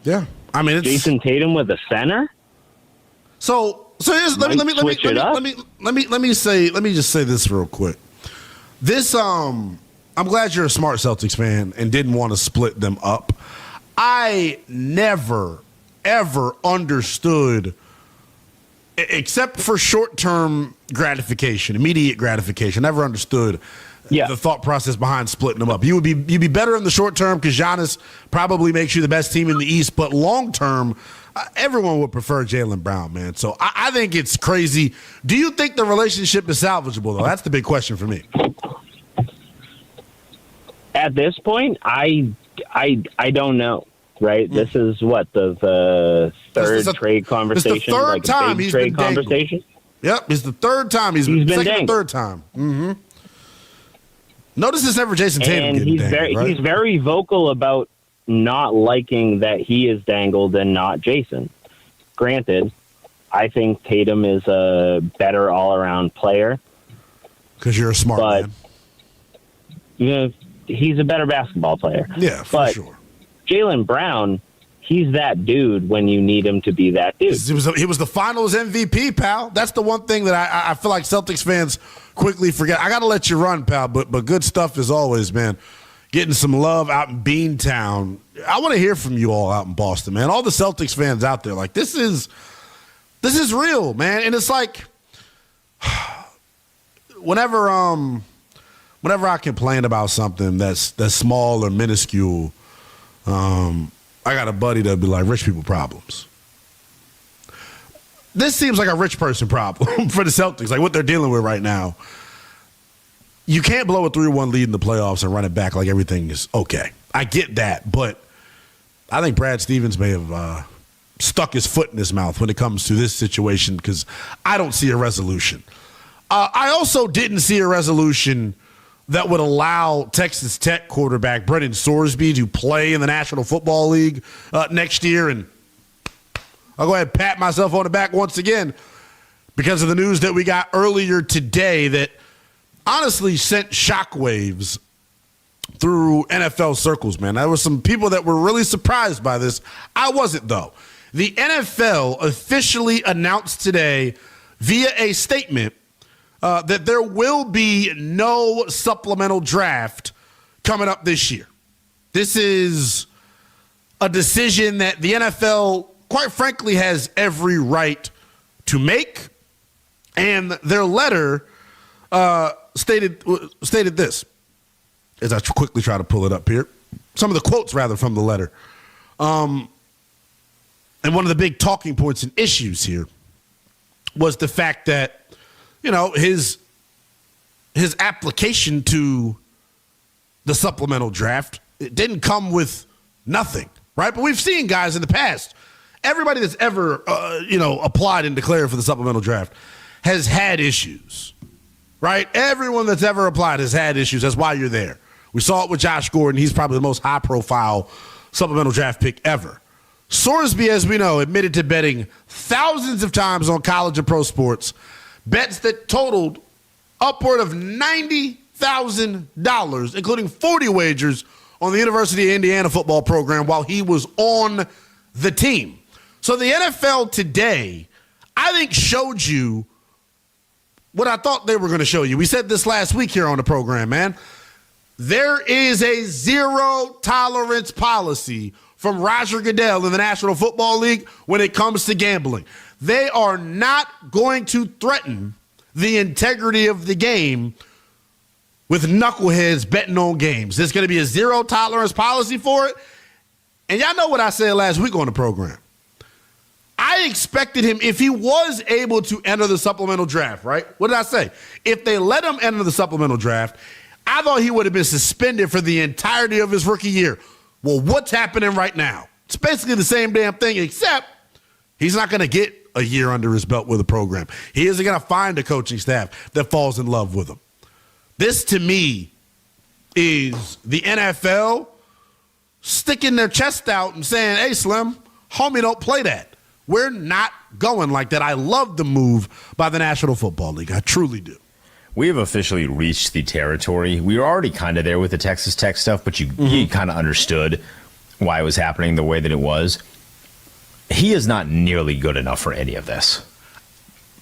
[SPEAKER 17] Yeah, I mean, it's
[SPEAKER 7] Jason Tatum with a center.
[SPEAKER 17] So here's, let me just say this real quick. This I'm glad you're a smart Celtics fan and didn't want to split them up. I never ever understood, except for short-term gratification, immediate gratification. Never understood the thought process behind splitting them up. You'd be better in the short term because Giannis probably makes you the best team in the East, but long term, everyone would prefer Jaylen Brown, man. So I think it's crazy. Do you think the relationship is salvageable, though? That's the big question for me.
[SPEAKER 7] At this point, I don't know. Right, this is what the third trade conversation.
[SPEAKER 17] It's the third time he's been dangled.
[SPEAKER 7] Conversation.
[SPEAKER 17] Yep, it's the third time he's been second or third time. Notice it's never Jason Tatum
[SPEAKER 7] and
[SPEAKER 17] getting dangled, right?
[SPEAKER 7] He's very vocal about not liking that he is dangled and not Jason. Granted, I think Tatum is a better all-around player.
[SPEAKER 17] Because you're a smart man.
[SPEAKER 7] He's a better basketball player.
[SPEAKER 17] Yeah, for sure.
[SPEAKER 7] Jaylen Brown, he's that dude when you need him to be that dude.
[SPEAKER 17] He was the Finals MVP, pal. That's the one thing that I feel like Celtics fans quickly forget. I got to let you run, pal, but good stuff as always, man. Getting some love out in Beantown. I want to hear from you all out in Boston, man. All the Celtics fans out there, like, this is real, man. And it's like, whenever I complain about something that's small or minuscule, I got a buddy that'd be like, rich people problems. This seems like a rich person problem for the Celtics, like what they're dealing with right now. You can't blow a 3-1 lead in the playoffs and run it back like everything is okay. I get that, but I think Brad Stevens may have stuck his foot in his mouth when it comes to this situation because I don't see a resolution. I also didn't see a resolution that would allow Texas Tech quarterback Brendan Sorsby to play in the National Football League next year. And I'll go ahead and pat myself on the back once again because of the news that we got earlier today that honestly sent shockwaves through NFL circles, man. There were some people that were really surprised by this. I wasn't, though. The NFL officially announced today via a statement that there will be no supplemental draft coming up this year. This is a decision that the NFL, quite frankly, has every right to make. And their letter stated this, as I quickly try to pull it up here. Some of the quotes, rather, from the letter. And one of the big talking points and issues here was the fact that, his application to the supplemental draft, it didn't come with nothing, right? But we've seen guys in the past. Everybody that's ever, applied and declared for the supplemental draft has had issues, right? Everyone that's ever applied has had issues. That's why you're there. We saw it with Josh Gordon. He's probably the most high-profile supplemental draft pick ever. Sorsby, as we know, admitted to betting thousands of times on college and pro sports bets that totaled upward of $90,000, including 40 wagers on the University of Indiana football program while he was on the team. So the NFL today, I think, showed you what I thought they were going to show you. We said this last week here on the program, man. There is a zero tolerance policy from Roger Goodell in the National Football League when it comes to gambling. They are not going to threaten the integrity of the game with knuckleheads betting on games. There's going to be a zero tolerance policy for it. And y'all know what I said last week on the program. I expected him, if he was able to enter the supplemental draft, right? What did I say? If they let him enter the supplemental draft, I thought he would have been suspended for the entirety of his rookie year. Well, what's happening right now? It's basically the same damn thing, except he's not going to get a year under his belt with a program. He isn't going to find a coaching staff that falls in love with him. This, to me, is the NFL sticking their chest out and saying, hey, Slim, homie, don't play that. We're not going like that. I love the move by the National Football League. I truly do.
[SPEAKER 9] We have officially reached the territory. We were already kind of there with the Texas Tech stuff, but you kind of understood why it was happening the way that it was. He is not nearly good enough for any of this.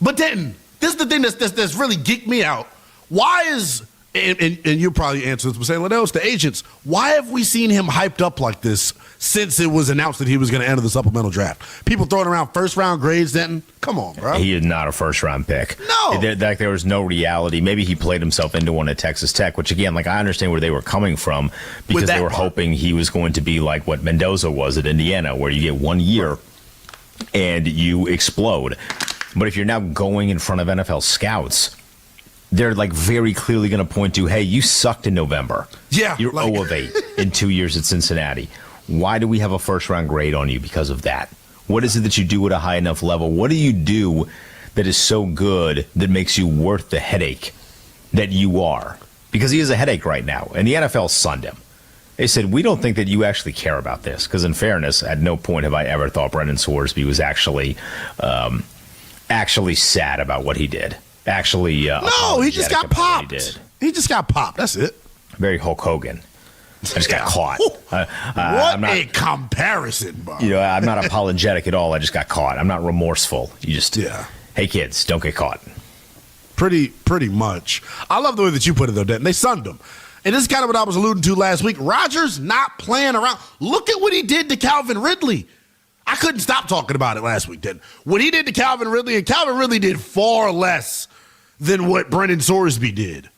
[SPEAKER 17] But then, this is the thing that's really geeked me out. Why is, and you probably answer this by saying, Liddell, it's the agents. Why have we seen him hyped up like this since it was announced that he was going to enter the supplemental draft? People throwing around first-round grades, Denton. Come on, bro.
[SPEAKER 9] He is not a first-round pick.
[SPEAKER 17] No.
[SPEAKER 9] There was no reality. Maybe he played himself into one at Texas Tech, which, again, like I understand where they were coming from because they were hoping he was going to be like what Mendoza was at Indiana, where you get 1 year and you explode. But if you're now going in front of NFL scouts, they're like very clearly going to point to, hey, you sucked in November.
[SPEAKER 17] Yeah.
[SPEAKER 9] You're 0 of 8 in 2 years at Cincinnati. Why do we have a first-round grade on you because of that? What is it that you do at a high enough level? What do you do that is so good that makes you worth the headache that you are? Because he has a headache right now, and the NFL sunned him. They said, we don't think that you actually care about this. Because in fairness, at no point have I ever thought Brendan Sorsby was actually sad about what he did.
[SPEAKER 17] No, he just got popped. He just got popped. That's it.
[SPEAKER 9] Very Hulk Hogan. I just got caught.
[SPEAKER 17] What a comparison, bro.
[SPEAKER 9] You know, I'm not apologetic at all. I just got caught. I'm not remorseful. You just, hey, kids, don't get caught.
[SPEAKER 17] Pretty much. I love the way that you put it, though, Denton. They sunned him. And this is kind of what I was alluding to last week. Rodgers not playing around. Look at what he did to Calvin Ridley. I couldn't stop talking about it last week, Denton. What he did to Calvin Ridley, and Calvin Ridley did far less than what Brendan Sorsby did.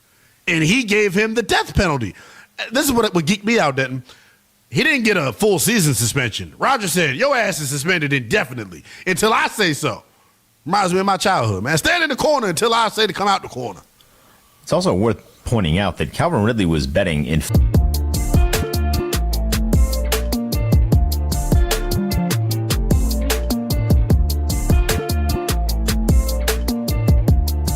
[SPEAKER 17] And he gave him the death penalty. This is what geeked me out, Denton. He didn't get a full season suspension. Rodgers said, your ass is suspended indefinitely until I say so. Reminds me of my childhood, man. Stand in the corner until I say to come out the corner.
[SPEAKER 9] It's also worth pointing out that Calvin Ridley was betting in